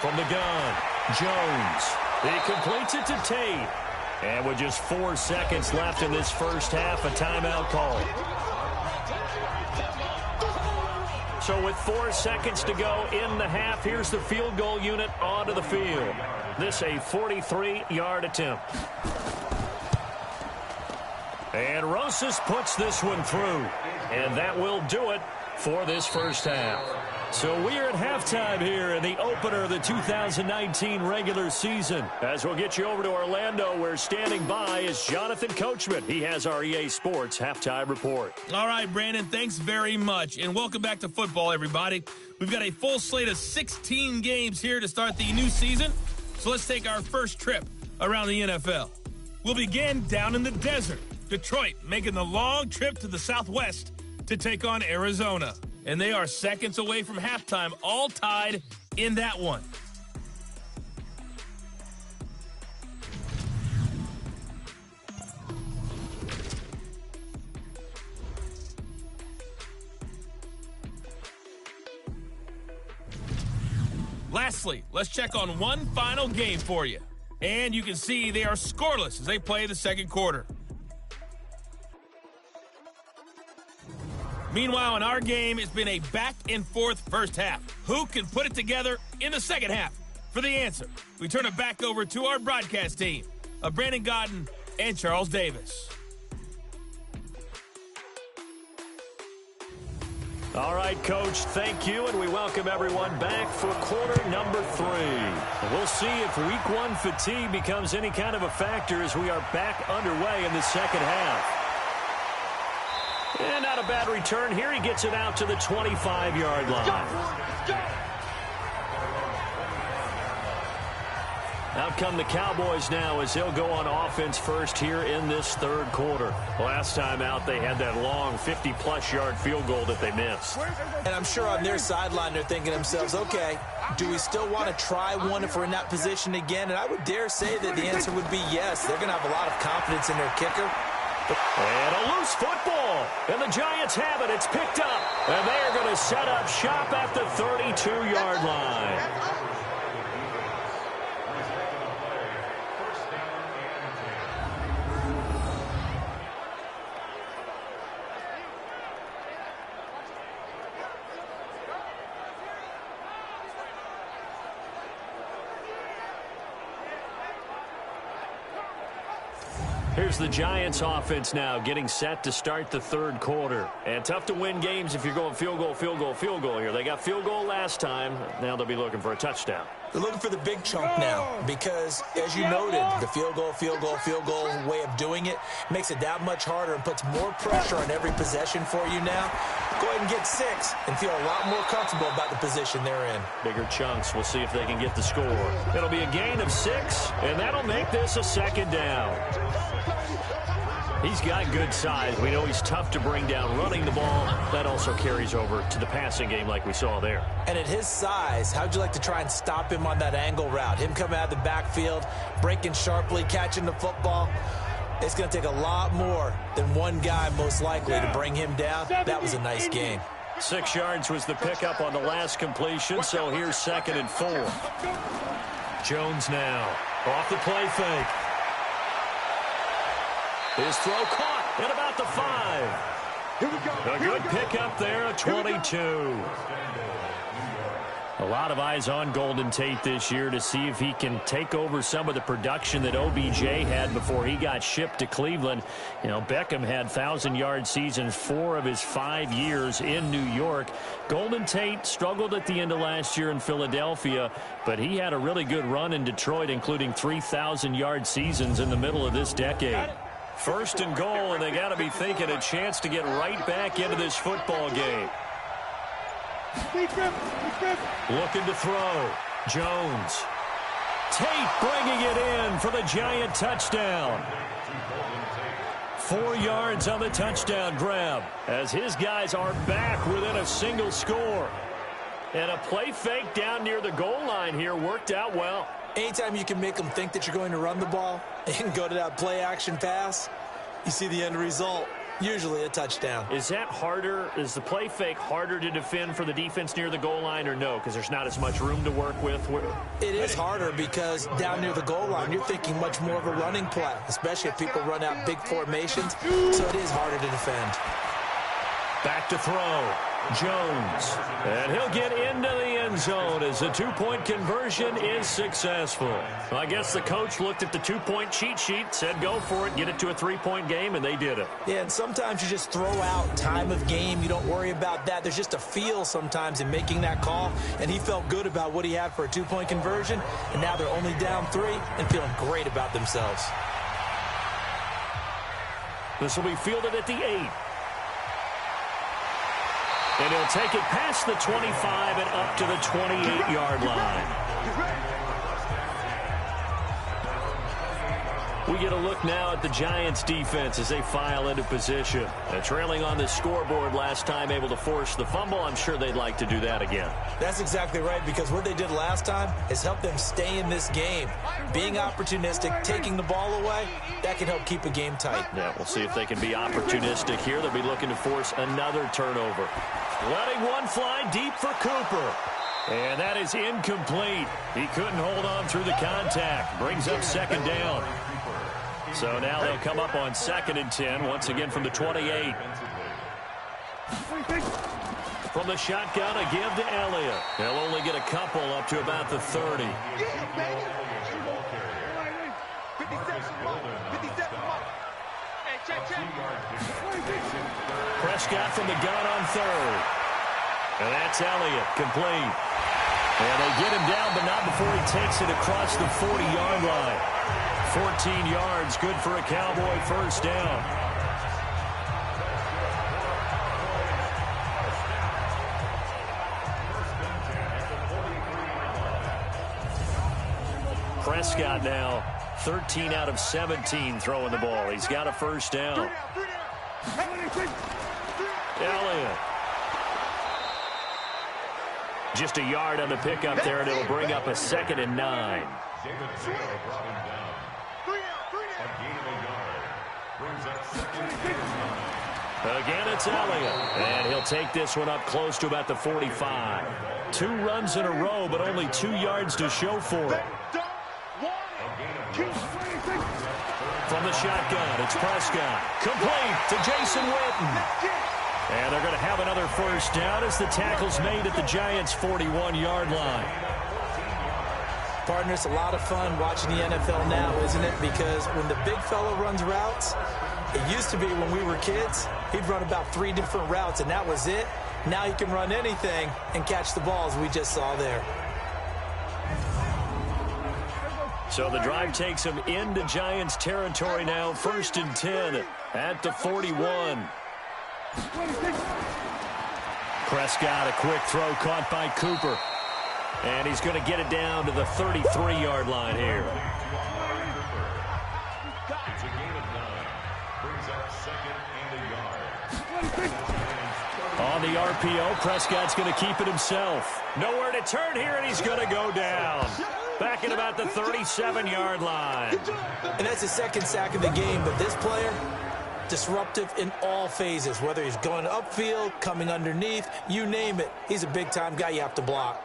From the gun, Jones. He completes it to Tate. And with just 4 seconds left in this first half, a timeout call. So with 4 seconds to go in the half, here's the field goal unit onto the field. This a 43-yard attempt. And Rosas puts this one through. And that will do it for this first half. So we're at halftime here in the opener of the 2019 regular season. As we'll get you over to Orlando, where standing by is Jonathan Coachman. He has our EA Sports halftime report. All right, Brandon, thanks very much. And welcome back to football, everybody. We've got a full slate of 16 games here to start the new season. So let's take our first trip around the NFL. We'll begin down in the desert. Detroit making the long trip to the southwest to take on Arizona. And they are seconds away from halftime, all tied in that one. Lastly, let's check on one final game for you. And you can see they are scoreless as they play the second quarter. Meanwhile, in our game, it's been a back-and-forth first half. Who can put it together in the second half? For the answer, we turn it back over to our broadcast team of Brandon Godden and Charles Davis. All right, Coach, thank you, and we welcome everyone back for quarter number 3. We'll see if week 1 fatigue becomes any kind of a factor as we are back underway in the second half. And not a bad return here. He gets it out to the 25-yard line. Out come the Cowboys now as they'll go on offense first here in this third quarter. Last time out, they had that long 50-plus yard field goal that they missed. And I'm sure on their sideline they're thinking to themselves, okay, do we still want to try one if we're in that position again? And I would dare say that the answer would be yes. They're going to have a lot of confidence in their kicker. And a loose football. And the Giants have it. It's picked up. And they are going to set up shop at the 32-yard line. Here's the Giants offense now getting set to start the third quarter. And tough to win games if you're going field goal, field goal, field goal here. They got field goal last time. Now they'll be looking for a touchdown. They're looking for the big chunk now because, as you noted, the field goal way of doing it makes it that much harder and puts more pressure on every possession for you now. Go ahead and get 6 and feel a lot more comfortable about the position they're in. Bigger chunks. We'll see if they can get the score. It'll be a gain of 6, and that'll make this a second down. He's got good size. We know he's tough to bring down running the ball. That also carries over to the passing game like we saw there. And at his size, how'd you like to try and stop him on that angle route? Him coming out of the backfield, breaking sharply, catching the football. It's going to take a lot more than one guy most likely to bring him down. That was a nice game. 6 yards was the pickup on the last completion, so here's 2nd and 4. Jones now off the play fake. His throw caught at about the 5. A good pickup there, a 22. A lot of eyes on Golden Tate this year to see if he can take over some of the production that OBJ had before he got shipped to Cleveland. You know, Beckham had 1,000-yard seasons 4 of his 5 years in New York. Golden Tate struggled at the end of last year in Philadelphia, but he had a really good run in Detroit, including 3,000-yard seasons in the middle of this decade. 1st and goal, and they got to be thinking a chance to get right back into this football game. Looking to throw. Jones. Tate bringing it in for the Giant touchdown. 4 yards on the touchdown grab as his guys are back within a single score. And a play fake down near the goal line here worked out well. Anytime you can make them think that you're going to run the ball and go to that play action pass, you see the end result. Usually a touchdown. Is that harder? Is the play fake harder to defend for the defense near the goal line or no? Because there's not as much room to work with? It is harder because down near the goal line, you're thinking much more of a running play, especially if people run out big formations. So it is harder to defend. Back to throw. Jones. And he'll get into the end zone as the 2-point conversion is successful. Well, I guess the coach looked at the 2-point cheat sheet, said go for it, get it to a 3-point game, and they did it. Yeah, and sometimes you just throw out time of game. You don't worry about that. There's just a feel sometimes in making that call, and he felt good about what he had for a 2-point conversion, and now they're only down 3 and feeling great about themselves. This will be fielded at the 8. And he'll take it past the 25 and up to the 28-yard line. We get a look now at the Giants' defense as they file into position. Trailing on the scoreboard last time, able to force the fumble. I'm sure they'd like to do that again. That's exactly right, because what they did last time is help them stay in this game. Being opportunistic, taking the ball away, that can help keep a game tight. Yeah, we'll see if they can be opportunistic here. They'll be looking to force another turnover. Letting one fly deep for Cooper. And that is incomplete. He couldn't hold on through the contact. Brings up 2nd down. So now they'll come up on 2nd and 10, once again from the 28. From the shotgun, a give to Elliott. They'll only get a couple up to about the 30. Prescott from the gun on 3rd. And that's Elliott, complete. And they get him down, but not before he takes it across the 40-yard line. 14 yards, good for a Cowboy 1st down. Prescott now 13 out of 17 throwing the ball. He's got a first down. Elliott. Just a yard on the pickup there, and it'll bring up a 2nd and 9. Again, it's Elliott, and he'll take this one up close to about the 45. 2 runs in a row, but only 2 yards to show for it. From the shotgun, it's Prescott. Complete to Jason Witten. And they're going to have another first down as the tackle's made at the Giants' 41-yard line. Partner, it's a lot of fun watching the NFL now, isn't it? Because when the big fella runs routes, it used to be when we were kids, he'd run about 3 different routes, and that was it. Now he can run anything and catch the balls we just saw there. So the drive takes him into Giants territory now. 1st and 10 at the 41. Prescott, a quick throw caught by Cooper. And he's going to get it down to the 33-yard line here. It's a gain of 9. Brings up 2nd and a yard. On the RPO, Prescott's going to keep it himself. Nowhere to turn here, and he's going to go down. Back at about the 37-yard line. And that's his 2nd sack of the game, but this player, disruptive in all phases, whether he's going upfield, coming underneath, you name it. He's a big-time guy you have to block.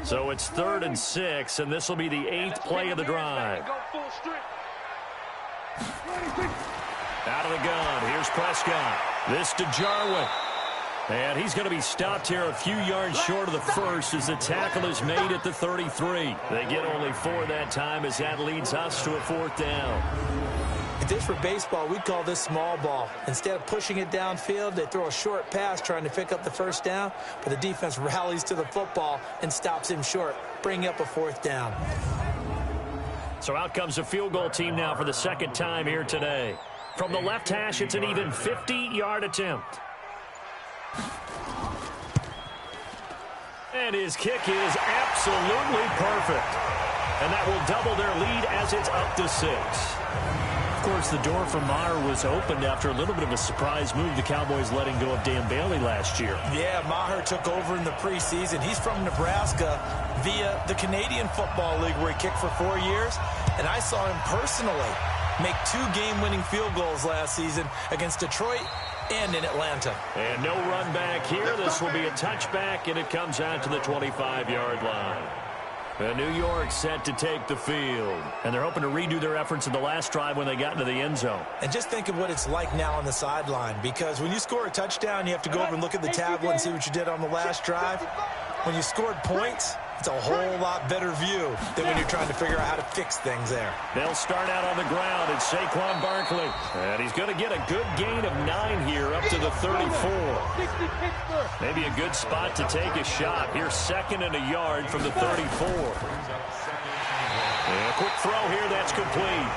So it's 3rd and 6, and this will be the 8th play of the drive. Out of the gun, here's Prescott. This to Jarwin. And he's going to be stopped here a few yards short of the first as the tackle is made at the 33. They get only 4 that time as that leads us to a 4th down. If this were baseball, we'd call this small ball. Instead of pushing it downfield, they throw a short pass trying to pick up the first down, but the defense rallies to the football and stops him short, bringing up a 4th down. So out comes a field goal team now for the 2nd time here today. From the left hash, it's an even 50-yard attempt. And his kick is absolutely perfect. And that will double their lead as it's up to 6. Of course, the door for Maher was opened after a little bit of a surprise move. The Cowboys letting go of Dan Bailey last year. Yeah, Maher took over in the preseason. He's from Nebraska via the Canadian Football League where he kicked for 4 years. And I saw him personally make 2 game-winning field goals last season against Detroit and in Atlanta. And no run back here. This will be a touchback, and it comes out to the 25-yard line. And New York set to take the field. And they're hoping to redo their efforts in the last drive when they got into the end zone. And just think of what it's like now on the sideline, because when you score a touchdown, you have to go over and look at the tablet and see what you did on the last drive. When you scored points, it's a whole lot better view than when you're trying to figure out how to fix things there. They'll start out on the ground. It's Saquon Barkley. And he's going to get a good gain of 9 here up to the 34. Maybe a good spot to take a shot. Here's 2nd and a yard from the 34. And a quick throw here. That's complete.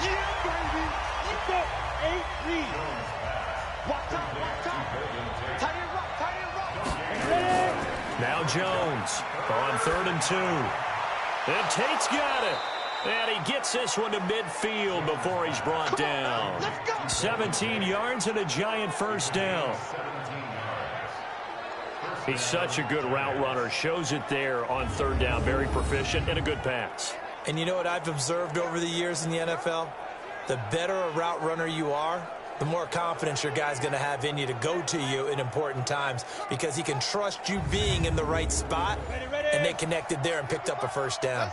Yeah, baby. You got 8 leads. Watch out, watch out. Tie it up, tie it up. Now Jones on 3rd and 2. And Tate's got it. And he gets this one to midfield before he's brought down. 17 yards and a Giant first down. He's such a good route runner. Shows it there on 3rd down. Very proficient and a good pass. And you know what I've observed over the years in the NFL? The better a route runner you are, the more confidence your guy's going to have in you to go to you in important times because he can trust you being in the right spot, and they connected there and picked up a first down.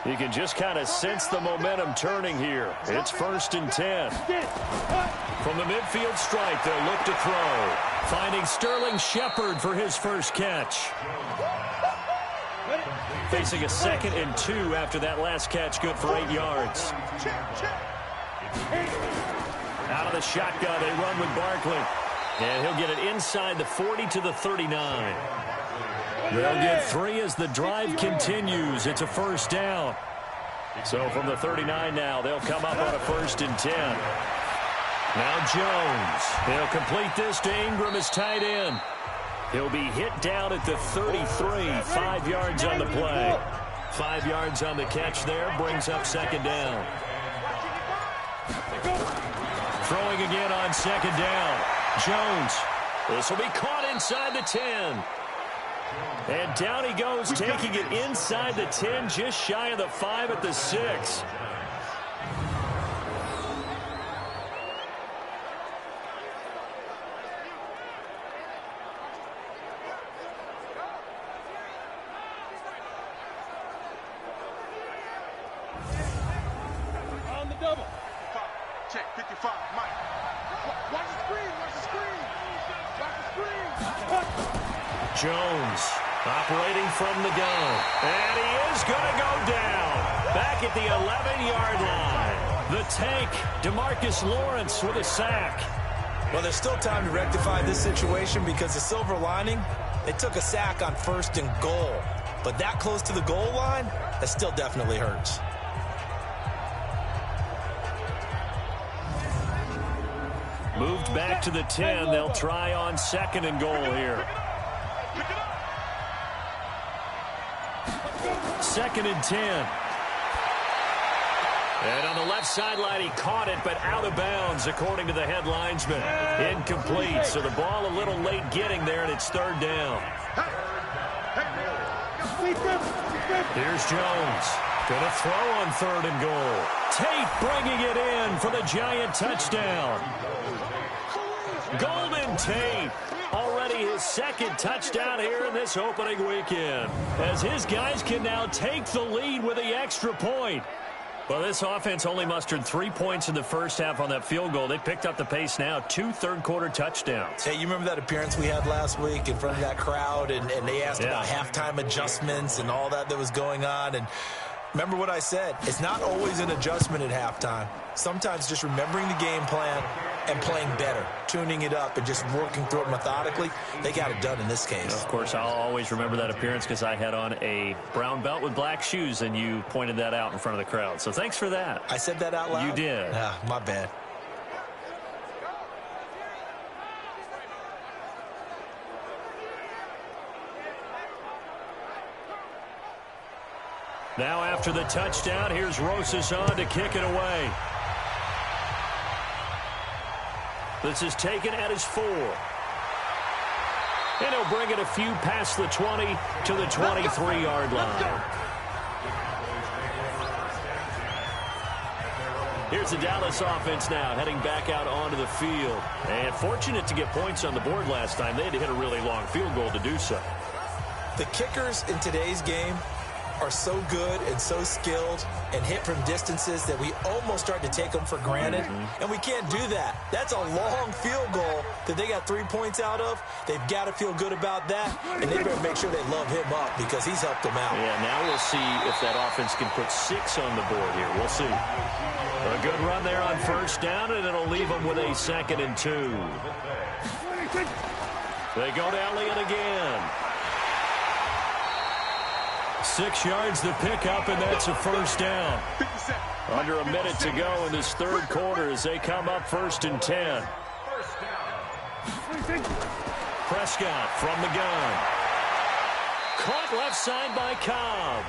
You can just kind of sense the momentum turning here. It's 1st and 10. From the midfield stripe, they'll look to throw. Finding Sterling Shepard for his first catch. Facing a 2nd and 2 after that last catch, good for 8 yards. Out of the shotgun, they run with Barkley. And he'll get it inside the 40 to the 39. They'll get 3 as the drive continues. It's a first down. So from the 39 now, they'll come up on a 1st and 10. Now Jones. He'll complete this to Ingram as tight end. He'll be hit down at the 33, 5 yards on the play. 5 yards on the catch there, brings up second down. Throwing again on second down. Jones. This will be caught inside the 10. And down he goes, taking it inside the 10, just shy of the 5 at the 6. On the double. Check 55, Mike. Watch the screen, watch the screen. Watch the screen. Jones operating from the gun. And he is going to go down. Back at the 11-yard line. The tank, DeMarcus Lawrence with a sack. Well, there's still time to rectify this situation because the silver lining, they took a sack on 1st and goal. But that close to the goal line, that still definitely hurts. Moved back to the 10. They'll try on 2nd and goal here. 2nd and 10. And on the left sideline, he caught it, but out of bounds, according to the head linesman. Incomplete, so the ball a little late getting there, and it's 3rd down. Here's Jones. Going to throw on 3rd and goal. Tate bringing it in for the Giant touchdown. Golden Tate. Already his 2nd touchdown here in this opening weekend, as his guys can now take the lead with the extra point. Well, this offense only mustered 3 points in the first half on that field goal. They picked up the pace now, 2 third-quarter touchdowns. Hey, you remember that appearance we had last week in front of that crowd, and they asked about halftime adjustments and all that was going on, and remember what I said. It's not always an adjustment at halftime. Sometimes just remembering the game plan and playing better, tuning it up and just working through it methodically. They got it done in this case. Of course, I'll always remember that appearance because I had on a brown belt with black shoes, and you pointed that out in front of the crowd. So thanks for that. I said that out loud? You did. My bad. Now after the touchdown, here's Rosas on to kick it away. This is taken at his 4. And he'll bring it a few past the 20 to the 23-yard line. Here's the Dallas offense now, heading back out onto the field. And fortunate to get points on the board last time. They had to hit a really long field goal to do so. The kickers in today's game are so good and so skilled and hit from distances that we almost start to take them for granted. And we can't do that. That's a long field goal that they got 3 points out of. They've got to feel good about that, and they better make sure they love him up because he's helped them out. Yeah, now we'll see if that offense can put 6 on the board here. We'll see. A good run there on 1st down, and it'll leave them with a 2nd and 2. They go to Elliott again. 6 yards the pickup, and that's a 1st down. Under a minute to go in this 3rd quarter as they come up 1st and 10. Prescott from the gun. Caught left side by Cobb.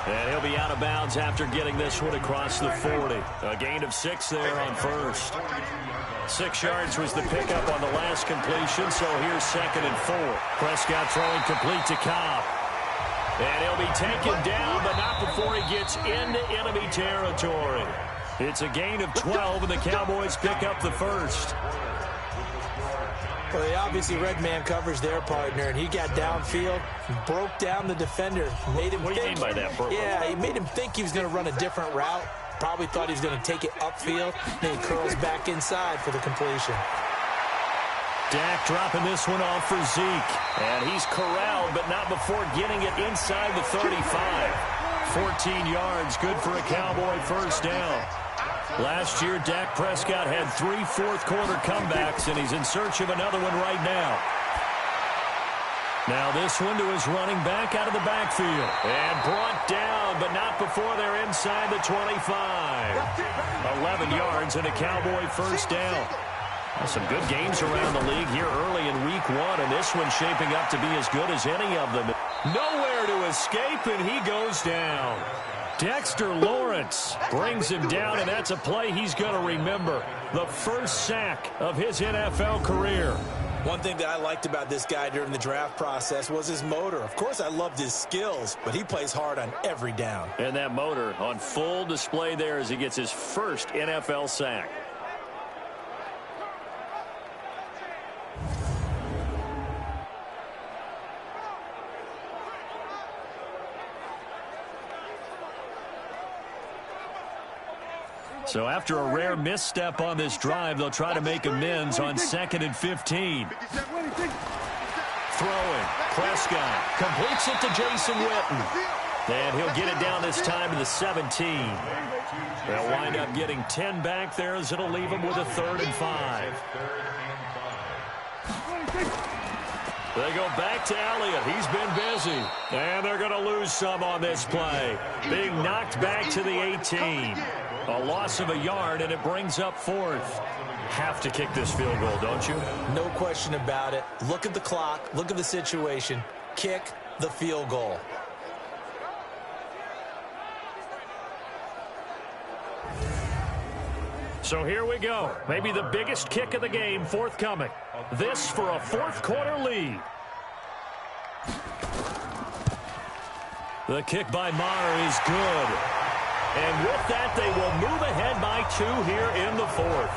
And he'll be out of bounds after getting this one across the 40. A gain of 6 there on 1st. 6 yards was the pickup on the last completion, so here's 2nd and 4. Prescott throwing complete to Cobb. And he'll be taken down, but not before he gets into enemy territory. It's a gain of 12, and the Cowboys pick up the 1st. Well, they obviously red man covers their partner, and he got downfield, broke down the defender, made him What do you mean by that? Yeah, he made him think he was going to run a different route. Probably thought he was going to take it upfield, then he curls back inside for the completion. Dak dropping this one off for Zeke. And he's corralled, but not before getting it inside the 35. 14 yards, good for a Cowboy 1st down. Last year, Dak Prescott had 3 fourth-quarter comebacks, and he's in search of another one right now. Now this one to his running back out of the backfield. And brought down, but not before they're inside the 25. 11 yards and a Cowboy first down. Well, some good games around the league here early in week 1, and this one's shaping up to be as good as any of them. Nowhere to escape, and he goes down. Dexter Lawrence brings him down, and that's a play he's going to remember. The first sack of his NFL career. One thing that I liked about this guy during the draft process was his motor. Of course, I loved his skills, but he plays hard on every down. And that motor on full display there as he gets his first NFL sack. So after a rare misstep on this drive, they'll try to make amends on 2nd and 15. Throwing. Prescott completes it to Jason Witten. And he'll get it down this time to the 17. They'll wind up getting 10 back there as it'll leave them with a 3rd and 5. They go back to Elliott. He's been busy. And they're going to lose some on this play. Being knocked back to the 18. A loss of a yard, and it brings up 4th. Have to kick this field goal, don't you? No question about it. Look at the clock. Look at the situation. Kick the field goal. So here we go. Maybe the biggest kick of the game forthcoming. This for a 4th quarter lead. The kick by Maher is good. And with that, they will move ahead by 2 here in the 4th.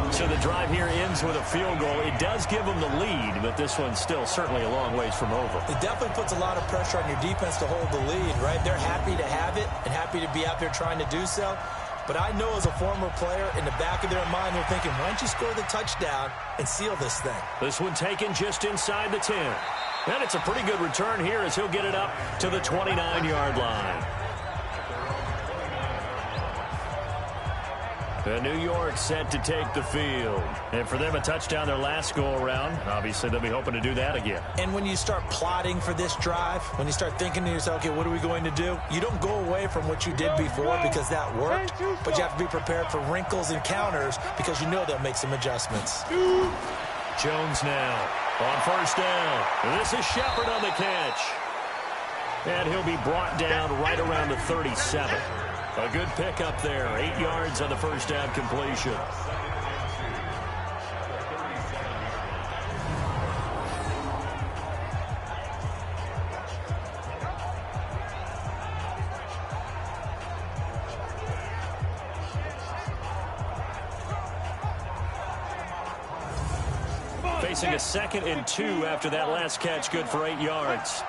So the drive here ends with a field goal. It does give them the lead, but this one's still certainly a long ways from over. It definitely puts a lot of pressure on your defense to hold the lead, right? They're happy to have it and happy to be out there trying to do so. But I know as a former player, in the back of their mind, they're thinking, why don't you score the touchdown and seal this thing? This one taken just inside the 10. And it's a pretty good return here as he'll get it up to the 29-yard line. And New York set to take the field. And for them, a touchdown their last go-around. Obviously, they'll be hoping to do that again. And when you start plotting for this drive, when you start thinking to yourself, okay, what are we going to do? You don't go away from what you did before because that worked, but you have to be prepared for wrinkles and counters because you know they'll make some adjustments. Jones now on first down. And this is Shepard on the catch. And he'll be brought down right around the 37. A good pick up there. 8 yards on the first down completion. Facing a 2nd and 2 after that last catch. Good for 8 yards.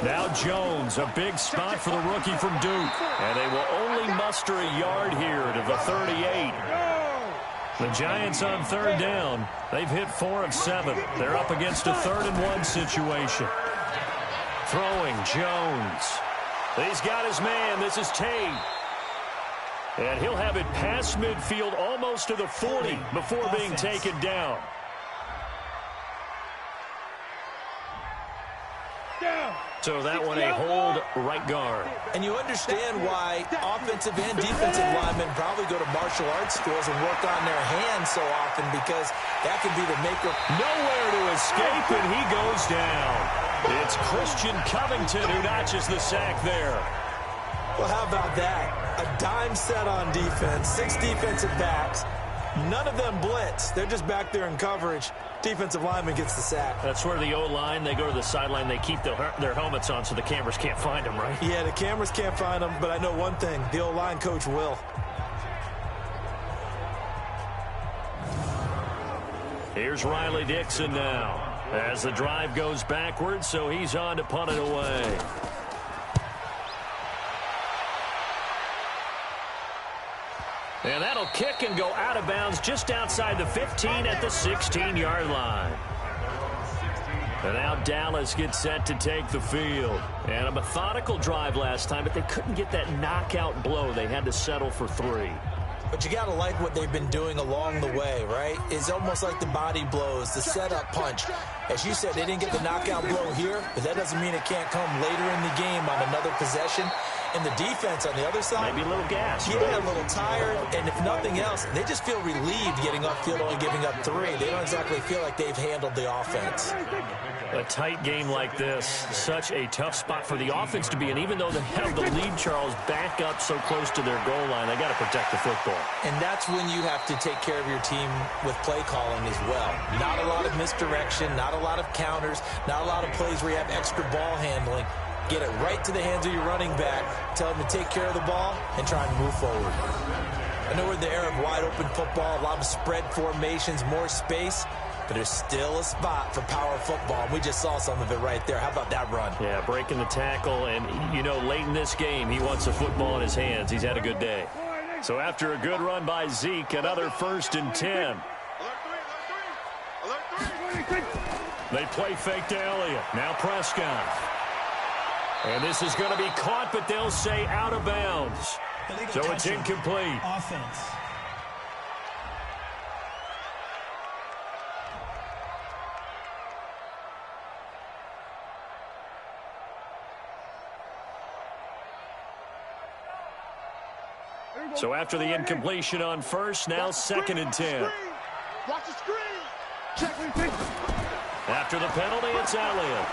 Now Jones, a big spot for the rookie from Duke. And they will only muster a yard here to the 38. The Giants on 3rd down. They've hit 4 of 7. They're up against a 3rd and 1 situation. Throwing Jones. He's got his man. This is Tate. And he'll have it past midfield almost to the 40 before being taken down. So that one a hold right guard. And you understand why offensive and defensive linemen probably go to martial arts schools and work on their hands so often because that can be the maker. Nowhere to escape, and he goes down. It's Christian Covington who notches the sack there. Well, how about that? A dime set on defense, 6 defensive backs. None of them blitz. They're just back there in coverage. Defensive lineman gets the sack. That's where the O-line, they go to the sideline, they keep their helmets on so the cameras can't find them, right? Yeah, the cameras can't find them, but I know one thing. The O-line coach will. Here's Riley Dixon now as the drive goes backwards, so he's on to punt it away. And that'll kick and go out of bounds just outside the 15 at the 16-yard line. And now Dallas gets set to take the field. And a methodical drive last time, but they couldn't get that knockout blow. They had to settle for 3. But you got to like what they've been doing along the way, right? It's almost like the body blows, the setup punch. As you said, they didn't get the knockout blow here, but that doesn't mean it can't come later in the game on another possession. And the defense on the other side, maybe a little gas. Yeah, right? A little tired. And if nothing else, they just feel relieved getting upfield, only giving up 3. They don't exactly feel like they've handled the offense. A tight game like this, such a tough spot for the offense to be in. Even though they have the lead, Charles, back up so close to their goal line, they got to protect the football. And that's when you have to take care of your team with play calling as well. Not a lot of misdirection, not a lot of counters, not a lot of plays where you have extra ball handling. Get it right to the hands of your running back, tell them to take care of the ball, and try and move forward. I know we're in the era of wide-open football, a lot of spread formations, more space, but there's still a spot for power football. We just saw some of it right there. How about that run? Yeah, breaking the tackle, and, you know, late in this game, he wants the football in his hands. He's had a good day. So after a good run by Zeke, another 1st and 10. They play fake to Elliott. Now Prescott. And this is going to be caught, but they'll say out of bounds. So it's incomplete. Offense. So after the incompletion on first, now 2nd and 10. Watch the screen. After the penalty, it's Elliott.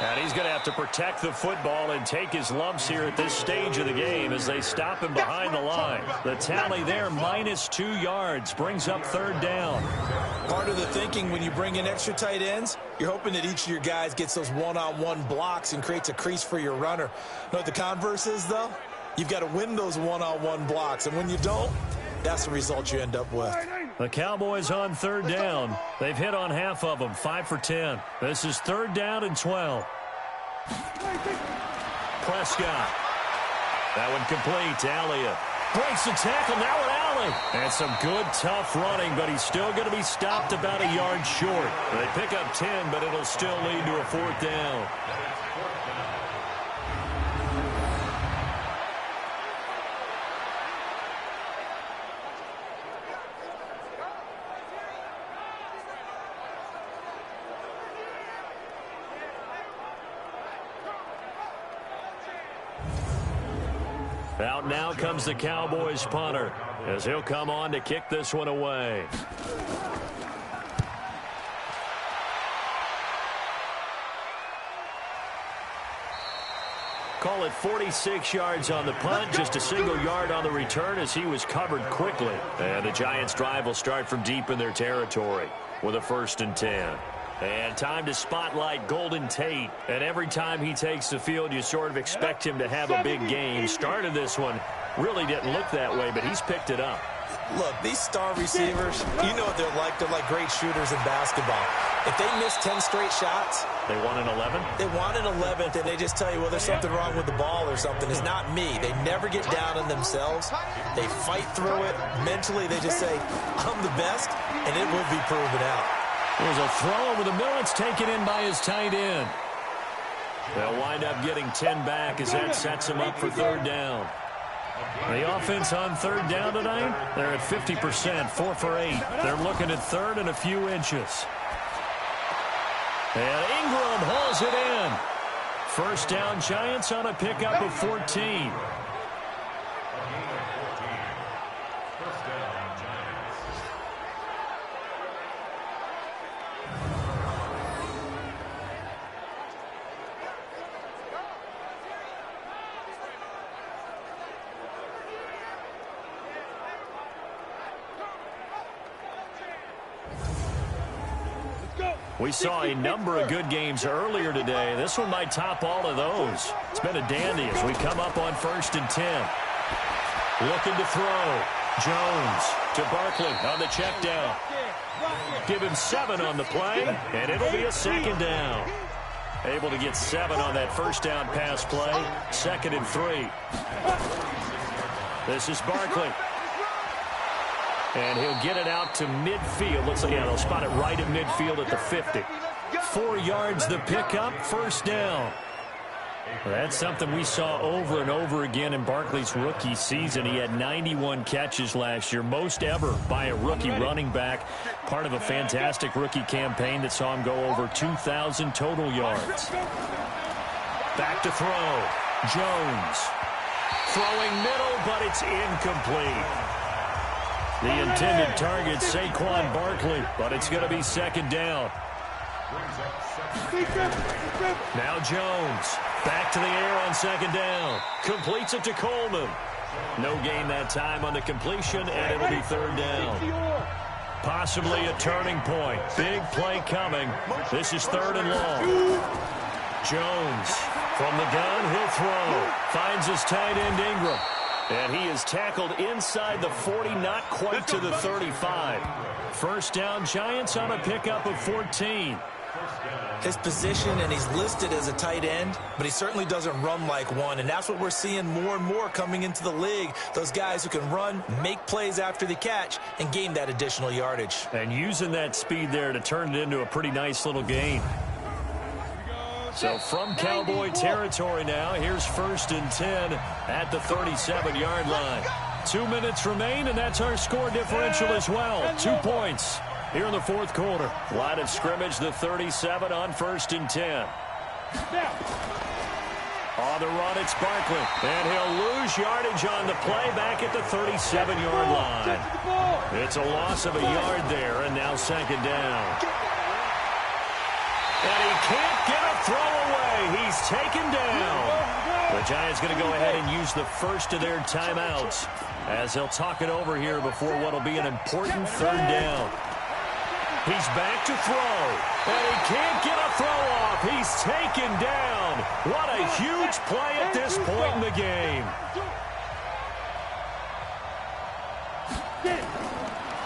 And he's going to have to protect the football and take his lumps here at this stage of the game as they stop him behind the line. The tally there, -2 yards, brings up 3rd down. Part of the thinking when you bring in extra tight ends, you're hoping that each of your guys gets those one-on-one blocks and creates a crease for your runner. You know what the converse is, though? You've got to win those one-on-one blocks, and when you don't, that's the result you end up with. The Cowboys on 3rd down. They've hit on half of them, 5 for 10. This is 3rd down and 12. Prescott. That one complete to Elliott. Breaks the tackle, now an alley. And some good, tough running, but he's still going to be stopped about a yard short. They pick up 10, but it'll still lead to a 4th down. Out now comes the Cowboys punter as he'll come on to kick this one away. Call it 46 yards on the punt, just a single yard on the return as he was covered quickly. And the Giants' drive will start from deep in their territory with a 1st and 10. And time to spotlight Golden Tate. And every time he takes the field, you sort of expect him to have a big game. Started this one, really didn't look that way, but he's picked it up. Look, these star receivers, you know what they're like. They're like great shooters in basketball. If they miss 10 straight shots, they want an 11? They want an 11th, and they just tell you, well, there's something wrong with the ball or something. It's not me. They never get down on themselves. They fight through it. Mentally, they just say, I'm the best, and it will be proven out. There's a throw over the middle. It's taken in by his tight end. They'll wind up getting 10 back as that sets him up for 3rd down. The offense on 3rd down tonight, they're at 50%, 4 for 8. They're looking at 3rd and a few inches. And Ingram hauls it in. 1st down Giants on a pickup of 14. We saw a number of good games earlier today. This one might top all of those. It's been a dandy as we come up on 1st and 10. Looking to throw. Jones to Barkley on the check down. Give him 7 on the play, and it'll be a 2nd down. Able to get 7 on that 1st down pass play. 2nd and 3. This is Barkley. And he'll get it out to midfield. Looks like, yeah, they'll spot it right at midfield at the 50. 4 yards the pickup, 1st down. Well, that's something we saw over and over again in Barkley's rookie season. He had 91 catches last year, most ever by a rookie running back, part of a fantastic rookie campaign that saw him go over 2,000 total yards. Back to throw. Jones. Throwing middle, but it's incomplete. The intended target, Saquon Barkley, but it's going to be second down. Now Jones. Back to the air on second down. Completes it to Coleman. No gain that time on the completion, and it'll be third down. Possibly a turning point. Big play coming. This is third and long. Jones from the gun, he'll throw. Finds his tight end Ingram. And he is tackled inside the 40, not quite to the 35. First down, Giants on a pickup of 14. His position, and he's listed as a tight end, but he certainly doesn't run like one, and that's what we're seeing more and more coming into the league. Those guys who can run, make plays after the catch, and gain that additional yardage. And using that speed there to turn it into a pretty nice little gain. So from Cowboy territory now, here's 1st and 10 at the 37-yard line. 2 minutes remain, and that's our score differential as well. 2 points here in the fourth quarter. Line of scrimmage, the 37 on 1st and 10. On the run, it's Barkley. And he'll lose yardage on the play back at the 37-yard line. It's a loss of a yard there, and now second down. And he can't get a throw away. He's taken down. The Giants going to go ahead and use the first of their timeouts as he'll talk it over here before what will be an important third down. He's back to throw, and he can't get a throw off. He's taken down. What a huge play at this point in the game.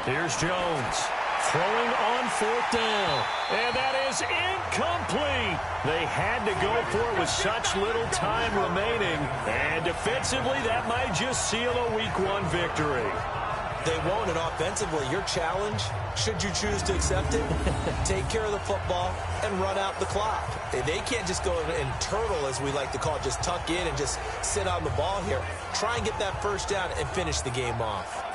Here's Jones. Throwing on 4th down. And that is incomplete. They had to go for it with such little time remaining. And defensively, that might just seal a Week 1 victory. They won't, and offensively, your challenge, should you choose to accept it, take care of the football and run out the clock. They can't just go and turtle, as we like to call it, just tuck in and just sit on the ball here. Try and get that first down and finish the game off.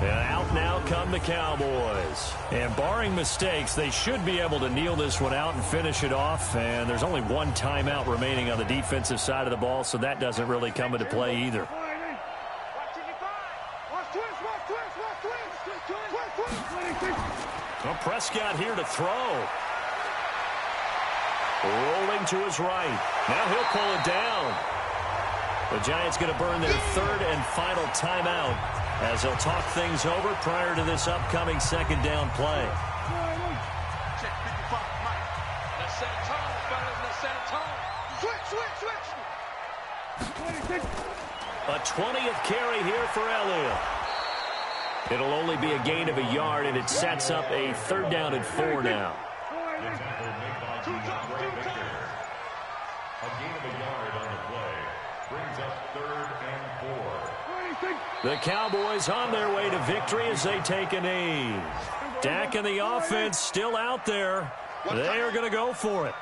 And out now come the Cowboys. And barring mistakes, they should be able to kneel this one out and finish it off. And there's only one timeout remaining on the defensive side of the ball, so that doesn't really come into play either. Well, Prescott here to throw. Rolling to his right. Now he'll pull it down. The Giants going to burn their third and final timeout as they'll talk things over prior to this upcoming second down play. A 20th carry here for Elliott. It'll only be a gain of a yard, and it sets up a third down and 4 now. A gain of a yard on the play brings up 3rd and 4. The Cowboys on their way to victory as they take a knee. Dak and the offense still out there. They are going to go for it.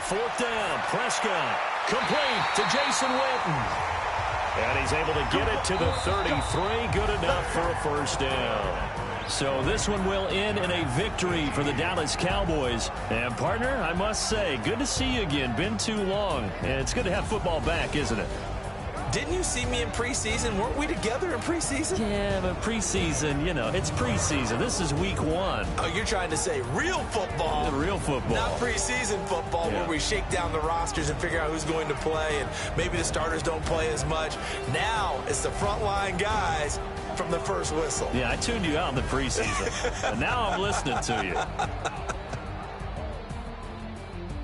Fourth down, Prescott. Complete to Jason Witten. And he's able to get it to the 33. Good enough for a first down. So this one will end in a victory for the Dallas Cowboys. And, partner, I must say, good to see you again. Been too long. And it's good to have football back, isn't it? Didn't you see me in preseason? Weren't we together in preseason? Yeah, but preseason, you know, it's preseason. This is week 1. Oh, you're trying to say real football. Real football. Not preseason football, where we shake down the rosters and figure out who's going to play, and maybe the starters don't play as much. Now it's the frontline guys from the first whistle. Yeah, I tuned you out in the preseason. And now I'm listening to you.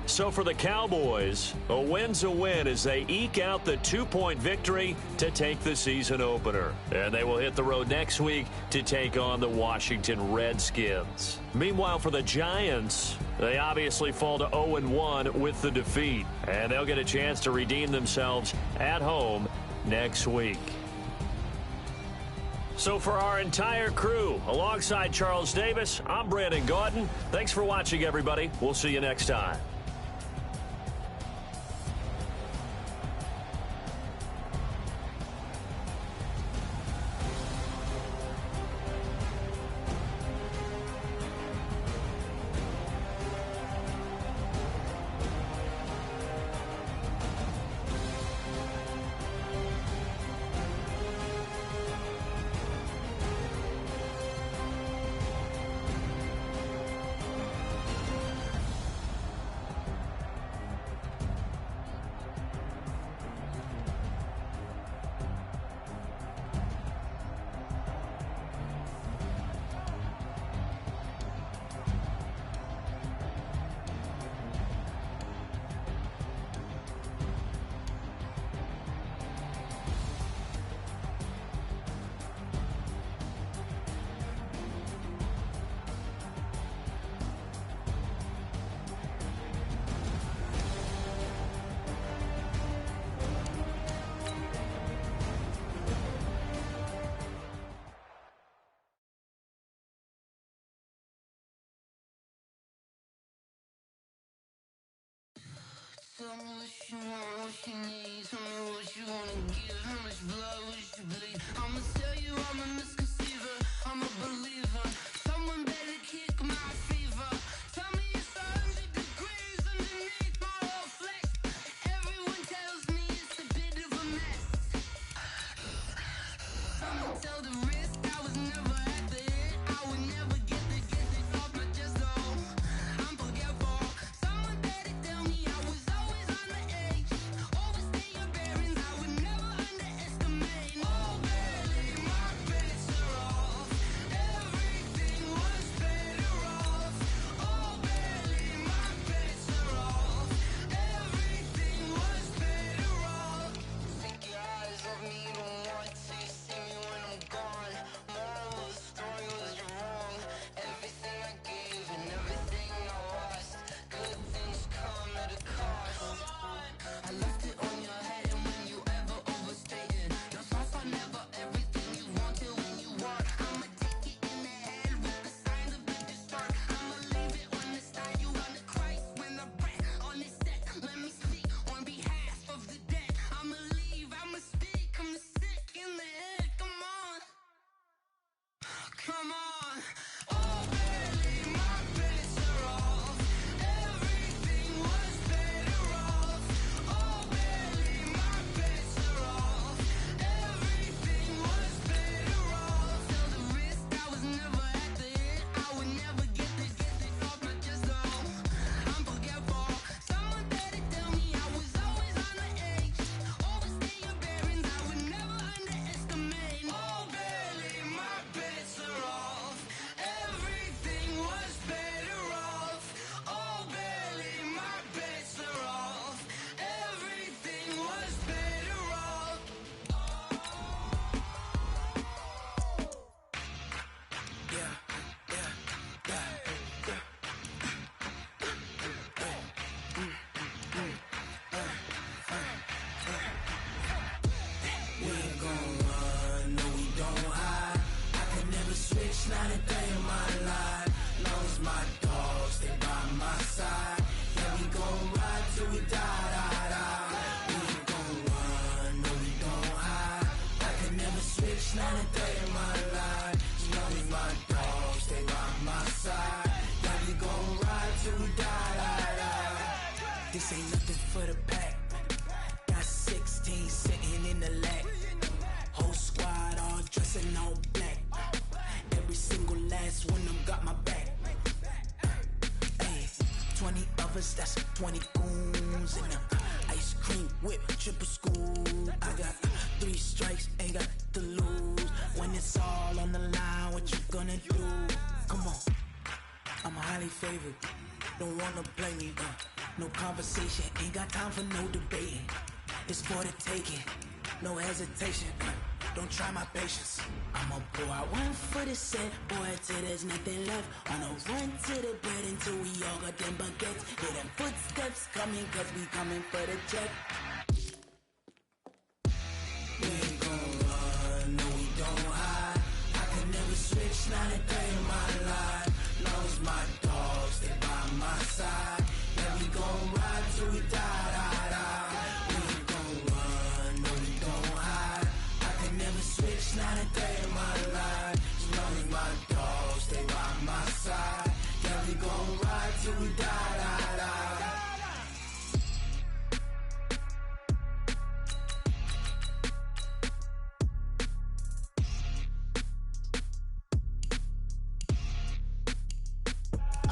So for the Cowboys, a win's a win as they eke out the 2-point victory to take the season opener. And they will hit the road next week to take on the Washington Redskins. Meanwhile, for the Giants, they obviously fall to 0-1 with the defeat. And they'll get a chance to redeem themselves at home next week. So for our entire crew, alongside Charles Davis, I'm Brandon Gaudin. Thanks for watching, everybody. We'll see you next time. Tell me what you want, what you need. Tell me what you wanna give. How much blood would you bleed? I'ma tell you I'm a misconceiver. I'm a believer. Someone better kick my fever. Tell me it's 100 degrees underneath my whole flesh. Everyone tells me it's a bit of a mess. Someone tell the risk I was never at the hit. I would never get the off my chest though. I'm forgetful. Someone better tell me I was always on the edge. Overstay your bearings, I would never underestimate. Oh baby, my bets are off. Everything was better off. Oh baby, my bets are off. Everything was better off. Take your eyes off me, you don't want to see me when I'm gone. Moral of the story was you're wrong. Everything I gave and everything I lost. Good things come at a cost. I left it on your head and when you ever overstated. Your thoughts are never everything you wanted when you want. I'ma take it in the head with the signs of the destruct. I'ma leave it on the side. You on the Christ when the breath on this set. Let me speak on behalf of the dead. I'ma leave, I'ma speak. I'm the sick in the head. Come on. Come on. Oh baby, my bets are off. Everything was better off. Oh baby, my bets are off. Everything was better off. Tell the risk I was never at the hit. I would never get this off my chest though. I'm forgetful. Someone better tell me I was always on the edge. Overstay your bearings, I would never underestimate. Oh baby, my bets are off. Everything was better off. Oh baby, my bets are off. Everything was better off. We ain't gon' run, no we don't hide. I could never switch, not a day in my life. Long as my dogs stay by my side. Yeah, we gon' ride till we die. We ain't gon' run, no we don't hide. I could never switch, not a day in my life. Long as my dogs stay by my side. Yeah, we gon' ride till we die. This ain't nothing for the pack. Got 16 sitting in the lap. Whole squad all dressing all black. Every single last one of them got my back. Hey, 20 of us, that's 20 goons in the ice cream whip, triple school. I got 3 strikes, ain't got to lose. When it's all on the line, what you gonna do? Come on, I'm highly favored. Don't wanna play me, no conversation. Ain't got time for no debating. It's for the taking, no hesitation. Don't try my patience. I'ma pour out one for the set, boy, till there's nothing left. On a run to the bed until we all got them baguettes. Hear them footsteps coming, cause we coming for the check. We ain't gon' run, no we don't hide. side. Yeah, we gon' ride till we die. We ain't gon' run, no, we gon' hide. I can never switch, not a day in my life. As long as my dogs stay by my side. Yeah, we gon' ride till we die.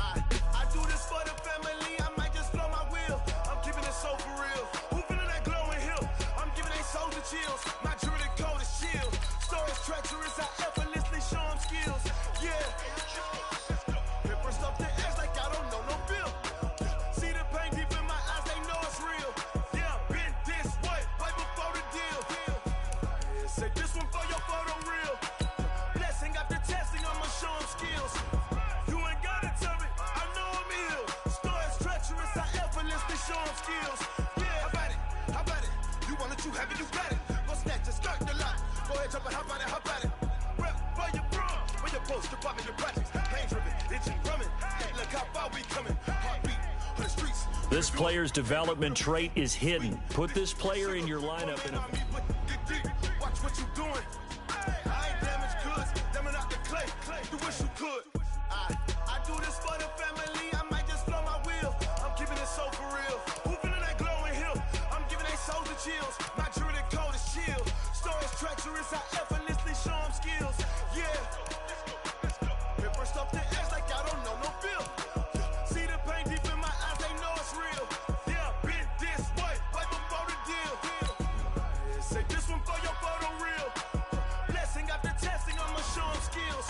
I do this for the family, I might just blow my wheel. I'm keeping it so for real. Who feeling that glowing hill? I'm giving they soldier chills. My jewelry code is shield. Stories treacherous, I effortlessly show them skills. Yeah. Paper stuff the edge like I don't know no bill. See the pain deep in my eyes, they know it's real. Yeah, been this way before the deal. Say this one for your photo reel. Blessing after testing, I'ma show them skills. You ain't gotta tell me, I know I'm ill. Stories treacherous, I effortlessly show them skills. Yeah, how about it? You want it, you have it, you got it. Go snatch it, skirt the lot. Go ahead, jump it, how about it? Rep for your bro, where your post, department, your projects. Pain driven, itching, drumming. Hey, look how far we coming. Heartbeat on the streets. This player's development trait is hidden. Put this player in your lineup in a... Watch what you doing. I ain't damaged goods, damn out the clay. You wish you could. I do this for the family, I might just blow my wheel. I'm keeping it so for real. Who feeling that glowing hill? I'm giving they soldier chills. My jewelry code is shield. Stories treacherous, I effortlessly show them skills. Yeah. Paper stuff the edge like I don't know no bill. See the pain deep in my eyes, they know it's real. Yeah, been this way before the deal. Say this one for your photo reel. Blessing after testing, I'ma show them skills.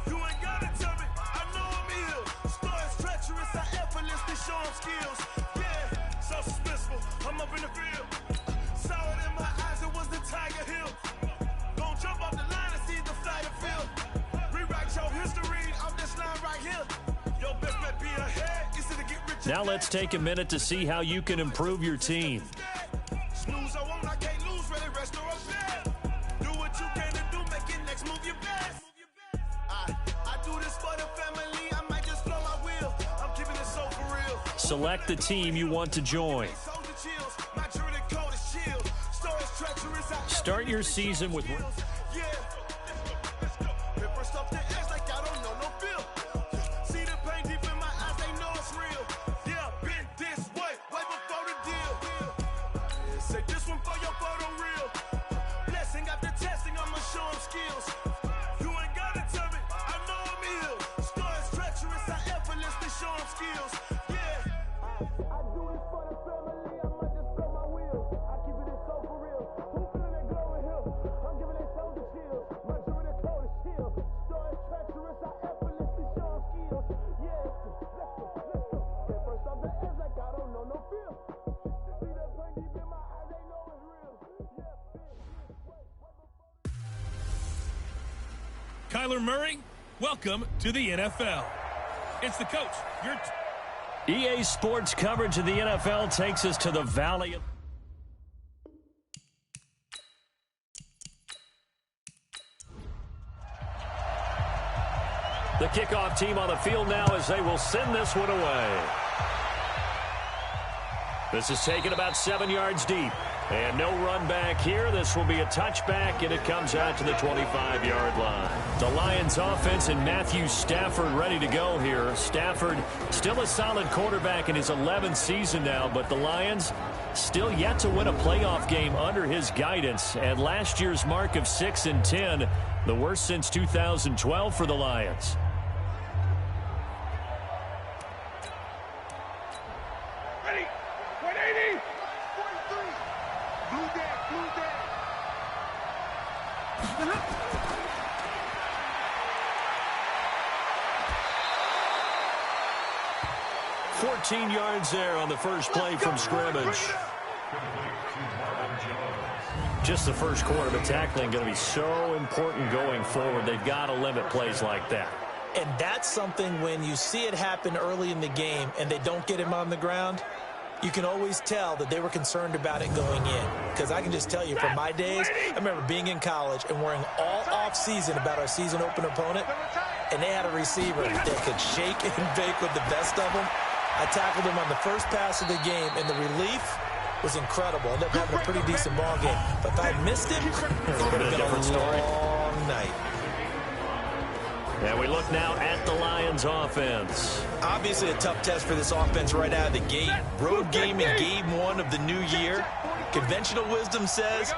You ain't gotta tell me, I know I'm ill. Stories treacherous, I effortlessly show them skills. Yeah, so suspenseful, I'm up in the field. Saw it in my eyes, it was the Tiger Hill. Gon' jump off the line and see the flight of field. Rewrite your history off this line right here. Your best bet be ahead, easy to get rich. Now let's take a minute to see how you can improve your team. Snooze, I won't, I can't lose, ready, rest or bed. Do what you can to do, make it next move your best. I do this for the family, I might just blow my wheel. I'm keeping it so for real. Select the team you want to join. Start your season with... Kyler Murray, welcome to the NFL. It's the coach. EA Sports coverage of the NFL takes us to the Valley. The kickoff team on the field now as they will send this one away. This is taken about 7 yards deep. And no run back here. This will be a touchback, and it comes out to the 25-yard line. The Lions offense and Matthew Stafford ready to go here. Stafford still a solid quarterback in his 11th season now, but the Lions still yet to win a playoff game under his guidance. And last year's mark of 6-10, the worst since 2012 for the Lions. Ready, 180. 14 yards there on the first play from scrimmage. Just the first quarter, but tackling going to be so important going forward. They've got to limit plays like that. And that's something when you see it happen early in the game and they don't get him on the ground, you can always tell that they were concerned about it going in. Because I can just tell you from my days, I remember being in college and worrying all off-season about our season opener opponent, and they had a receiver that could shake and bake with the best of them. I tackled him on the first pass of the game, and the relief was incredible. Ended up having a pretty decent ball game. But if I had missed him, it would have been a long night. And we look now at the Lions offense. Obviously a tough test for this offense right out of the gate. Road game in game 1 of the new year. Conventional wisdom says,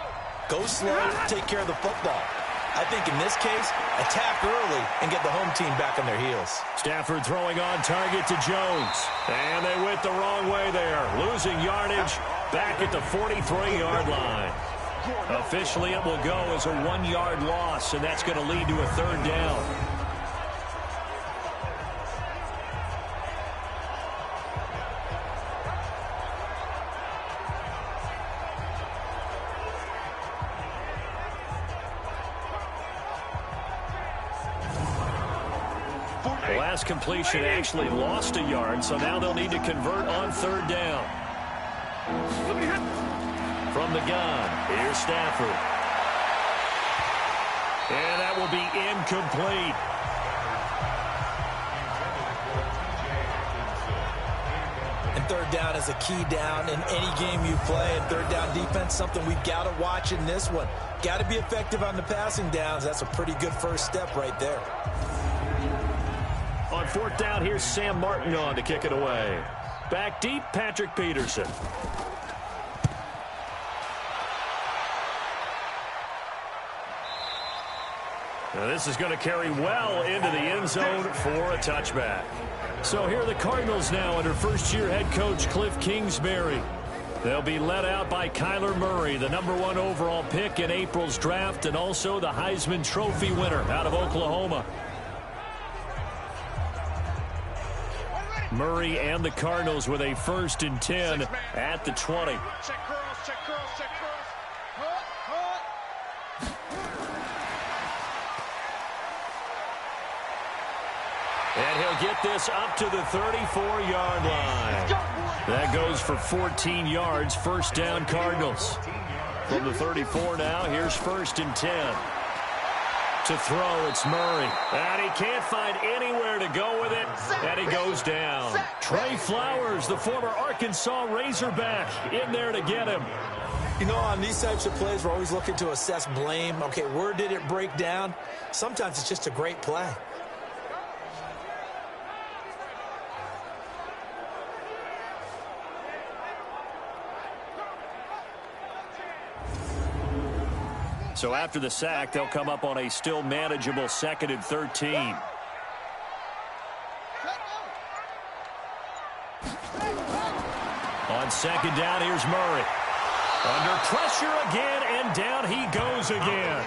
go slow, take care of the football. I think in this case, attack early and get the home team back on their heels. Stafford throwing on target to Jones. And they went the wrong way there. Losing yardage back at the 43-yard line. Officially, it will go as a 1-yard loss, and that's going to lead to a 3rd down. The last completion actually lost a yard, so now they'll need to convert on 3rd down. From the gun, here's Stafford. And that will be incomplete. And 3rd down is a key down in any game you play. And 3rd down defense, something we've got to watch in this one. Got to be effective on the passing downs. That's a pretty good first step right there. On 4th down, here's Sam Martin on to kick it away. Back deep, Patrick Peterson. Now this is going to carry well into the end zone for a touchback. So here are the Cardinals now under first-year head coach Cliff Kingsbury. They'll be led out by Kyler Murray, the #1 overall pick in April's draft, and also the Heisman Trophy winner out of Oklahoma. Murray and the Cardinals with a 1st and 10 at the 20. Check curls, check curls, check curls. And he'll get this up to the 34-yard line. That goes for 14 yards, 1st down Cardinals. From the 34 now, here's 1st and 10. To throw, it's Murray. And he can't find anywhere to go with it. And he goes down. Trey Flowers, the former Arkansas Razorback, in there to get him. You know, on these types of plays, we're always looking to assess blame. Okay, where did it break down? Sometimes it's just a great play. So after the sack, they'll come up on a still manageable 2nd and 13. On 2nd down, here's Murray. Under pressure again, and down he goes again.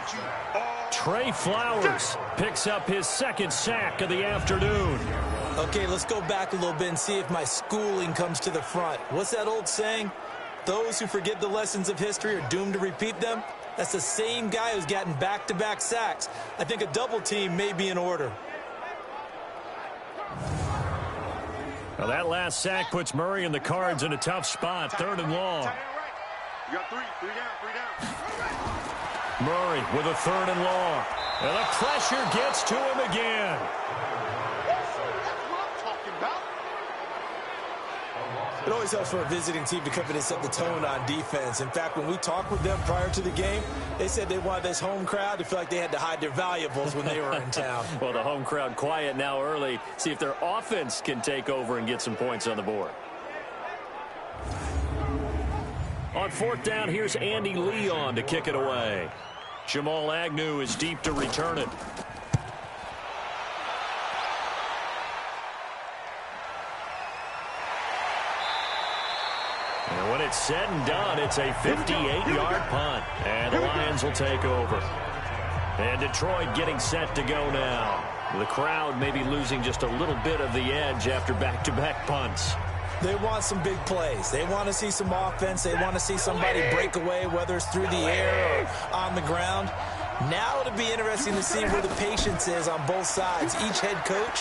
Trey Flowers picks up his 2nd sack of the afternoon. Okay, let's go back a little bit and see if my schooling comes to the front. What's that old saying? Those who forget the lessons of history are doomed to repeat them. That's the same guy who's gotten back-to-back sacks. I think a double team may be in order. Well, that last sack puts Murray and the Cards in a tough spot, 3rd and long. You got three down. Murray with a 3rd and long. And the pressure gets to him again. That's what I'm talking about. It always helps for a visiting team to come in and set the tone on defense. In fact, when we talked with them prior to the game, they said they wanted this home crowd to feel like they had to hide their valuables when they were in town. Well, the home crowd quiet now early. See if their offense can take over and get some points on the board. On 4th down, here's Andy Leon to kick it away. Jamal Agnew is deep to return it. And when it's said and done, it's a 58-yard punt. And the Lions will take over. And Detroit getting set to go now. The crowd maybe losing just a little bit of the edge after back-to-back punts. They want some big plays. They want to see some offense. They want to see somebody break away, whether it's through the air or on the ground. Now it'll be interesting to see where the patience is on both sides. Each head coach,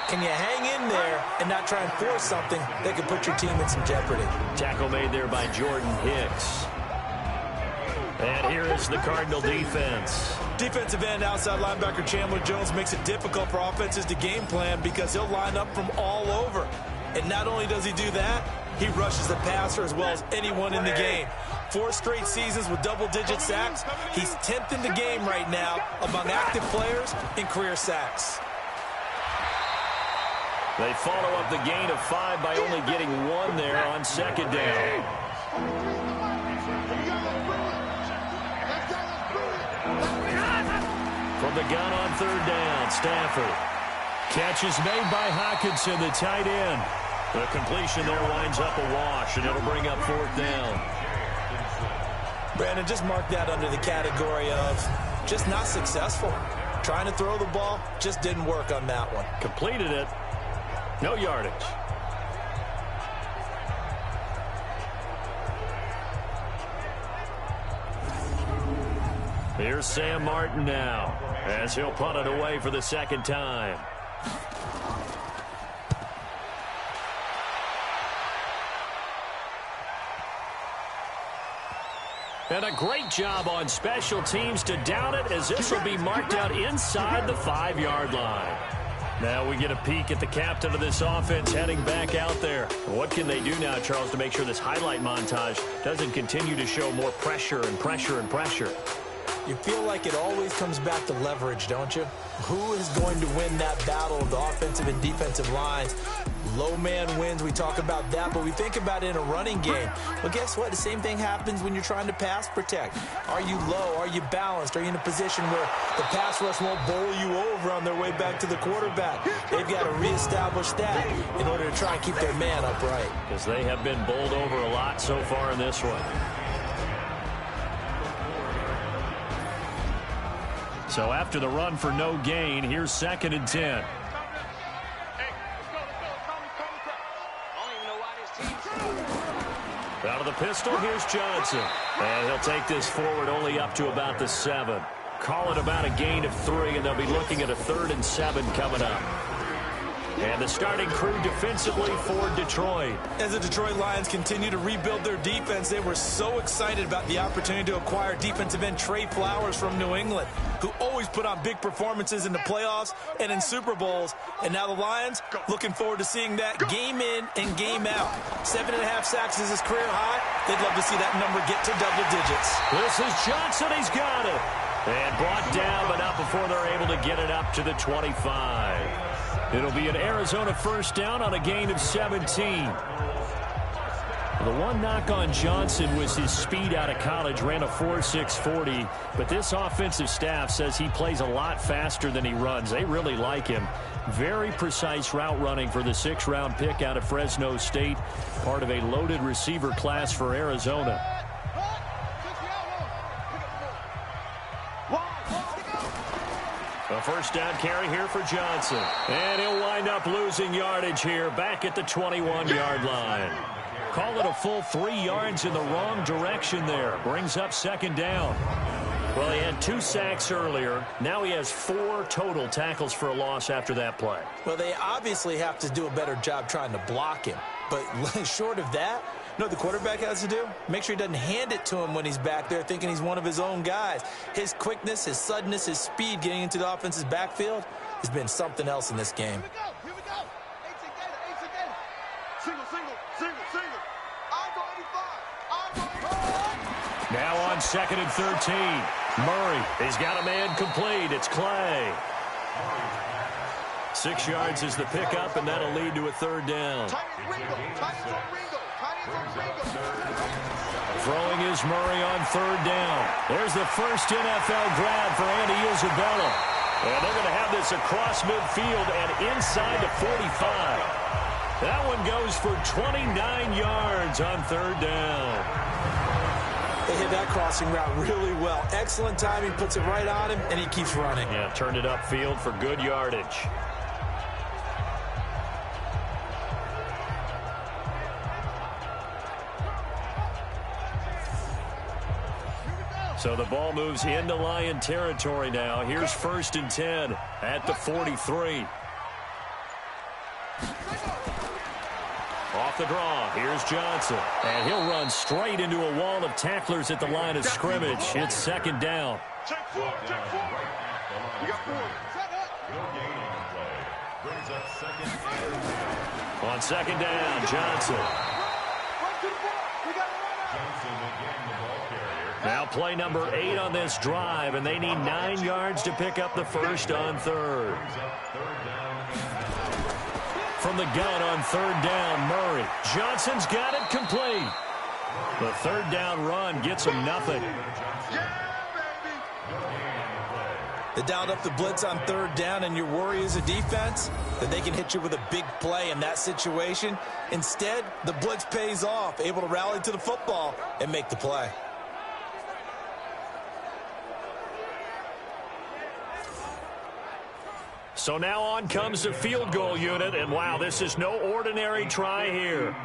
can you hang in there and not try and force something that could put your team in some jeopardy? Tackle made there by Jordan Hicks. And here is the Cardinal defense. Defensive end outside linebacker Chandler Jones makes it difficult for offenses to game plan because he'll line up from all over. And not only does he do that, he rushes the passer as well as anyone in the game. 4 straight seasons with double-digit sacks. He's 10th in the game right now among active players in career sacks. They follow up the gain of 5 by only getting 1 there on second down. From the gun on third down, Stafford. Catch is made by Hockenson, the tight end. The completion there winds up a wash, and it'll bring up 4th down. Brandon, just mark that under the category of just not successful. Trying to throw the ball, just didn't work on that one. Completed it. No yardage. Here's Sam Martin now, as he'll punt it away for the second time. And a great job on special teams to down it, as this will be marked out inside the 5-yard line. Now we get a peek at the captain of this offense heading back out there. What can they do now, Charles, to make sure this highlight montage doesn't continue to show more pressure and pressure and pressure? You feel like it always comes back to leverage, don't you? Who is going to win that battle of the offensive and defensive lines? Low man wins. We talk about that, but we think about it in a running game. Well, guess what? The same thing happens when you're trying to pass protect. Are you low? Are you balanced? Are you in a position where the pass rush won't bowl you over on their way back to the quarterback? They've got to reestablish that in order to try and keep their man upright. Because they have been bowled over a lot so far in this one. So after the run for no gain, here's 2nd and 10. Out of the pistol, here's Johnson. And he'll take this forward only up to about the 7. Call it about a gain of 3, and they'll be looking at a 3rd and 7 coming up. And the starting crew defensively for Detroit. As the Detroit Lions continue to rebuild their defense, they were so excited about the opportunity to acquire defensive end Trey Flowers from New England, who always put on big performances in the playoffs and in Super Bowls. And now the Lions looking forward to seeing that game in and game out. 7.5 sacks is his career high. They'd love to see that number get to double digits. This is Johnson. He's got it. And brought down, but not before they're able to get it up to the 25. It'll be an Arizona 1st down on a gain of 17. The one knock on Johnson was his speed out of college, ran a 4.640, but this offensive staff says he plays a lot faster than he runs. They really like him. Very precise route running for the 6th-round pick out of Fresno State, part of a loaded receiver class for Arizona. A 1st down carry here for Johnson. And he'll wind up losing yardage here back at the 21-yard line. Call it a full 3 yards in the wrong direction there. Brings up 2nd down. Well, he had 2 sacks earlier. Now he has 4 total tackles for a loss after that play. Well, they obviously have to do a better job trying to block him. But short of that, you know what the quarterback has to do? Make sure he doesn't hand it to him when he's back there thinking he's one of his own guys. His quickness, his suddenness, his speed getting into the offense's backfield has been something else in this game. Here we go. 8 together. Single. I go 85. Now on 2nd and 13. Murray, he's got a man complete. It's Clay. 6 yards is the pickup, and that'll lead to a 3rd down. Throwing is Murray on 3rd down. There's the first NFL grab for Andy Isabella. And they're going to have this across midfield and inside the 45. That one goes for 29 yards on 3rd down. They hit that crossing route really well. Excellent timing, puts it right on him, and he keeps running. Yeah, turned it upfield for good yardage. So the ball moves into Lion territory now. Here's 1st and 10 at the 43. Off the draw, here's Johnson. And he'll run straight into a wall of tacklers at the line of scrimmage. It's 2nd down. On second down, Johnson. Now play number 8 on this drive, and they need 9 yards to pick up the first on third. From the gun on third down, Murray. Johnson's got it complete. The third down run gets him nothing. They dialed up the blitz on third down, and your worry as a defense that they can hit you with a big play in that situation. Instead, the blitz pays off, able to rally to the football and make the play. So now on comes the field goal unit, and wow, this is no ordinary try here.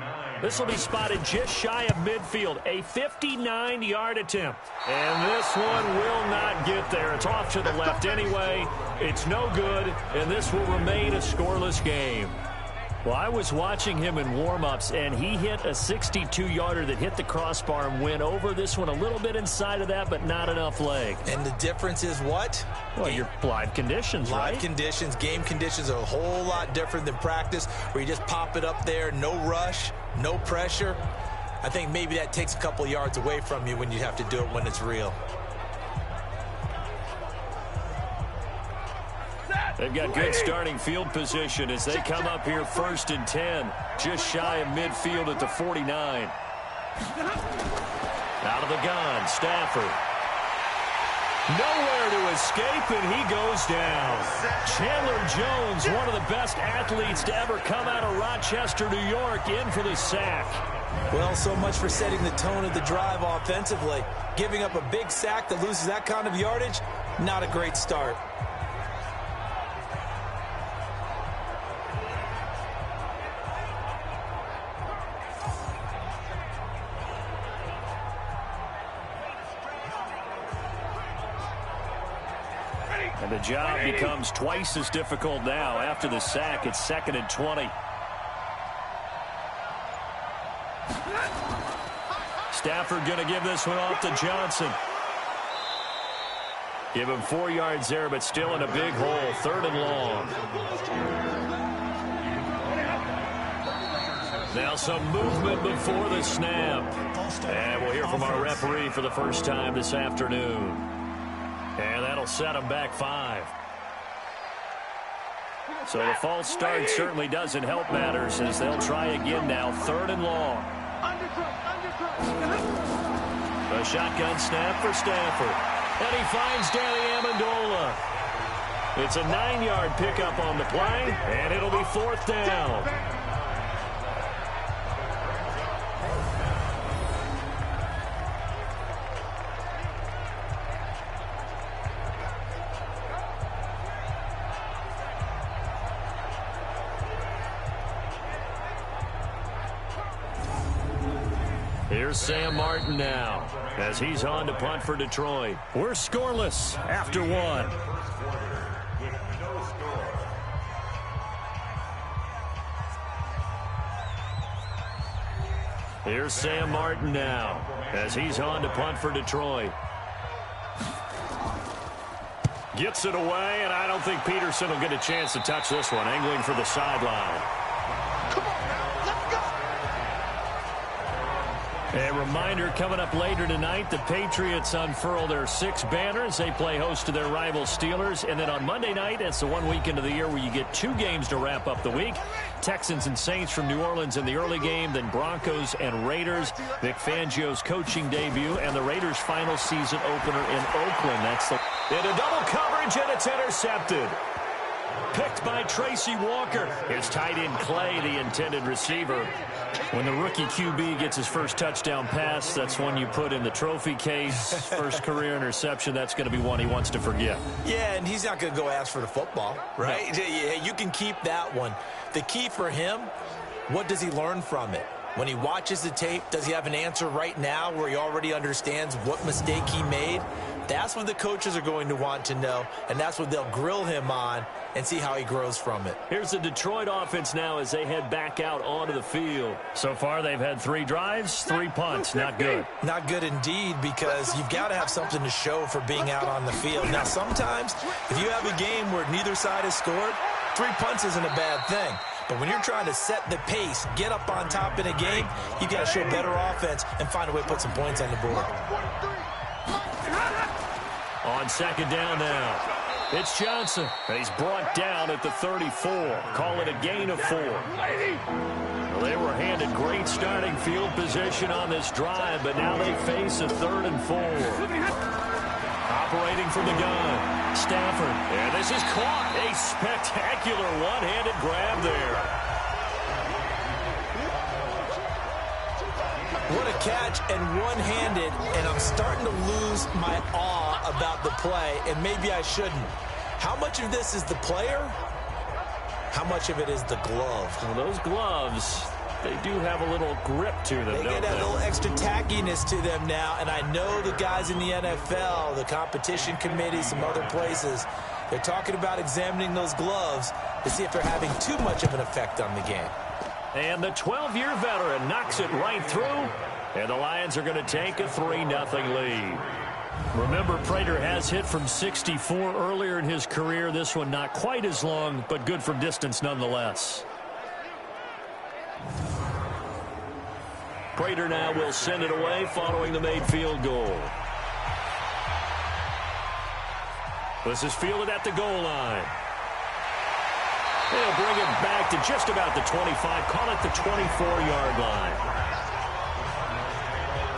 This will be spotted just shy of midfield, a 59-yard attempt. And this one will not get there. It's off to the left anyway. It's no good, and this will remain a scoreless game. Well, I was watching him in warm-ups, and he hit a 62-yarder that hit the crossbar and went over. This one a little bit inside of that, but not enough leg. And the difference is what? Well, your live conditions, right? Live conditions, game conditions are a whole lot different than practice, where you just pop it up there, no rush, no pressure. I think maybe that takes a couple yards away from you when you have to do it when it's real. They've got good starting field position as they come up here 1st and 10, just shy of midfield at the 49. Out of the gun, Stafford. Nowhere to escape, and he goes down. Chandler Jones, one of the best athletes to ever come out of Rochester, New York, in for the sack. Well, so much for setting the tone of the drive offensively. Giving up a big sack that loses that kind of yardage, not a great start. And the job becomes twice as difficult now. After the sack, it's 2nd and 20. Stafford going to give this one off to Johnson. Give him 4 yards there, but still in a big hole. 3rd and long. Now some movement before the snap. And we'll hear from our referee for the first time this afternoon. And that'll set them back 5. So the false start certainly doesn't help matters as they'll try again now. 3rd and long. A shotgun snap for Stafford. And he finds Danny Amendola. It's a 9-yard pickup on the play, and it'll be 4th down. Here's Sam Martin now as he's on to punt for Detroit. We're scoreless after 1. Here's Sam Martin now as he's on to punt for Detroit. Gets it away, and I don't think Peterson will get a chance to touch this one. Angling for the sideline. A reminder coming up later tonight, the Patriots unfurl their 6 banners. They play host to their rival Steelers. And then on Monday night, it's the one weekend of the year where you get 2 games to wrap up the week. Texans and Saints from New Orleans in the early game, then Broncos and Raiders. Vic Fangio's coaching debut and the Raiders' final season opener in Oakland. That's into double coverage, and it's intercepted. Picked by Tracy Walker. It's tight end Clay, the intended receiver. When the rookie QB gets his first touchdown pass, that's one you put in the trophy case. First career interception, that's going to be one he wants to forget. Yeah, and he's not going to go ask for the football, right? No. You can keep that one. The key for him, what does he learn from it? When he watches the tape, does he have an answer right now where he already understands what mistake he made? That's what the coaches are going to want to know, and that's what they'll grill him on and see how he grows from it. Here's the Detroit offense now as they head back out onto the field. So far, they've had 3 drives, 3 punts. Not good. Not good indeed, because you've got to have something to show for being out on the field. Now, sometimes, if you have a game where neither side has scored, 3 punts isn't a bad thing. But when you're trying to set the pace, get up on top in a game, you got to show better offense and find a way to put some points on the board. On second down now, it's Johnson. And he's brought down at the 34. Call it a gain of 4. Well, they were handed great starting field position on this drive, but now they face a 3rd and 4. Operating from the gun. Stafford, and this is caught. A spectacular one-handed grab there. What a catch and one-handed, and I'm starting to lose my awe about the play, and maybe I shouldn't. How much of this is the player? How much of it is the glove? Well, those gloves, they do have a little grip to them, They get that little extra tackiness to them now, and I know the guys in the NFL, the competition committee, some other places, they're talking about examining those gloves to see if they're having too much of an effect on the game. And the 12-year veteran knocks it right through, and the Lions are going to take a 3-0 lead. Remember, Prater has hit from 64 earlier in his career. This one not quite as long, but good from distance nonetheless. Prater now will send it away following the made field goal. This is fielded at the goal line. They'll bring it back to just about the 25, call it the 24-yard line.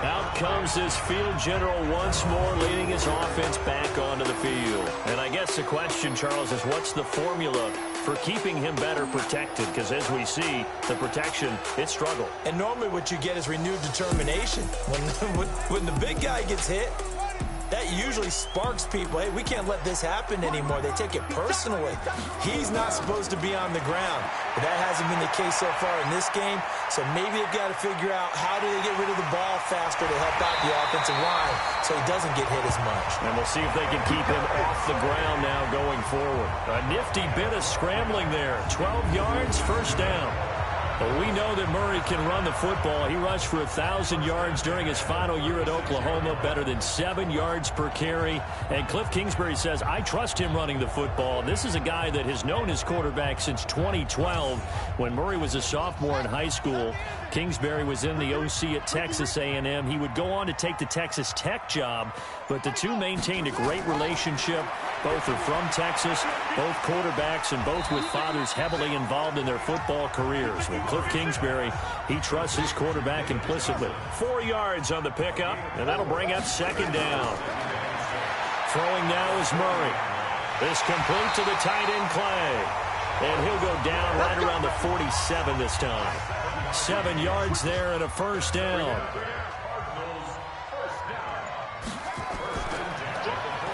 Out comes this field general once more, leading his offense back onto the field. And I guess the question, Charles, is what's the formula for keeping him better protected? Because as we see, the protection, it struggled. And normally what you get is renewed determination. When the big guy gets hit, that usually sparks people. Hey, we can't let this happen anymore. They take it personally. He's not supposed to be on the ground. But that hasn't been the case so far in this game. So maybe they've got to figure out how do they get rid of the ball faster to help out the offensive line so he doesn't get hit as much. And we'll see if they can keep him off the ground now going forward. A nifty bit of scrambling there. 12 yards, first down. But we know that Murray can run the football. He rushed for 1,000 yards during his final year at Oklahoma, better than 7 yards per carry. And Cliff Kingsbury says, I trust him running the football. This is a guy that has known his quarterback since 2012 when Murray was a sophomore in high school. Kingsbury was in the OC at Texas A&M. He would go on to take the Texas Tech job, but the two maintained a great relationship. Both are from Texas, both quarterbacks, and both with fathers heavily involved in their football careers. With Cliff Kingsbury, he trusts his quarterback implicitly. 4 yards on the pickup, and that'll bring up second down. Throwing now is Murray. This complete to the tight end Clay. And he'll go down right around the 47 this time. 7 yards there and a first down.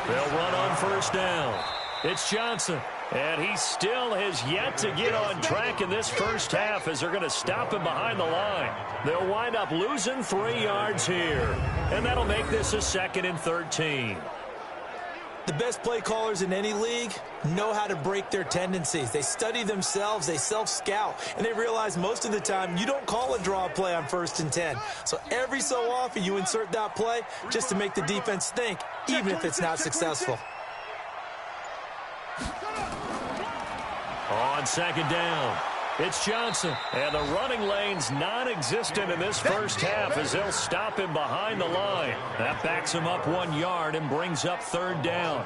They'll run on first down. It's Johnson. And he still has yet to get on track in this first half as they're going to stop him behind the line. They'll wind up losing 3 yards here. And that'll make this a 2nd and 13. The best play callers in any league know how to break their tendencies. They study themselves, they self-scout, and they realize most of the time you don't call a draw play on 1st and 10. So every so often you insert that play just to make the defense think, even if it's not successful. On second down, it's Johnson. And the running lane's non-existent in this first half as they'll stop him behind the line. That backs him up 1 yard and brings up third down.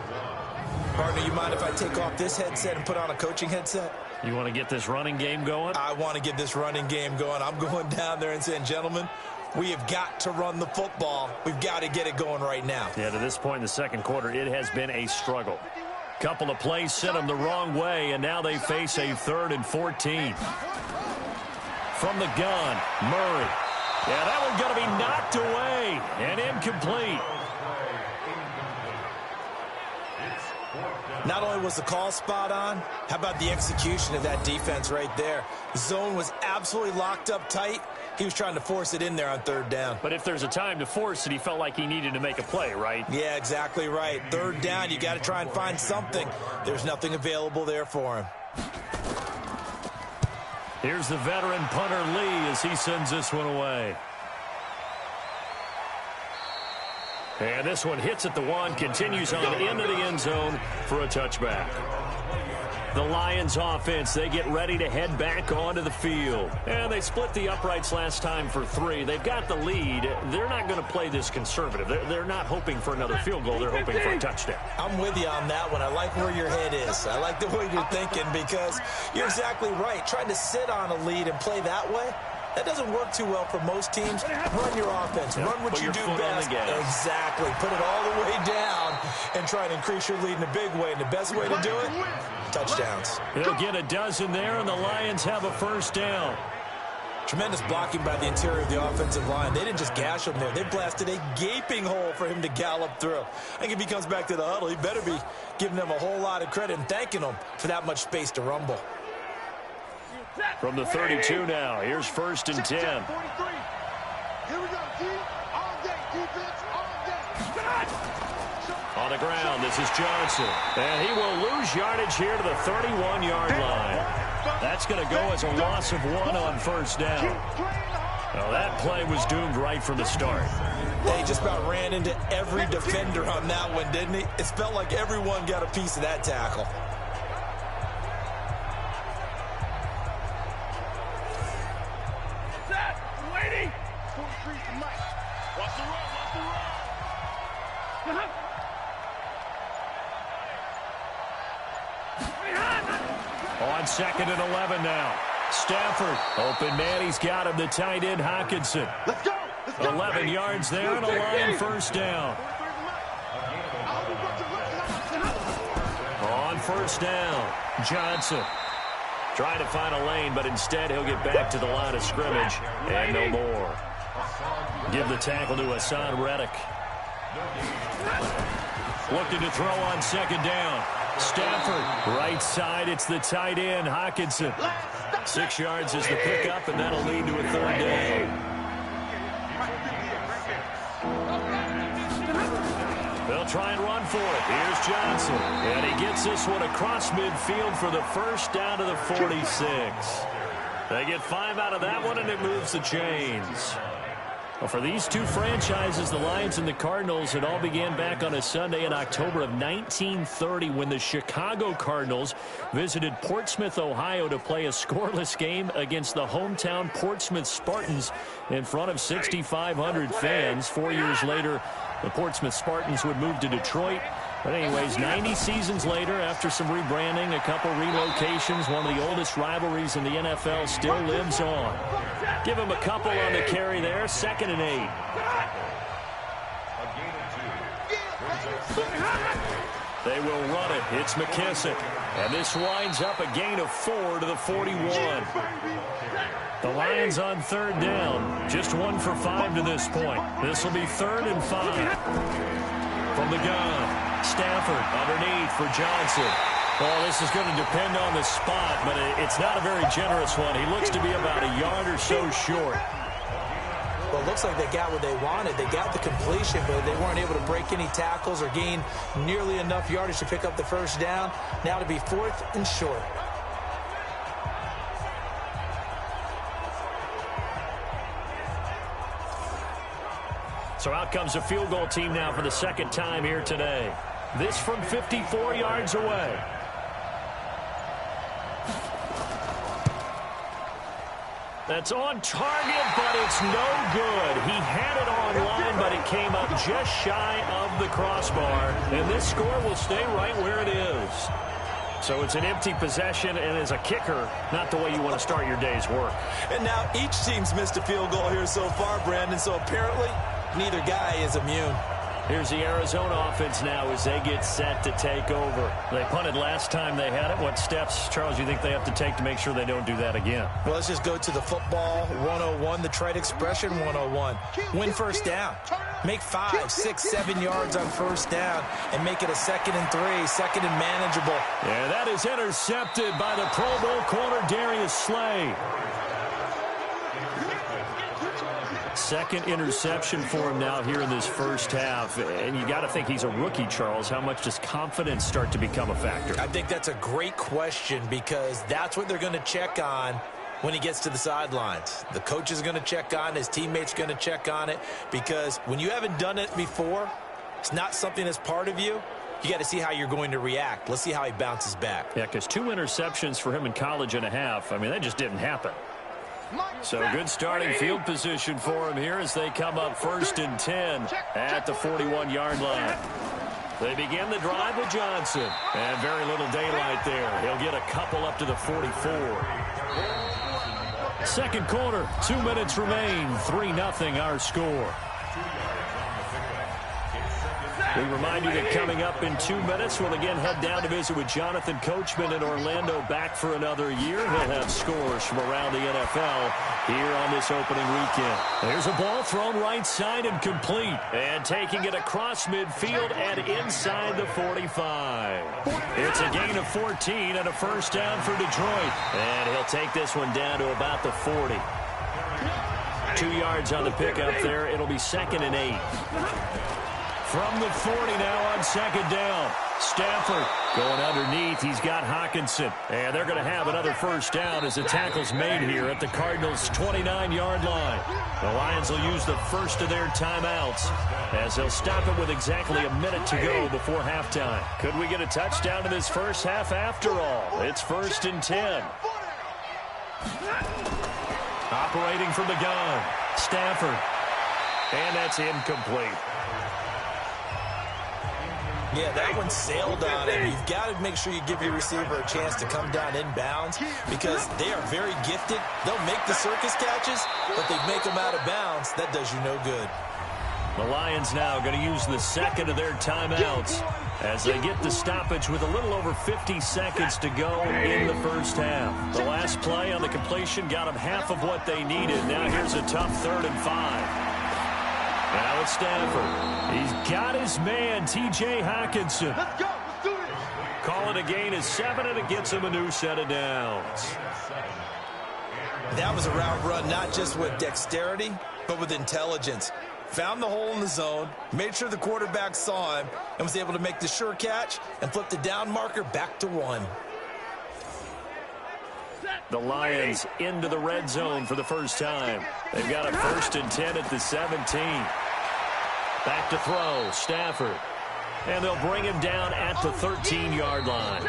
Partner, you mind if I take off this headset and put on a coaching headset? You want to get this running game going? I want to get this running game going. I'm going down there and saying, gentlemen, we have got to run the football. We've got to get it going right now. Yeah, to this point in the second quarter, it has been a struggle. Couple of plays sent them the wrong way, and now they face a 3rd and 14. From the gun, Murray. Yeah, that one's going to be knocked away and incomplete. Not only was the call spot on, how about the execution of that defense right there? Zone was absolutely locked up tight. He was trying to force it in there on 3rd down. But if there's a time to force it, he felt like he needed to make a play, right? Yeah, exactly right. 3rd down, you got to try and find something. There's nothing available there for him. Here's the veteran punter Lee as he sends this one away. And this one hits at the 1, continues on into the end zone for a touchback. The Lions offense, they get ready to head back onto the field. And they split the uprights last time for 3. They've got the lead. They're not going to play this conservative. They're not hoping for another field goal. They're hoping for a touchdown. I'm with you on that one. I like where your head is. I like the way you're thinking because you're exactly right. Trying to sit on a lead and play that way, that doesn't work too well for most teams. Run your offense. Run what you do best. Exactly. Put it all the way down and try and increase your lead in a big way. And the best way to do it, touchdowns. They'll get a dozen there, and the Lions have a first down. Tremendous blocking by the interior of the offensive line. They didn't just gash him there. They blasted a gaping hole for him to gallop through. I think if he comes back to the huddle, he better be giving them a whole lot of credit and thanking them for that much space to rumble. From the 32 now, here's 1st and 10. Here we go, G. All day, defense, all day. On the ground, this is Johnson. And he will lose yardage here to the 31-yard line. That's going to go as a loss of 1 on first down. Well, that play was doomed right from the start. He just about ran into every defender on that one, didn't he? It felt like everyone got a piece of that tackle. On 2nd and 11 now. Stafford, open man, he's got him, the tight end Hawkinson. Let's go. 11 yards there and a Lion first down. On first down, Johnson. Trying to find a lane, but instead he'll get back to the line of scrimmage and no more. Give the tackle to Hassan Reddick. Looking to throw on 2nd down. Stafford, right side, it's the tight end, Hawkinson. 6 yards is the pickup, and that'll lead to a 3rd down. They'll try and run for it. Here's Johnson, and he gets this one across midfield for the first down to the 46. They get 5 out of that one, and it moves the chains. Well, for these two franchises, the Lions and the Cardinals, it all began back on a Sunday in October of 1930 when the Chicago Cardinals visited Portsmouth, Ohio to play a scoreless game against the hometown Portsmouth Spartans in front of 6,500 fans. 4 years later, the Portsmouth Spartans would move to Detroit. But anyways, 90 seasons later, after some rebranding, a couple relocations, one of the oldest rivalries in the NFL still lives on. Give him a couple on the carry there, 2nd and 8. They will run it. It's McKissick. And this winds up a gain of 4 to the 41. The Lions on 3rd down. Just 1 for 5 to this point. This will be 3rd and 5. From the gun. Stafford underneath for Johnson. Well, this is going to depend on the spot, but it's not a very generous one. He looks to be about a yard or so short. Well, it looks like they got what they wanted. They got the completion, but they weren't able to break any tackles or gain nearly enough yardage to pick up the first down. Now to be 4th and short. So out comes a field goal team now for the 2nd time here today. This from 54 yards away. That's on target, but it's no good. He had it on line, but it came up just shy of the crossbar. And this score will stay right where it is. So it's an empty possession, and as a kicker, not the way you want to start your day's work. And now each team's missed a field goal here so far, Brandon, so apparently neither guy is immune. Here's the Arizona offense now as they get set to take over. They punted last time they had it. What steps, Charles, you think they have to take to make sure they don't do that again? Well, let's just go to the football 101, the trite expression 101. Win first down. Make 5, 6, 7 yards on first down and make it a 2nd and 3, 2nd and manageable. Yeah, that is intercepted by the Pro Bowl corner Darius Slay. 2nd interception for him now here in this first half. And you got to think he's a rookie, Charles. How much does confidence start to become a factor? I think that's a great question because that's what they're going to check on when he gets to the sidelines. The coach is going to check on it. His teammates are going to check on it because when you haven't done it before, it's not something that's part of you. you got to see how you're going to react. Let's see how he bounces back. Yeah, because 2 interceptions for him in college and a half. I mean, that just didn't happen. So good starting field position for him here as they come up 1st and 10 at the 41-yard line. They begin the drive with Johnson. And very little daylight there. He'll get a couple up to the 44. Second quarter, 2 minutes remain. 3-0 our score. We remind you that coming up in 2 minutes, we'll again head down to visit with Jonathan Coachman in Orlando, back for another year. He'll have scores from around the NFL here on this opening weekend. There's a ball thrown right side and complete. And taking it across midfield and inside the 45. It's a gain of 14 and a first down for Detroit. And he'll take this one down to about the 40. 2 yards on the pickup there. It'll be 2nd and 8. From the 40 now on 2nd down. Stafford going underneath. He's got Hawkinson. And they're going to have another first down as the tackle's made here at the Cardinals' 29-yard line. The Lions will use the first of their timeouts as they'll stop it with exactly a minute to go before halftime. Could we get a touchdown in this first half after all? It's 1st and 10. Operating from the gun. Stafford. And that's incomplete. Yeah, that one sailed on him. You've got to make sure you give your receiver a chance to come down inbounds because they are very gifted. They'll make the circus catches, but they make them out of bounds. That does you no good. The Lions now going to use the second of their timeouts as they get the stoppage with a little over 50 seconds to go in the first half. The last play on the completion got them half of what they needed. Now here's a tough 3rd and 5. Now it's Stafford. He's got his man, T.J. Hawkinson. Let's go. Let's do this. Calling a gain of 7, and it gets him a new set of downs. That was a route run not just with dexterity, but with intelligence. Found the hole in the zone, made sure the quarterback saw him, and was able to make the sure catch and flip the down marker back to 1. The Lions into the red zone for the first time. They've got a 1st and 10 at the 17. Back to throw, Stafford. And they'll bring him down at the 13-yard line.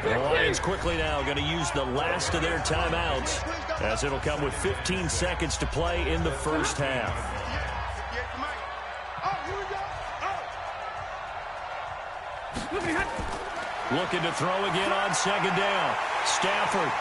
The Lions quickly now going to use the last of their timeouts as it'll come with 15 seconds to play in the first half. Looking to throw again on 2nd down. Stafford.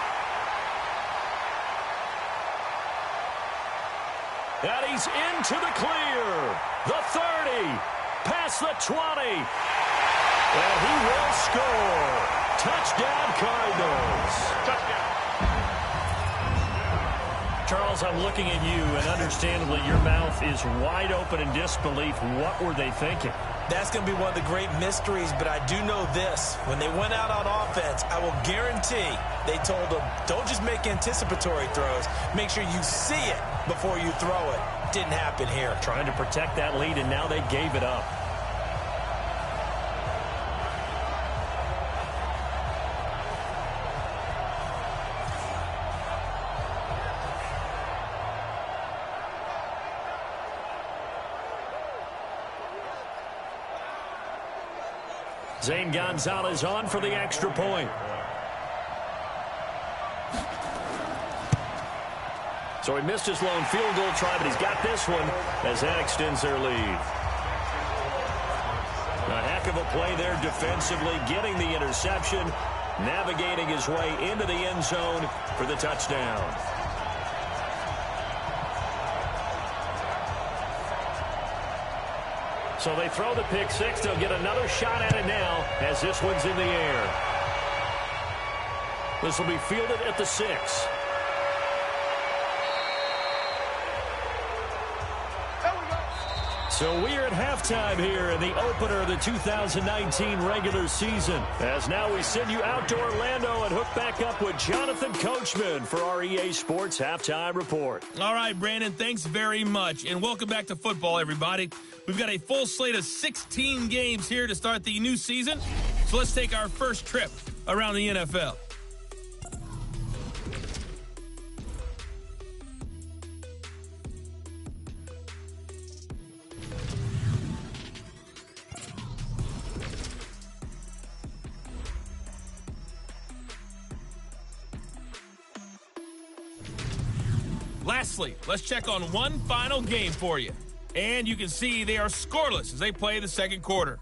And he's into the clear. The 30. Past the 20. And he will score. Touchdown, Cardinals. Touchdown. Charles, I'm looking at you, and understandably, your mouth is wide open in disbelief. What were they thinking? That's going to be one of the great mysteries, but I do know this. When they went out on offense, I will guarantee they told them, don't just make anticipatory throws. Make sure you see it before you throw it. Didn't happen here. Trying to protect that lead, and now they gave it up. Zane Gonzalez on for the extra point. So he missed his lone field goal try, but he's got this one as that extends their lead. A heck of a play there defensively, getting the interception, navigating his way into the end zone for the touchdown. So they throw the pick six. They'll get another shot at it now as this one's in the air. This will be fielded at the 6. So we are at halftime here in the opener of the 2019 regular season. As now we send you out to Orlando and hook back up with Jonathan Coachman for our EA Sports Halftime Report. All right, Brandon, thanks very much. And welcome back to football, everybody. We've got a full slate of 16 games here to start the new season. So let's take our first trip around the NFL. lastly, let's check on one final game for you. And you can see they are scoreless as they play the second quarter.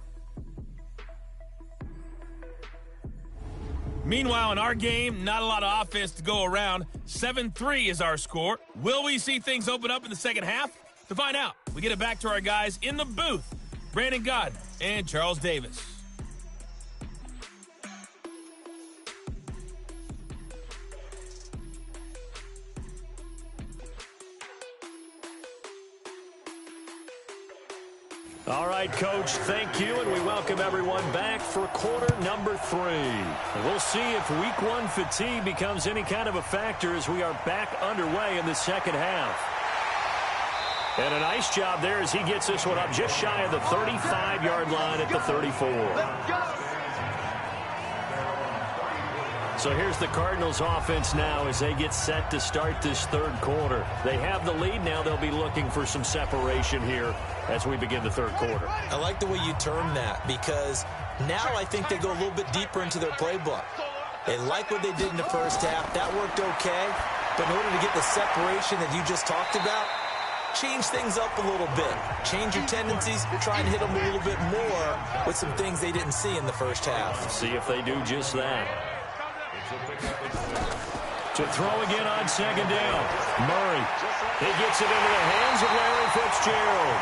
Meanwhile, in our game, not a lot of offense to go around. 7-3 is our score. Will we see things open up in the second half? To find out, we get it back to our guys in the booth, Brandon Godden and Charles Davis. All right, Coach, thank you, and we welcome everyone back for quarter number 3. And we'll see if week 1 fatigue becomes any kind of a factor as we are back underway in the second half. And a nice job there as he gets this one up just shy of the 35-yard line at the 34. So here's the Cardinals offense now as they get set to start this third quarter. They have the lead now. They'll be looking for some separation here as we begin the third quarter. I like the way you term that because now I think they go a little bit deeper into their playbook. They like what they did in the first half. That worked okay. But in order to get the separation that you just talked about, change things up a little bit. Change your tendencies. Try and hit them a little bit more with some things they didn't see in the first half. See if they do just that. To throw again on second down. Murray. He gets it into the hands of Larry Fitzgerald.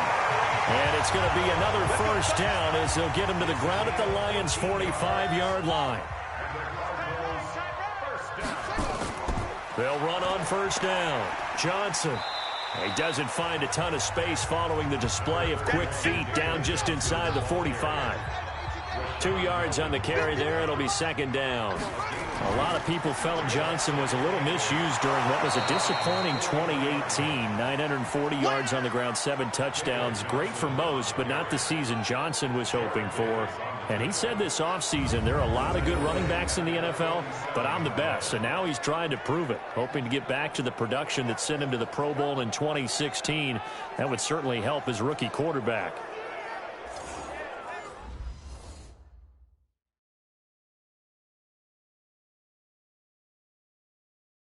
And it's going to be another first down as they'll get him to the ground at the Lions' 45-yard line. They'll run on first down. Johnson. He doesn't find a ton of space following the display of quick feet down just inside the 45. 2 yards on the carry there. It'll be second down. A lot of people felt Johnson was a little misused during what was a disappointing 2018. 940 yards on the ground, 7 touchdowns. Great for most, but not the season Johnson was hoping for. And he said this offseason, there are a lot of good running backs in the NFL, but I'm the best. And now he's trying to prove it, hoping to get back to the production that sent him to the Pro Bowl in 2016. That would certainly help his rookie quarterback.